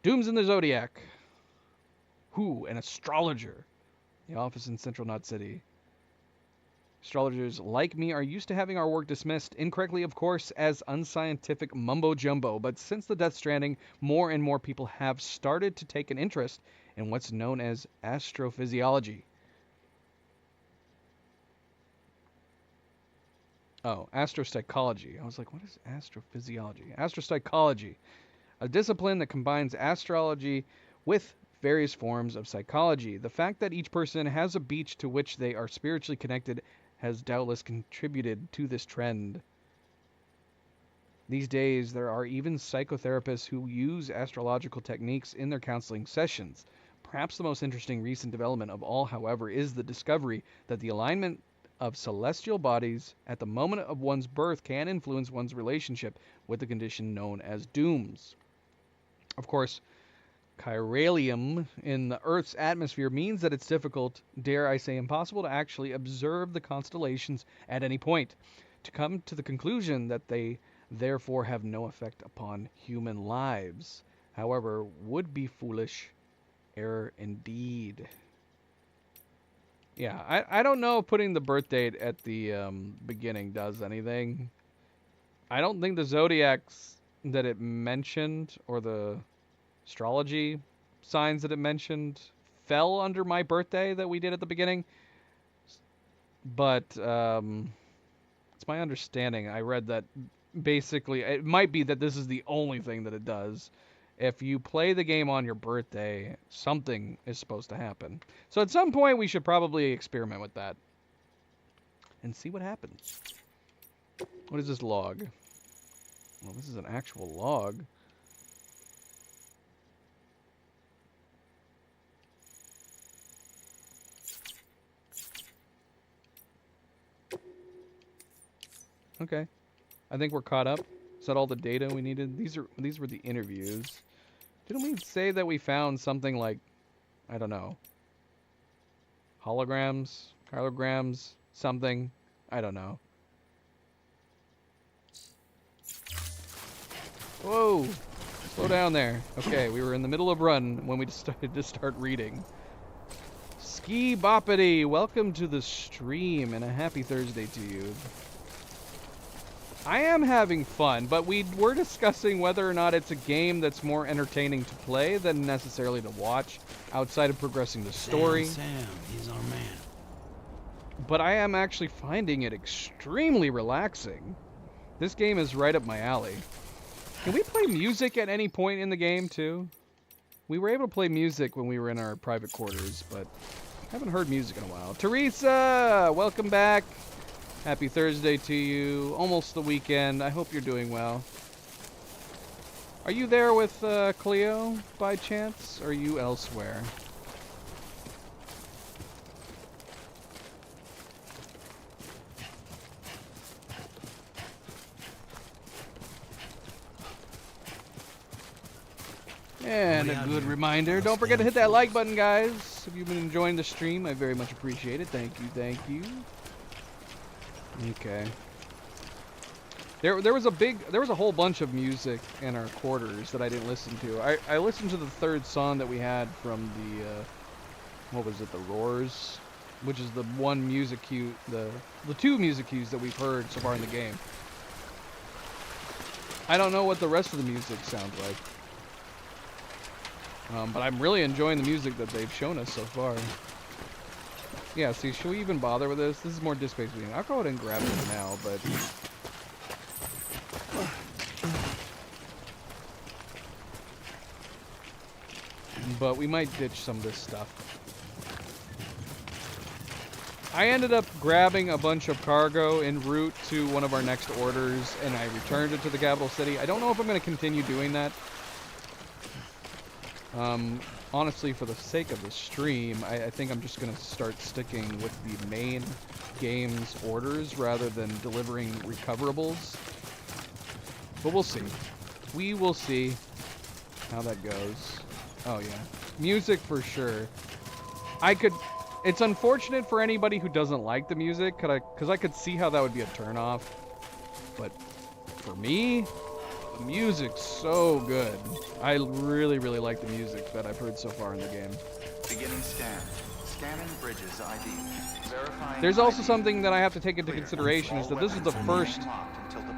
Dooms in the Zodiac. Who? An astrologer. The office in Central Knot City. Astrologers like me are used to having our work dismissed, incorrectly of course, as unscientific mumbo-jumbo, but since the Death Stranding, more and more people have started to take an interest in what's known as astrophysiology. Oh, astropsychology. I was like, what is astrophysiology? Astropsychology, a discipline that combines astrology with various forms of psychology. The fact that each person has a beach to which they are spiritually connected has doubtless contributed to this trend. These days, there are even psychotherapists who use astrological techniques in their counseling sessions. Perhaps the most interesting recent development of all, however, is the discovery that the alignment of celestial bodies at the moment of one's birth can influence one's relationship with the condition known as dooms. Of course, chiralium in the Earth's atmosphere means that it's difficult, dare I say impossible, to actually observe the constellations at any point. To come to the conclusion that they therefore have no effect upon human lives, however, would be foolish error indeed. Yeah, I don't know if putting the birth date at the beginning does anything. I don't think the zodiacs that it mentioned, or the astrology signs that it mentioned, fell under my birthday that we did at the beginning. But it's my understanding. I read that basically it might be that this is the only thing that it does. If you play the game on your birthday, something is supposed to happen. So at some point, we should probably experiment with that and see what happens. What is this log? Well, this is an actual log. Okay. I think we're caught up. Is that all the data we needed? These were the interviews. Didn't we say that we found something like, I don't know, holograms, something? I don't know. Whoa! Slow down there. Okay, we were in the middle of run when we decided to start reading. Ski Boppity, welcome to the stream and a happy Thursday to you. I am having fun, but we were discussing whether or not it's a game that's more entertaining to play than necessarily to watch, outside of progressing the story. Sam, he's our man. But I am actually finding it extremely relaxing. This game is right up my alley. Can we play music at any point in the game, too? We were able to play music when we were in our private quarters, but I haven't heard music in a while. Teresa, welcome back. Happy Thursday to you. Almost the weekend. I hope you're doing well. Are you there with Cleo by chance? Or are you elsewhere? And a good reminder, don't forget to hit that like button, guys. If you've been enjoying the stream, I very much appreciate it. Thank you, thank you. Okay. There was a whole bunch of music in our quarters that I didn't listen to. I listened to the third song that we had from the what was it, the Roars, which is the one music cue, the two music cues that we've heard so far in the game. I don't know what the rest of the music sounds like. But I'm really enjoying the music that they've shown us so far. Yeah, see, should we even bother with this? This is more disc-based meeting. I'll go ahead and grab it now, but... But we might ditch some of this stuff. I ended up grabbing a bunch of cargo en route to one of our next orders, and I returned it to the capital city. I don't know if I'm going to continue doing that. Honestly, for the sake of the stream, I think I'm just going to start sticking with the main game's orders rather than delivering recoverables. But we'll see. We will see how that goes. Oh, yeah. Music for sure. It's unfortunate for anybody who doesn't like the music, because I could see how that would be a turnoff. But for me, the music's so good. I really, really like the music that I've heard so far in the game. Beginning scan. Scanning Bridges ID. Verifying There's also ID. something that I have to take into consideration, is that this is the first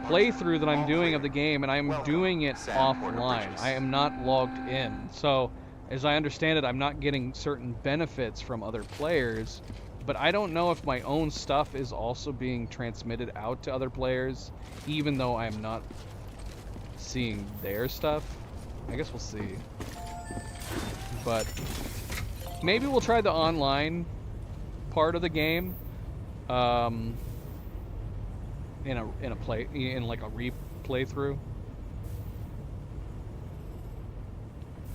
playthrough that I'm doing of the game, and I'm doing it offline. I am not logged in. So, as I understand it, I'm not getting certain benefits from other players, but I don't know if my own stuff is also being transmitted out to other players, even though I'm not seeing their stuff. I guess we'll see. But maybe we'll try the online part of the game in like a replay through.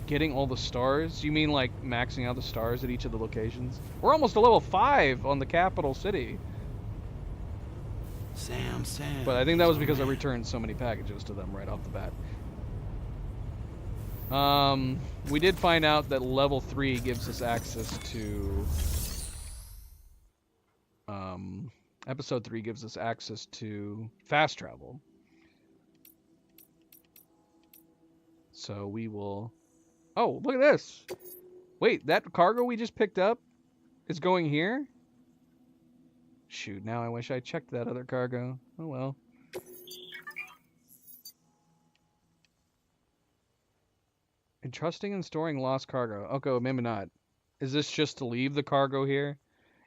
Getting all the stars? You mean like maxing out the stars at each of the locations? We're almost to level 5 on the capital city. Sam. But I think that was because I returned so many packages to them right off the bat. We did find out that level 3 gives us access to... Episode 3 gives us access to fast travel. So we will... Oh, look at this! Wait, that cargo we just picked up is going here? Shoot, now I wish I checked that other cargo. Oh well. Entrusting and storing lost cargo. Okay, maybe not. Is this just to leave the cargo here?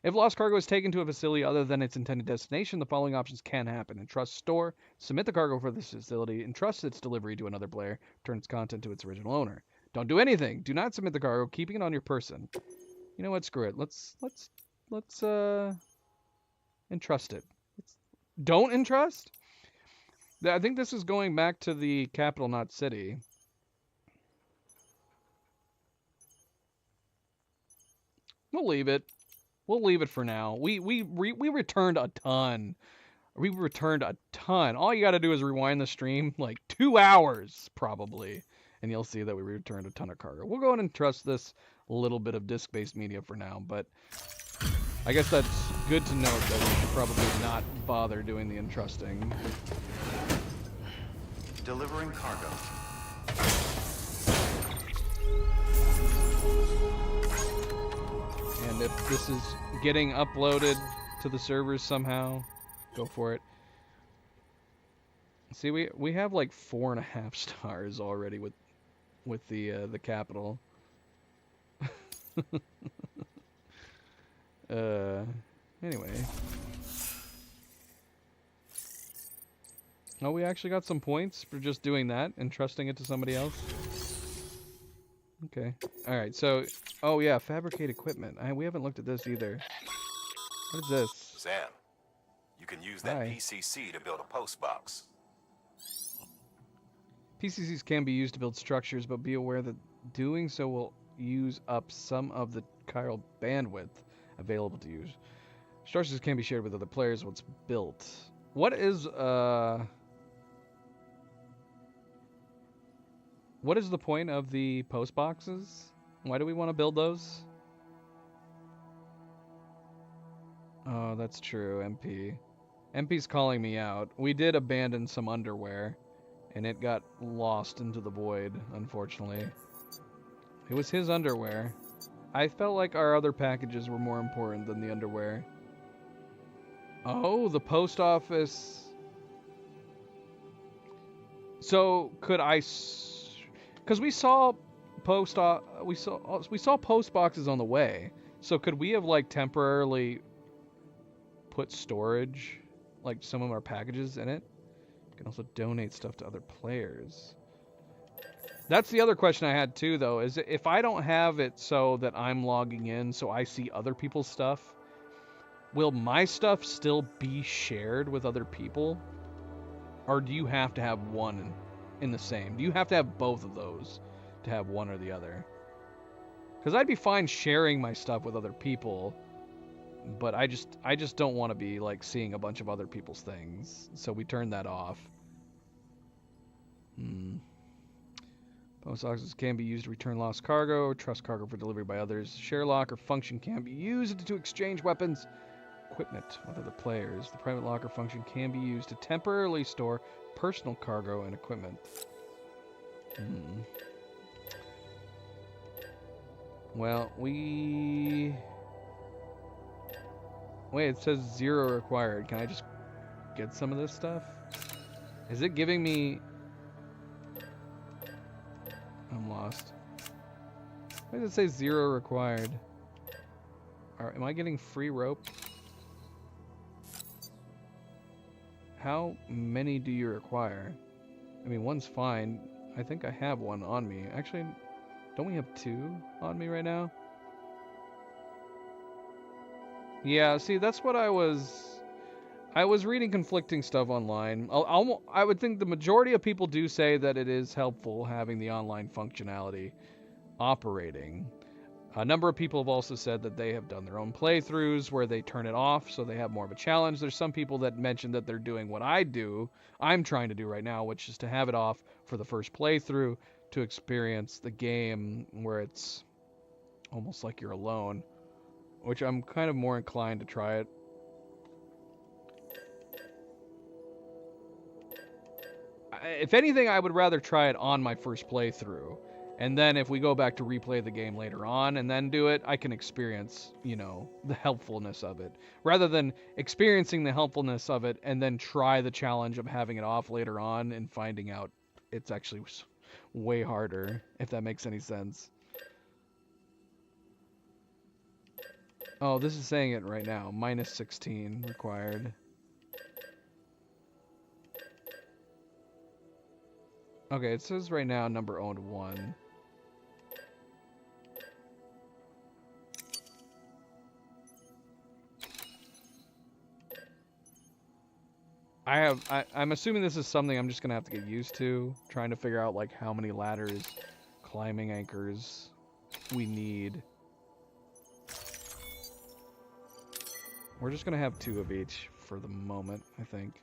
If lost cargo is taken to a facility other than its intended destination, the following options can happen. Entrust, store, submit the cargo for this facility, entrust its delivery to another player, return its content to its original owner. Don't do anything. Do not submit the cargo, keeping it on your person. You know what? Screw it. Let's entrust it. Don't entrust? I think this is going back to the capital, not city. We'll leave it. We'll leave it for now. We returned a ton. We returned a ton. All you got to do is rewind the stream like 2 hours probably, and you'll see that we returned a ton of cargo. We'll go ahead and trust this little bit of disc-based media for now, but I guess that's good to note that we should probably not bother doing the entrusting. Delivering cargo. And if this is getting uploaded to the servers somehow, go for it. See, we have like 4.5 stars already with the capital. Anyway. Oh, we actually got some points for just doing that and trusting it to somebody else. Okay. All right. So, oh yeah, fabricate equipment. We haven't looked at this either. What is this? Sam, you can use that Hi. PCC to build a post box. PCCs can be used to build structures, but be aware that doing so will use up some of the chiral bandwidth available to use. Structures can be shared with other players once built. What is the point of the post boxes? Why do we want to build those? Oh, that's true, MP. MP's calling me out. We did abandon some underwear, and it got lost into the void, unfortunately. It was his underwear. I felt like our other packages were more important than the underwear. Oh, the post office. So could I? Because we saw we saw post boxes on the way. So could we have like temporarily put storage, like some of our packages in it? You can also donate stuff to other players. That's the other question I had too, though, is if I don't have it so that I'm logging in so I see other people's stuff, will my stuff still be shared with other people? Or do you have to have one in the same? Do you have to have both of those to have one or the other? Because I'd be fine sharing my stuff with other people, but I just don't want to be like seeing a bunch of other people's things. So we turned that off. Post boxes can be used to return lost cargo or trust cargo for delivery by others. Share locker function can be used to exchange weapons, equipment with other players. The private locker function can be used to temporarily store personal cargo and equipment. Well, wait, it says 0 required. Can I just get some of this stuff? Is it giving me... I'm lost. Why does it say 0 required? Am I getting free rope? How many do you require? I mean, one's fine. I think I have one on me. Actually, don't we have 2 on me right now? Yeah, see, that's what I was reading conflicting stuff online. I would think the majority of people do say that it is helpful having the online functionality operating. A number of people have also said that they have done their own playthroughs where they turn it off so they have more of a challenge. There's some people that mention that they're doing what I'm trying to do right now, which is to have it off for the first playthrough to experience the game where it's almost like you're alone, which I'm kind of more inclined to try it. If anything, I would rather try it on my first playthrough. And then if we go back to replay the game later on and then do it, I can experience, the helpfulness of it. Rather than experiencing the helpfulness of it and then try the challenge of having it off later on and finding out it's actually way harder, if that makes any sense. Oh, this is saying it right now. -16 required. Okay, it says right now number owned 1. I'm assuming this is something I'm just gonna have to get used to, trying to figure out like how many ladders, climbing anchors we need. We're just gonna have 2 of each for the moment, I think.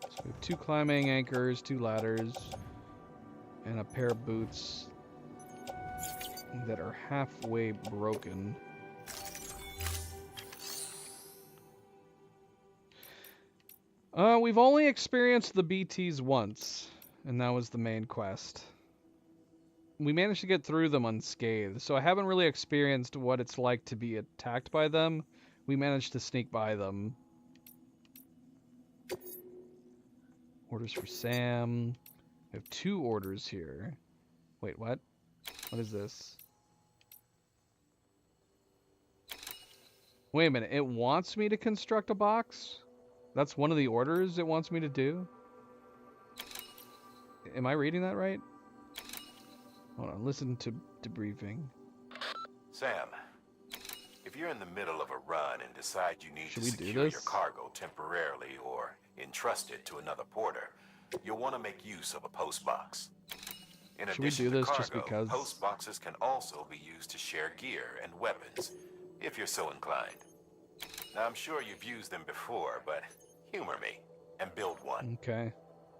So we have 2 climbing anchors, 2 ladders, and a pair of boots that are halfway broken. We've only experienced the BTs once, and that was the main quest. We managed to get through them unscathed, so I haven't really experienced what it's like to be attacked by them. We managed to sneak by them. Orders for Sam. We have 2 orders here. Wait, what? What is this? Wait a minute, it wants me to construct a box? That's one of the orders it wants me to do? Am I reading that right? Hold on, listen to debriefing. Sam, if you're in the middle of a run and decide you need to secure your cargo temporarily or entrust it to another porter, you'll want to make use of a post box. In addition to cargo, post boxes can also be used to share gear and weapons, if you're so inclined. Now, I'm sure you've used them before, but humor me and build one. Okay.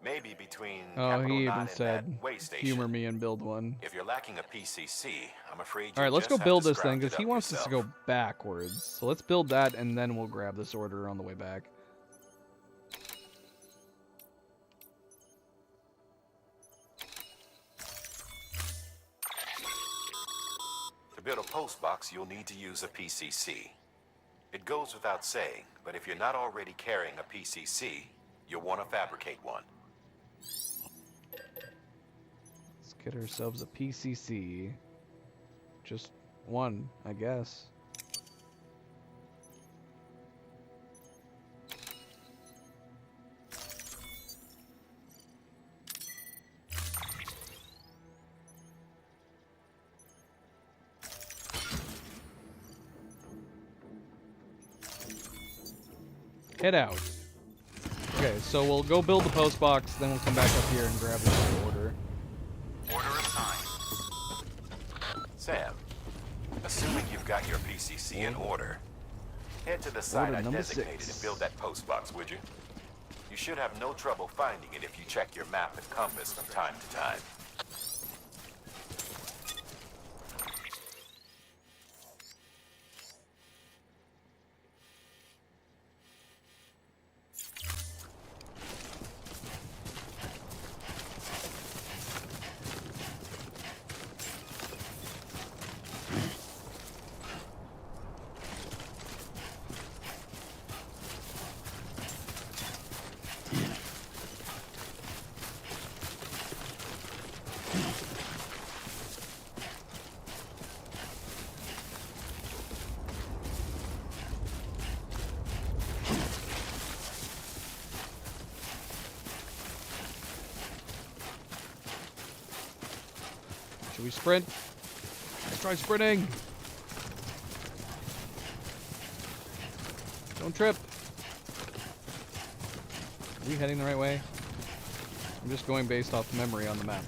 Maybe between Oh, Capital he 9 even and said, that way station. humor me and build one. If you're lacking a PCC, I'm afraid All right, you'll let's go just have build to this thing, scrounge because it he up wants us to yourself. go backwards. So let's build that, and then we'll grab this order on the way back. To build a post box, you'll need to use a PCC. It goes without saying, but if you're not already carrying a PCC, you'll want to fabricate one. Let's get ourselves a PCC. Just one, I guess. Head out. Okay, so we'll go build the post box, then we'll come back up here and grab the order. Order assigned. Sam, assuming you've got your PCC in order, head to the site Order I number designated 6. and build that post box, would you? You should have no trouble finding it if you check your map and compass from time to time. Should we sprint? Let's try sprinting. Don't trip. Are we heading the right way? I'm just going based off memory on the map.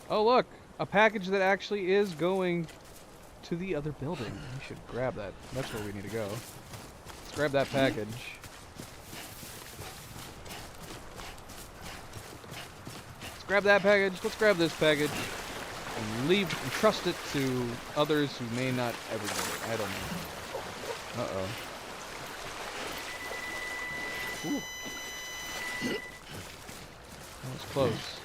Oh look! A package that actually is going to the other building. We should grab that. That's where we need to go. Let's grab that package. Let's grab that package. Let's grab this package. And leave and trust it to others who may not ever get it. I don't know. Uh-oh. Ooh. That was close.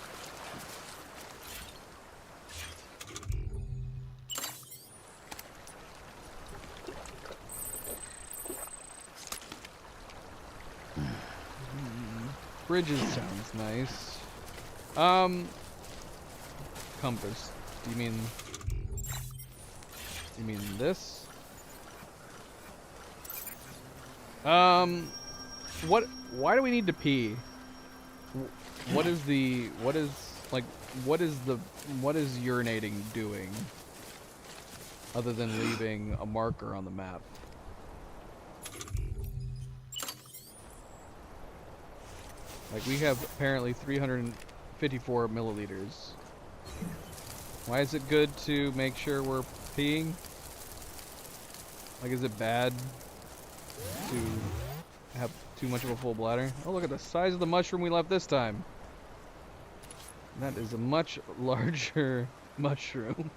Bridges sounds nice. Compass. Do you mean this? Why do we need to pee? What is urinating doing? Other than leaving a marker on the map. Like, we have apparently 354 milliliters. Why is it good to make sure we're peeing? Like, is it bad to have too much of a full bladder? Oh, look at the size of the mushroom we left this time. That is a much larger mushroom.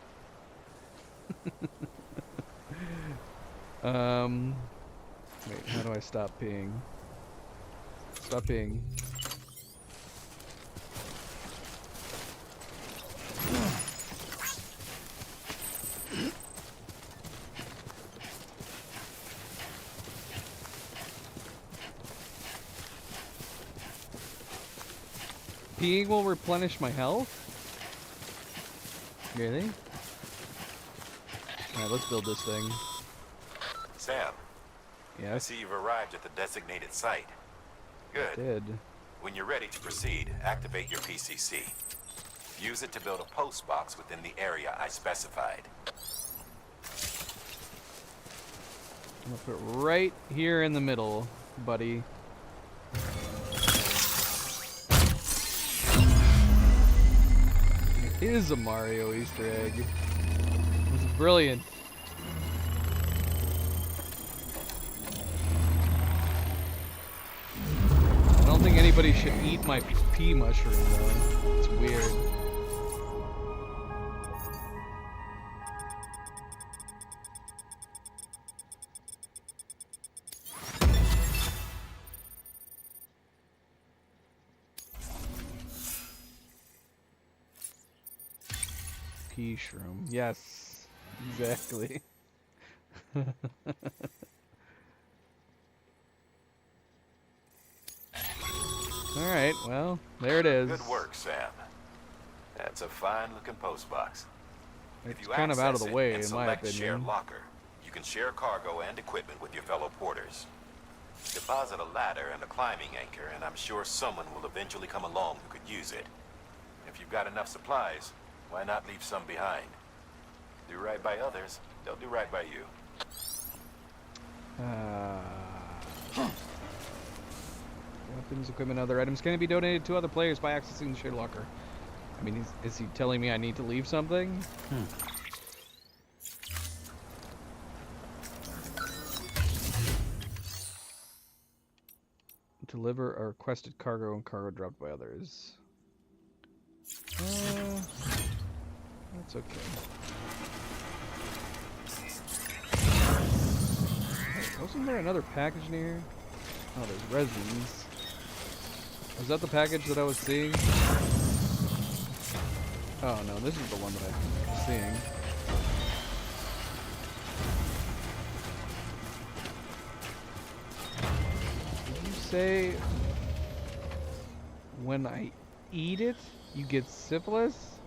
Wait, how do I stop peeing? Stop peeing. Peeing will replenish my health? Really? Alright, let's build this thing. Sam, Yeah. I see you've arrived at the designated site. Good. Did. When you're ready to proceed, activate your PCC. Use it to build a post box within the area I specified. I'm gonna put it right here in the middle. buddy. It is a Mario Easter egg. It's brilliant. I don't think anybody should eat my pea mushroom though. It's weird. Pea shroom. Yes, exactly. Alright, well, there it is. Good work, Sam. That's a fine-looking post box. It's kind of out of the way, in my Shared opinion. locker, you can share cargo and equipment with your fellow porters. Deposit a ladder and a climbing anchor, and I'm sure someone will eventually come along who could use it. If you've got enough supplies, why not leave some behind? Do right by others, they'll do right by you. Weapons, equipment, other items can be donated to other players by accessing the shared locker. I mean, is he telling me I need to leave something? Deliver a requested cargo and cargo dropped by others. That's okay. Wait, wasn't there another package near? Oh, there's resins. Was that the package that I was seeing? Oh no, this is the one that I'm seeing. Did you say when I eat it, you get syphilis?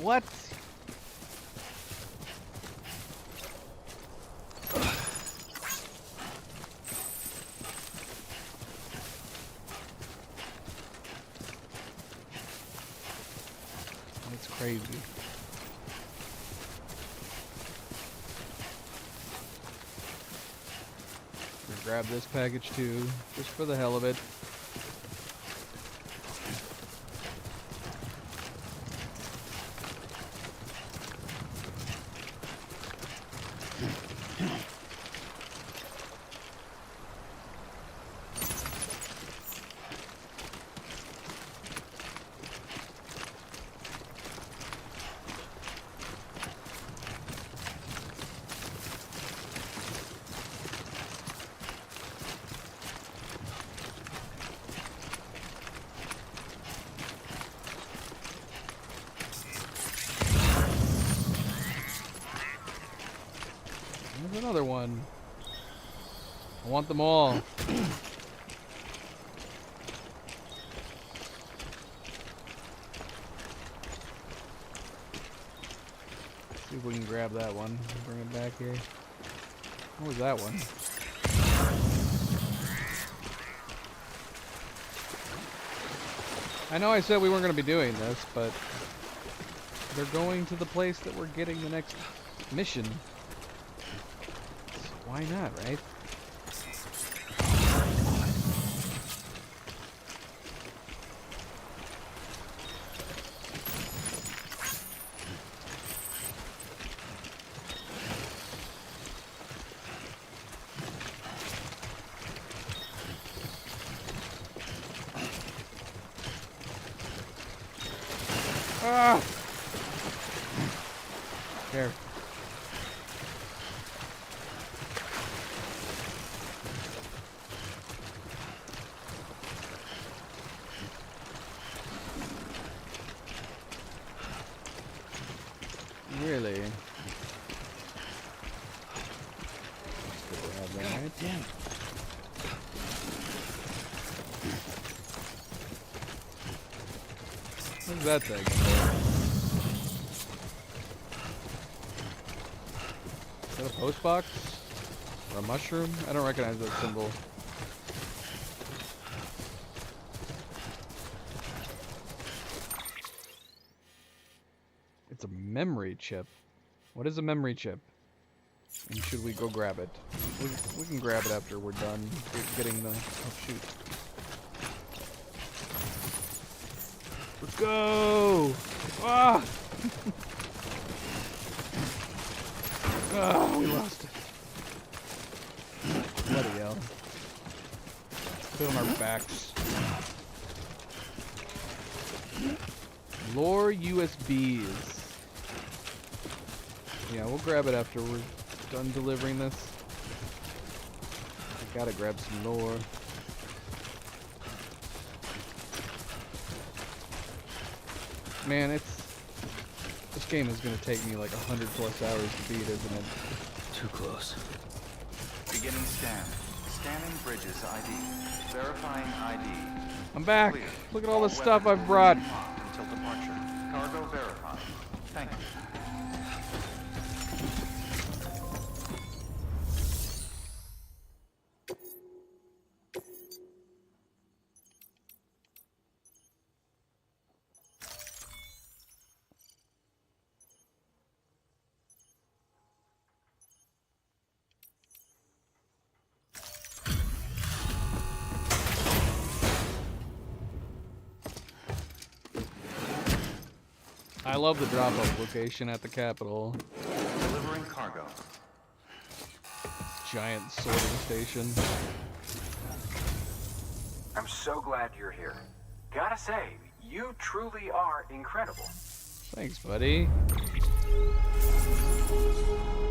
What? That's crazy. Gonna grab this package too, just for the hell of it. There's another one. I want them all. See if we can grab that one. Bring it back here. What was that one? I know I said we weren't going to be doing this, but they're going to the place that we're getting the next mission. So why not, right? Ah! There. Really? Grab that right there. What's that thing? Is that a post box? Or a mushroom? I don't recognize that symbol. It's a memory chip. What is a memory chip? And should we go grab it? We can grab it after we're done getting the... Oh, shoot. Let's go! Ah! Ah, we lost it. Bloody hell. Put it on our backs. Lore USBs. Yeah, we'll grab it after we're done delivering this. I gotta grab some lore. Man, this game is gonna take me like 100+ hours to beat, isn't it? Too close. Beginning scan. Scanning Bridges ID. Verifying ID. I'm back. Clear. Look at all the All stuff weapons I've will brought. remain locked until departure. Cargo verified. Thank you. I love the drop-off location at the Capitol. Delivering cargo. Giant sorting station. I'm so glad you're here. Gotta say, you truly are incredible. Thanks, buddy.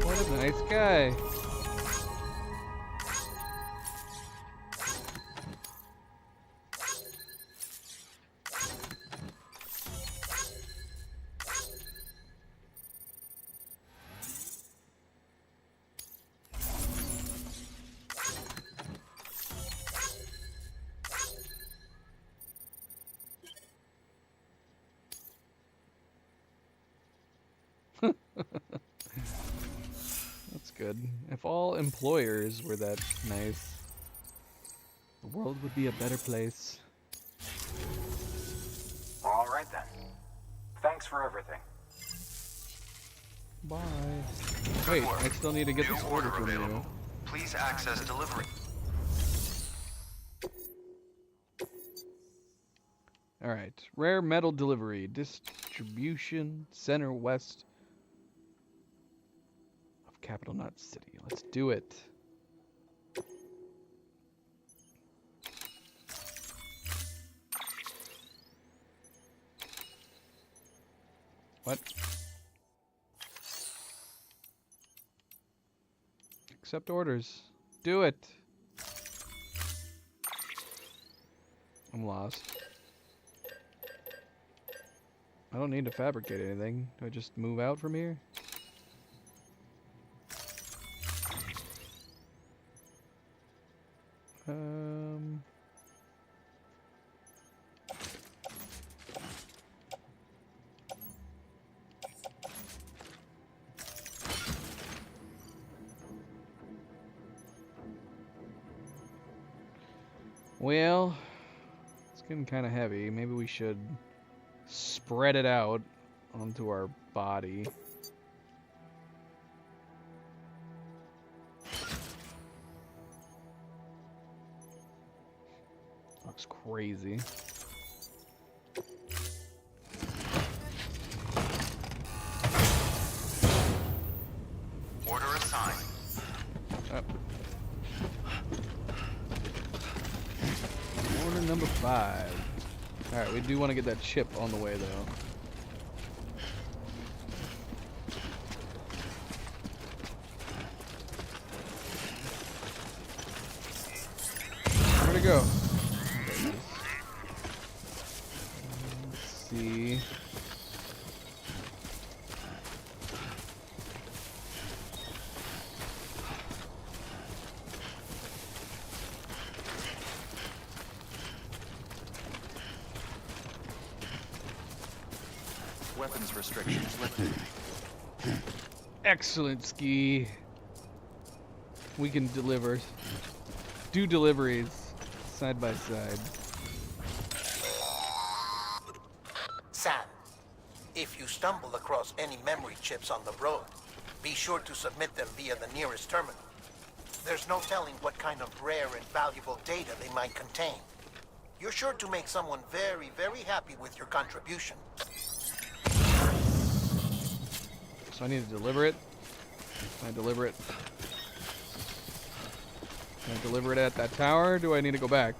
What a nice guy. That's good. If all employers were that nice, the world would be a better place. All right then. Thanks for everything. Bye. Wait, I still need to get this order from you. Please access delivery. Alright. Rare metal delivery. Distribution center west of Capital Knot City. Let's do it. What? Accept orders. Do it. I'm lost. I don't need to fabricate anything. Do I just move out from here? Well, it's getting kind of heavy. Maybe we should spread it out onto our body. Looks crazy. Order assigned. Order number 5. Alright, we do want to get that chip on the way, though. Where'd it go? Let's see. Weapons restrictions lifted. Excellent, Ski. We can deliver. Do deliveries side by side. Sam, if you stumble across any memory chips on the road, Be sure to submit them via the nearest terminal. There's no telling what kind of rare and valuable data they might contain. You're sure to make someone very, very happy with your contribution. So I need to deliver it. Can I deliver it? Can I deliver it at that tower, or do I need to go back?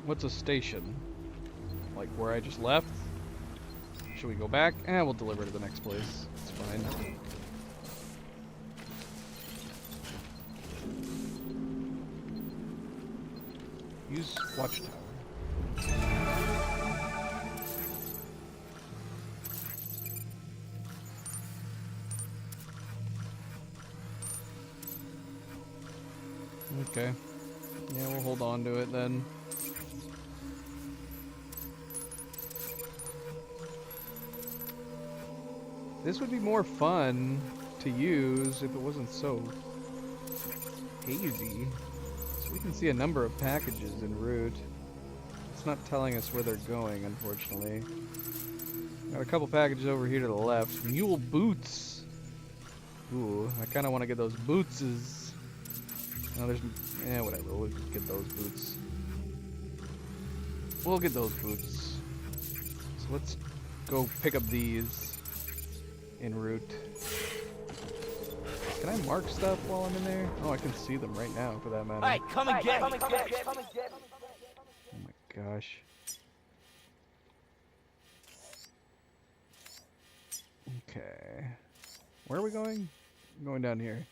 What's a station? Like where I just left? Should we go back? We'll deliver to the next place. It's fine. Use watchtower. Okay. Yeah, we'll hold on to it then. This would be more fun to use if it wasn't so hazy. So we can see a number of packages en route. It's not telling us where they're going, unfortunately. Got a couple packages over here to the left. Mule boots. Ooh, I kind of want to get those bootses. No, there's... whatever. We'll get those boots. We'll get those boots. So let's go pick up these. En route. Can I mark stuff while I'm in there? Oh, I can see them right now, for that matter. Hey, come and get me! Oh my gosh. Okay. Where are we going? I'm going down here.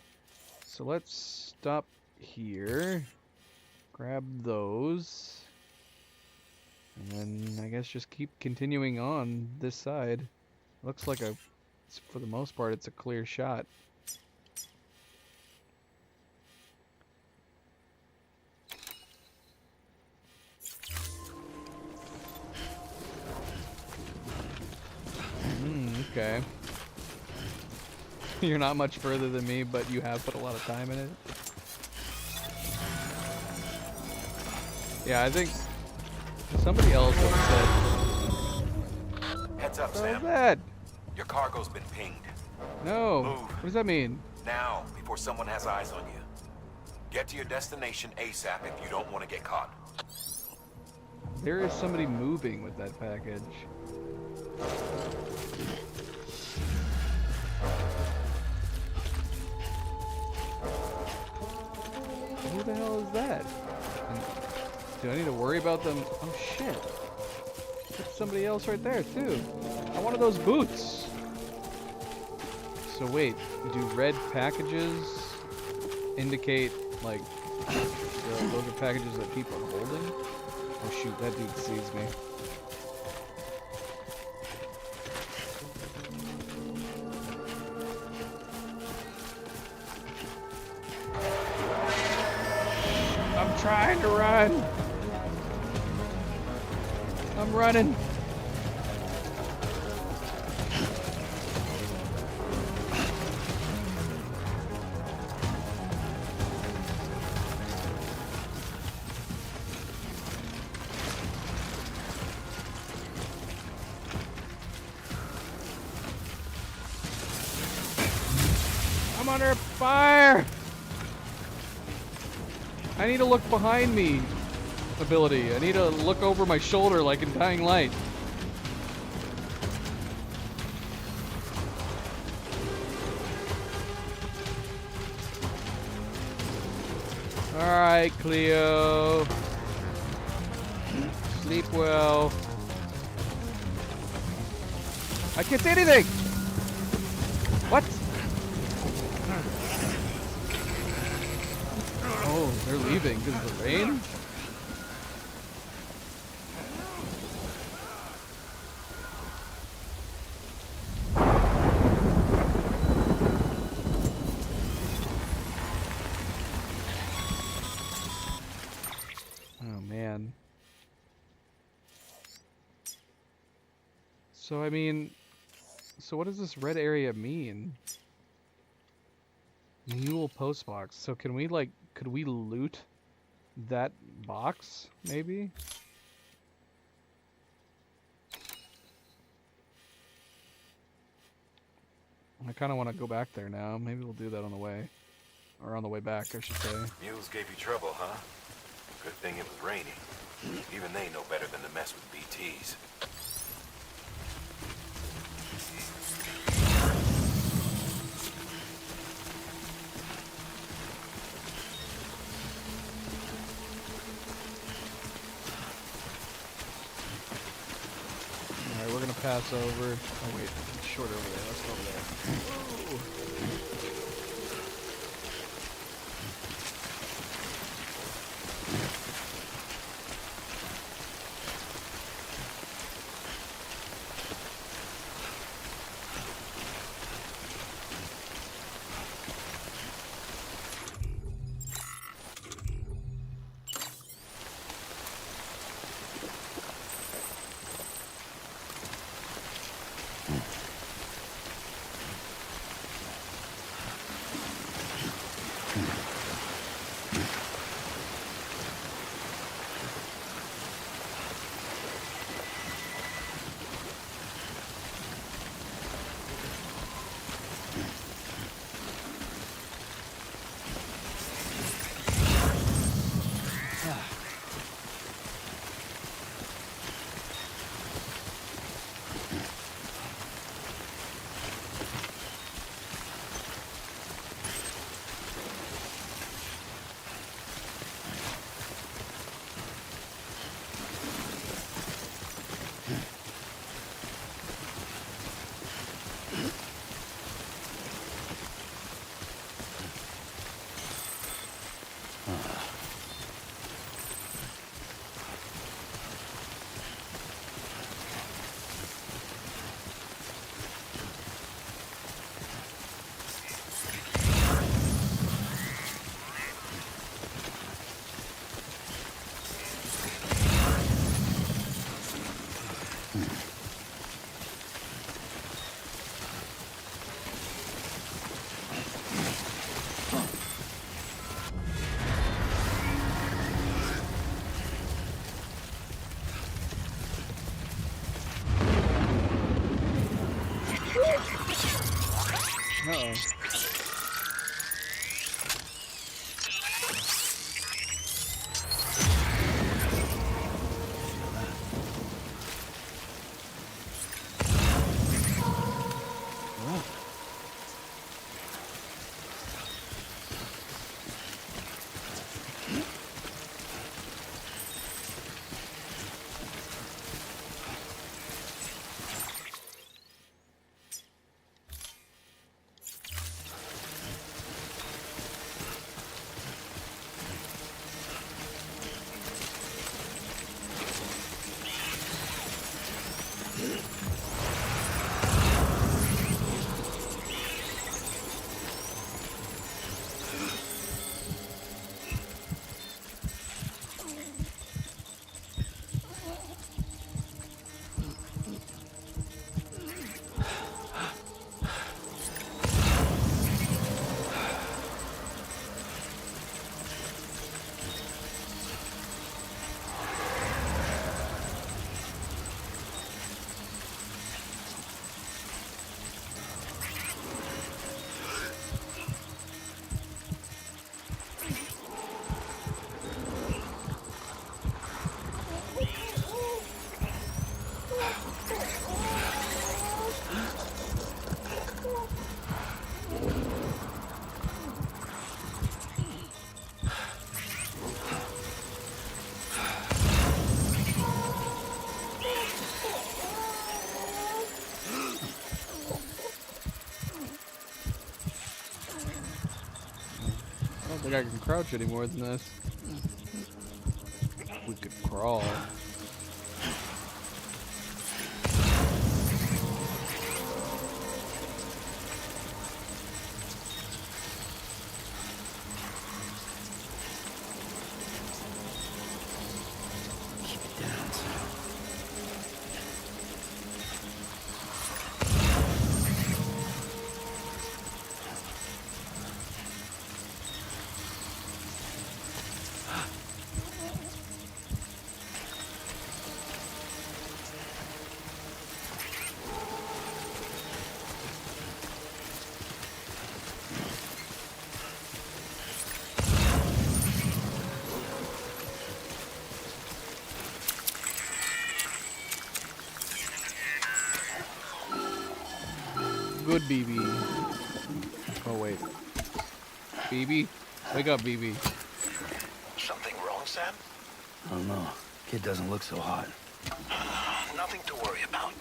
So let's stop here. Grab those. And then I guess just keep continuing on this side. Looks like for the most part, it's a clear shot. Okay. You're not much further than me, but you have put a lot of time in it. Yeah, I think somebody else had said... Heads up, What Sam. was that? Your cargo's been pinged. No. Move. What does that mean? Now, before someone has eyes on you. Get to your destination ASAP if you don't want to get caught. There is somebody moving with that package. Who the hell is that? Do I need to worry about them? Oh shit. There's somebody else right there too. I wanted those boots. So wait, do red packages indicate like those are packages that people are holding? Oh shoot, that dude sees me. I'm trying to run. I'm running. I'm under fire. I need to look behind me ability. I need to look over my shoulder like in Dying Light. Alright, Cleo. Sleep well. I can't see anything! What? Oh, they're leaving because of the rain? So I mean, so what does this red area mean? Mule post box. So can we like, could we loot that box maybe? I kind of want to go back there now. Maybe we'll do that on the way. Or on the way back, I should say. Mules gave you trouble, huh? Good thing it was raining. Even they know better than to mess with BTs. Alright, we're gonna pass over. Oh wait, it's short over there. Let's go over there. Ooh. Uh-oh. I don't think I can crouch any more than this. We could crawl. Good BB. Oh wait. BB? Wake up, BB. Something wrong, Sam? I don't know. Kid doesn't look so hot. Nothing to worry about.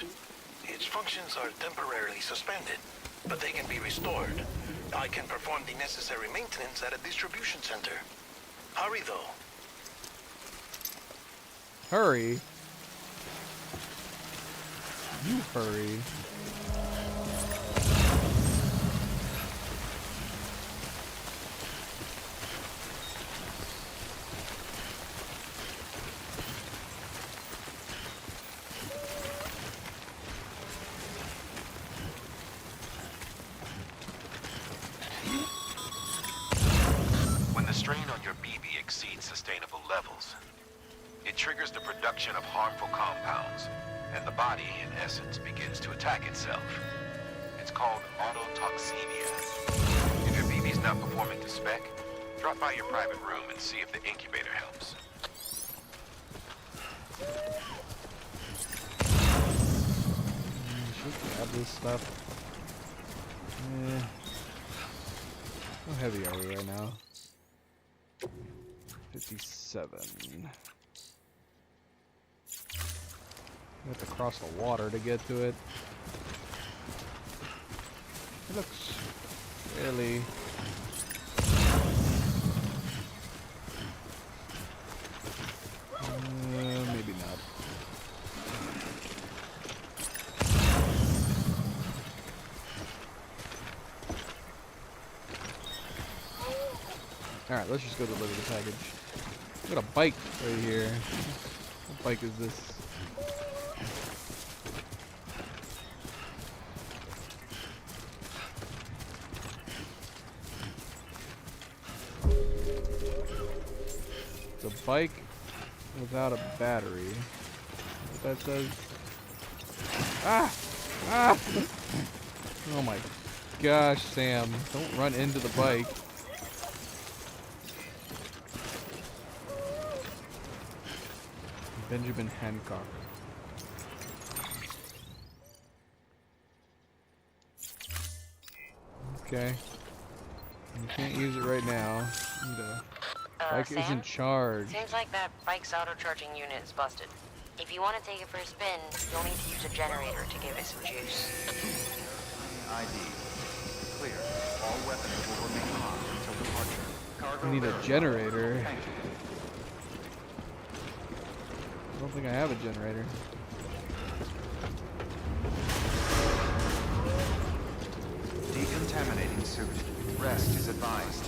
Its functions are temporarily suspended, but they can be restored. I can perform the necessary maintenance at a distribution center. Hurry, though. Hurry. You hurry. When the strain on your BB exceeds sustainable levels, it triggers the production of harmful compounds, and the body, in essence, begins to attack itself. It's called autotoxemia. If your BB's not performing to spec, drop by your private room and see if the incubator helps. Should grab this stuff. How heavy are we right now? 57. We have to cross the water to get to it. It looks fairly... maybe not. Alright, let's just go deliver the package. We got a bike right here. What bike is this? It's a bike without a battery. What that says? Ah! Ah! Oh my gosh, Sam. Don't run into the bike. Benjamin Hancock. Okay. You can't use it right now. Bike Sam? isn't charged. Seems like that bike's auto-charging unit is busted. If you want to take it for a spin, you'll need to use a generator to give it some juice. ID. Clear. All weapons will remain hot until departure. Cargo I need a verified. generator. Thank you. I don't think I have a generator. Decontaminating suit. Rest is advised.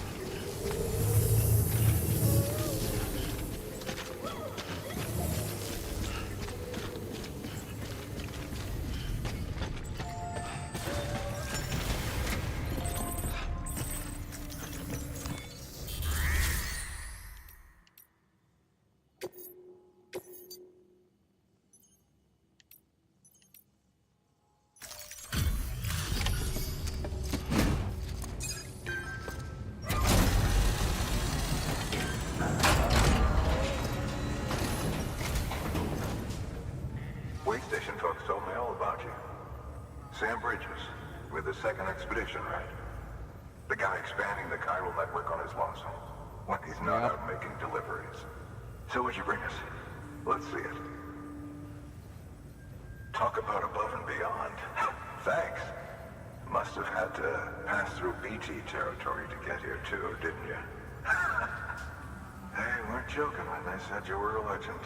Wait station folks told me all about you. Sam Bridges, with the second expedition, right? The guy expanding the chiral network on his lonesome, when he's not out making deliveries. So what'd you bring us? Let's see it. Talk about above and beyond. Thanks. Must have had to pass through BT territory to get here too, didn't you? They weren't joking when they said you were a legend.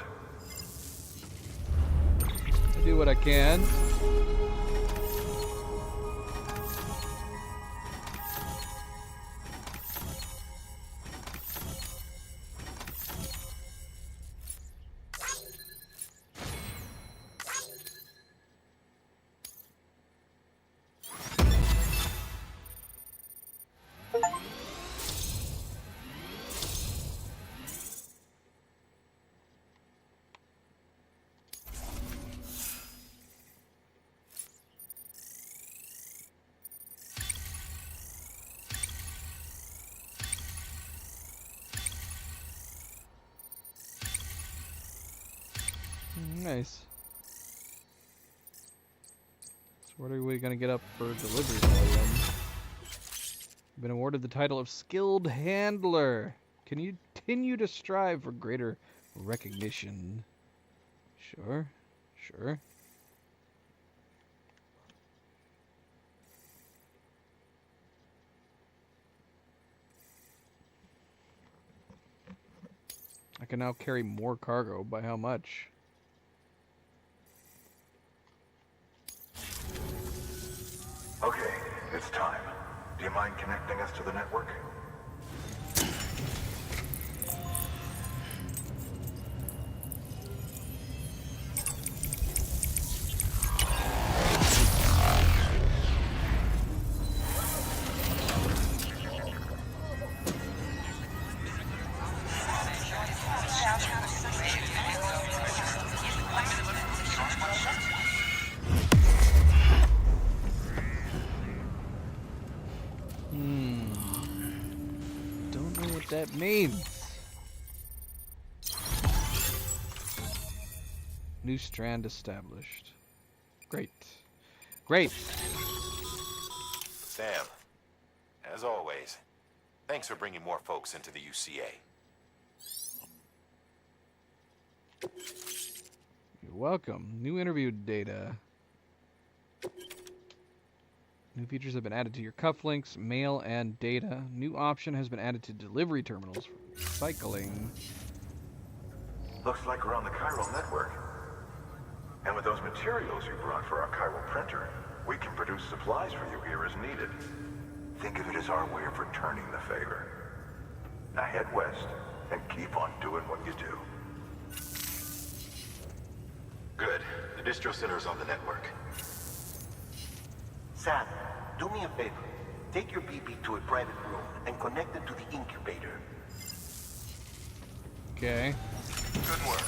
I do what I can. Nice. what are we gonna get up for delivery volume? Been awarded the title of Skilled Handler. Can you continue to strive for greater recognition? Sure, sure. I can now carry more cargo. By how much? Okay, it's time. Do you mind connecting us to the network? Don't know what that means. New strand established. Great. Great. Sam, as always, thanks for bringing more folks into the UCA. You're welcome. New interview data. New features have been added to your cufflinks, mail, and data. New option has been added to delivery terminals for cycling. Looks like we're on the chiral network. And with those materials you brought for our chiral printer, we can produce supplies for you here as needed. Think of it as our way of returning the favor. Now head west and keep on doing what you do. Good. The distro center is on the network. Sam, do me a favor. Take your BB to a private room and connect it to the incubator. Okay. Good work.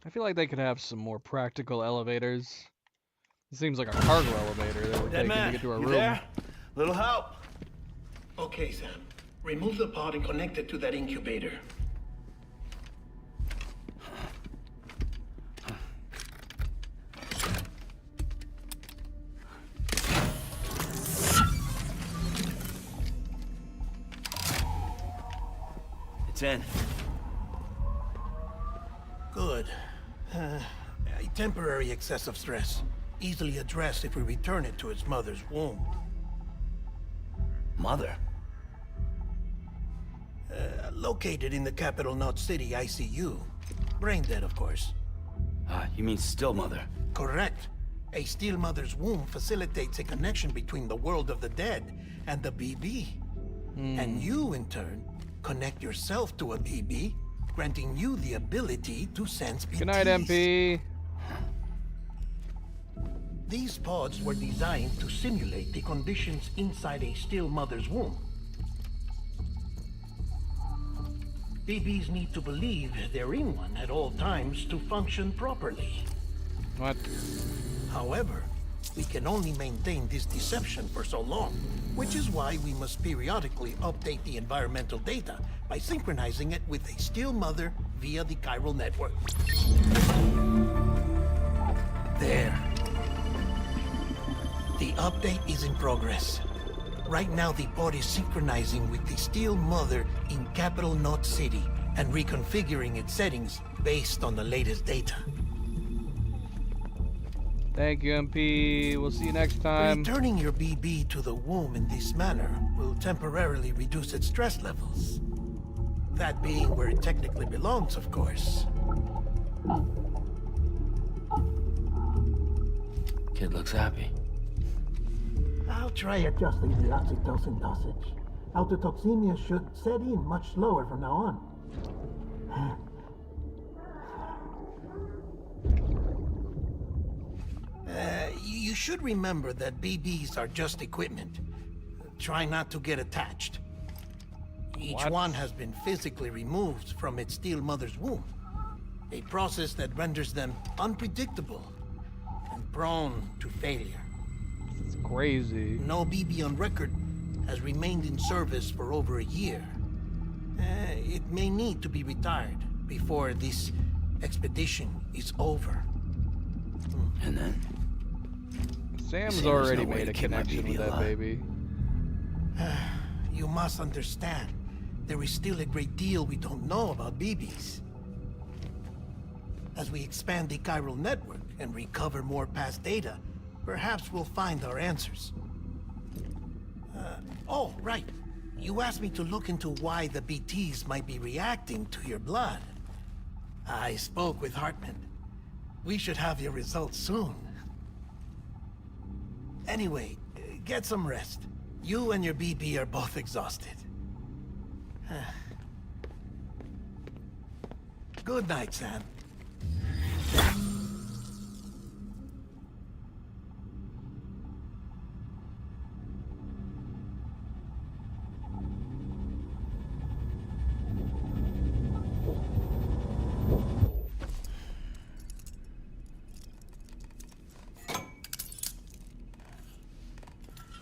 I feel like they could have some more practical elevators. It seems like a cargo elevator that we're taking to get to our room. There? Little help? Okay, Sam. Remove the pod and connect it to that incubator. It's in. Good. A temporary excessive stress. Easily addressed if we return it to its mother's womb. Mother? Located in the capital Knot City ICU. Brain dead, of course. You mean still mother? Correct. A still mother's womb facilitates a connection between the world of the dead and the BB. And you, in turn, connect yourself to a BB, granting you the ability to sense BTs. Good night, MP. These pods were designed to simulate the conditions inside a still mother's womb. BBs need to believe they're in one at all times to function properly. What? However, we can only maintain this deception for so long, which is why we must periodically update the environmental data by synchronizing it with a still mother via the chiral network. There. The update is in progress. Right now, the pod is synchronizing with the still mother in capital Knot City and reconfiguring its settings based on the latest data. Thank you, MP. We'll see you next time. Returning your BB to the womb in this manner will temporarily reduce its stress levels. That being where it technically belongs, of course. Kid looks happy. I'll try adjusting the oxytocin dosage. Autotoxemia should set in much slower from now on. You should remember that BBs are just equipment. Try not to get attached. Each What? one has been physically removed from its steel mother's womb. A process that renders them unpredictable and prone to failure. It's crazy. No BB on record has remained in service for over a year. It may need to be retired before this expedition is over. And then? Sam's See, there's already no way made to a keep my connection BB with that alive. baby. You must understand, there is still a great deal we don't know about BBs. As we expand the chiral network and recover more past data, perhaps we'll find our answers. Oh, right. You asked me to look into why the BTs might be reacting to your blood. I spoke with Hartman. We should have your results soon. Anyway, get some rest. You and your BB are both exhausted. Good night, Sam.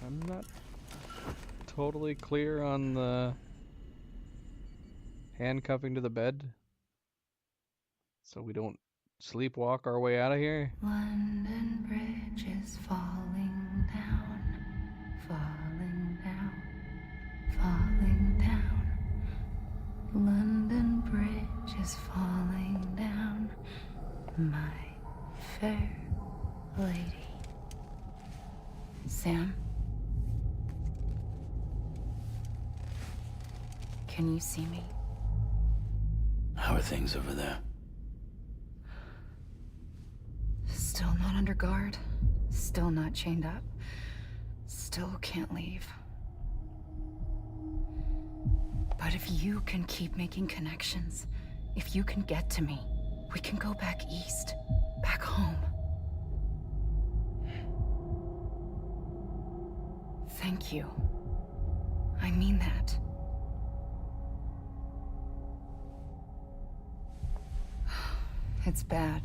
I'm not totally clear on the handcuffing to the bed, so we don't sleepwalk our way out of here. London Bridge is falling down, falling down, falling down. London Bridge is falling down, my fair lady. Sam? Can you see me? How are things over there? Still not under guard. Still not chained up. Still can't leave. But if you can keep making connections, if you can get to me, we can go back east. Back home. Thank you. I mean that. It's bad.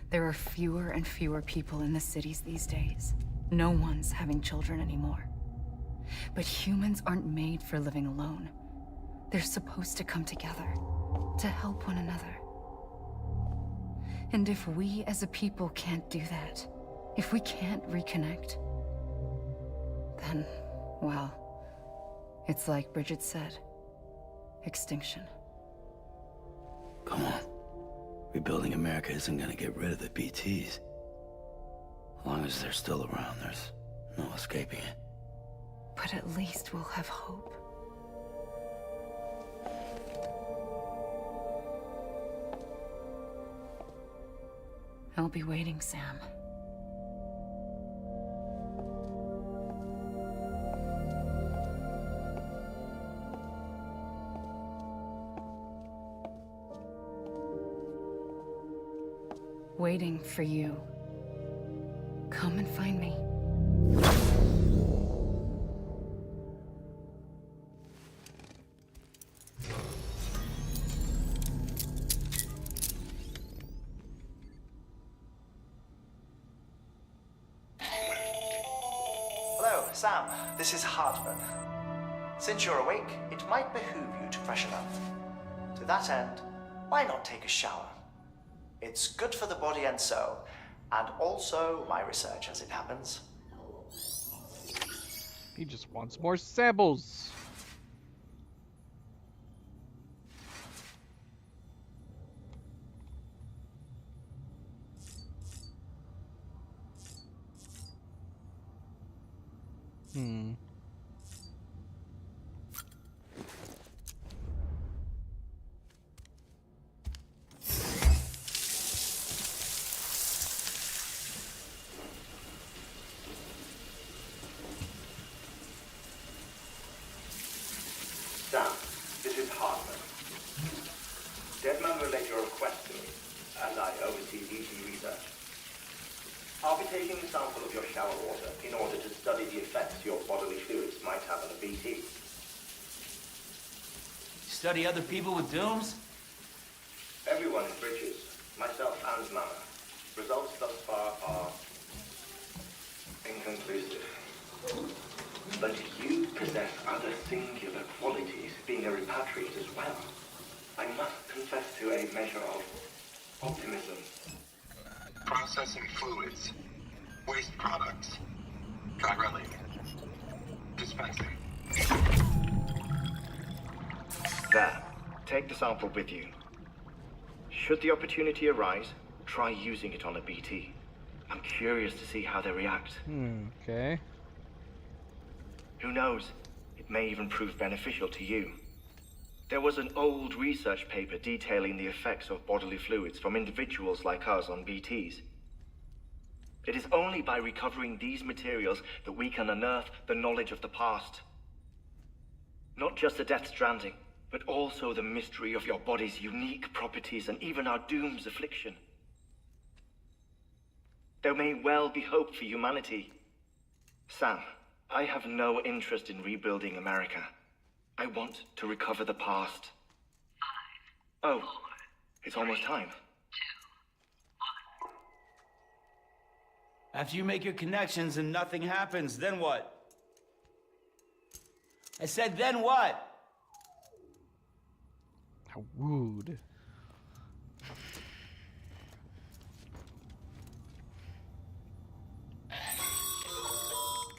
There are fewer and fewer people in the cities these days. No one's having children anymore. But humans aren't made for living alone. They're supposed to come together, to help one another. And if we as a people can't do that, if we can't reconnect, then, well, it's like Bridget said, extinction. Come on. Rebuilding America isn't gonna get rid of the BTs. As long as they're still around, there's no escaping it. But at least we'll have hope. I'll be waiting, Sam. Waiting for you. Come and find me. Hello, Sam. This is Hartman. Since you're awake, it might behoove you to freshen up. To that end, why not take a shower? It's good for the body and soul, and also my research as it happens. He just wants more samples. Sam, this is Hartman. Deadman relayed your request to me, as I oversee BT research. I'll be taking a sample of your shower water in order to study the effects your bodily fluids might have on a BT. Study other people with dooms? Everyone in Bridges, myself and Mama. Results thus far are inconclusive. But you possess other singular qualities, being a repatriate as well. I must confess to a measure of optimism. Processing fluids. Waste products. Chirelli. Dispensing. There. Take the sample with you. Should the opportunity arise, try using it on a BT. I'm curious to see how they react. Okay. Who knows? It may even prove beneficial to you. There was an old research paper detailing the effects of bodily fluids from individuals like us on BTs. It is only by recovering these materials that we can unearth the knowledge of the past. Not just the Death Stranding, but also the mystery of your body's unique properties and even our doom's affliction. There may well be hope for humanity. Sam, I have no interest in rebuilding America. I want to recover the past. 5, 4, it's almost time. 2, 1. After you make your connections and nothing happens, then what? I said, then what? How rude.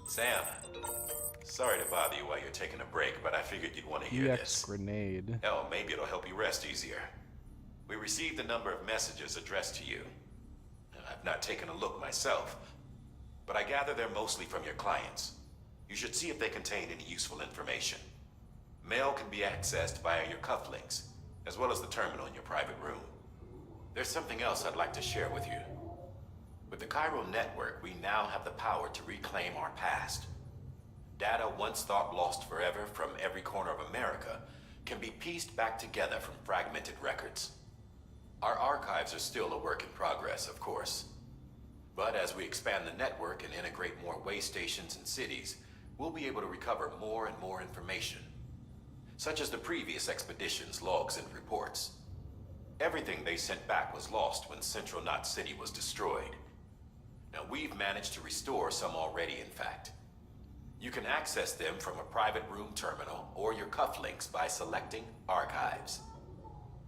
Sam, sorry to bother you while you're taking a break, but I figured you'd want to hear this. Grenade. Hell, maybe it'll help you rest easier. We received a number of messages addressed to you. I've not taken a look myself, but I gather they're mostly from your clients. You should see if they contain any useful information. Mail can be accessed via your cufflinks, as well as the terminal in your private room. There's something else I'd like to share with you. With the Chiral Network, we now have the power to reclaim our past. Data once thought lost forever from every corner of America can be pieced back together from fragmented records. Our archives are still a work in progress, of course. But as we expand the network and integrate more way stations and cities, we'll be able to recover more and more information, such as the previous expedition's logs and reports. Everything they sent back was lost when Central Knot City was destroyed. Now, we've managed to restore some already, in fact. You can access them from a private room terminal or your cufflinks by selecting Archives.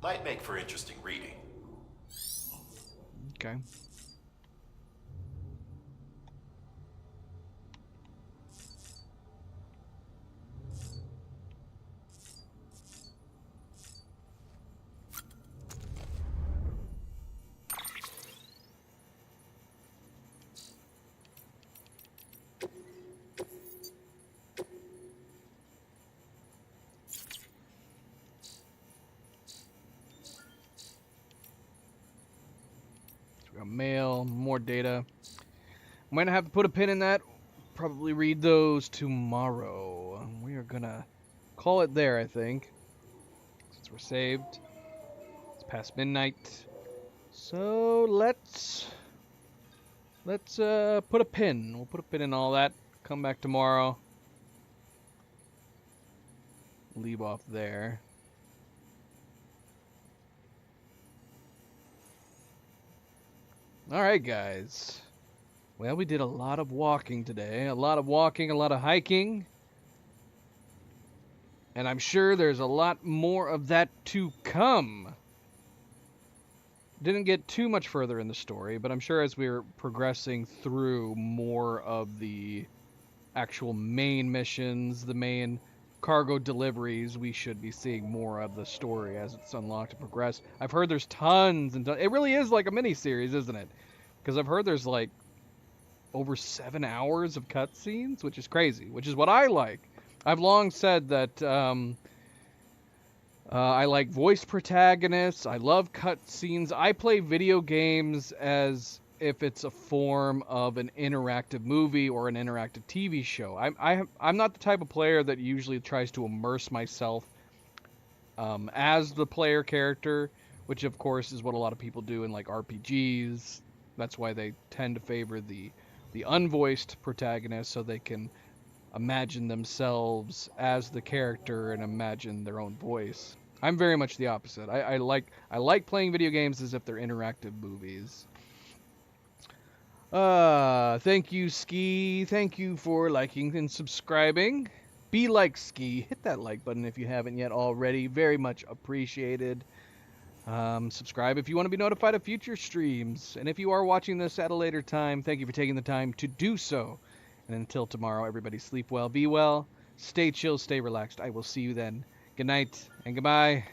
Might make for interesting reading. Okay. Mail, more data. I'm gonna have to put a pin in that. Probably read those tomorrow. We are gonna call it there, I think, since we're saved. It's past midnight, so let's put a pin. We'll put a pin in all that. Come back tomorrow. Leave off there. Alright, guys. Well, we did a lot of walking today. A lot of walking, a lot of hiking. And I'm sure there's a lot more of that to come. Didn't get too much further in the story, but I'm sure as we're progressing through more of the actual main missions, the main cargo deliveries, we should be seeing more of the story as it's unlocked and progress. I've heard there's tons and tons. It really is like a mini-series, isn't it? Because I've heard there's like over 7 hours of cutscenes, which is crazy, which is what I like. I've long said that I like voice protagonists. I love cutscenes. I play video games as if it's a form of an interactive movie or an interactive TV show. I'm not the type of player that usually tries to immerse myself as the player character, which of course is what a lot of people do in like RPGs. That's why they tend to favor the unvoiced protagonist, so they can imagine themselves as the character and imagine their own voice. I'm very much the opposite. I like playing video games as if they're interactive movies. Thank you, Ski. Thank you for liking and subscribing. Be like Ski. Hit that like button if you haven't yet already. Very much appreciated. Subscribe if you want to be notified of future streams. And if you are watching this at a later time, thank you for taking the time to do so. And until tomorrow, everybody sleep well, be well, stay chill, stay relaxed. I will see you then. Good night and goodbye.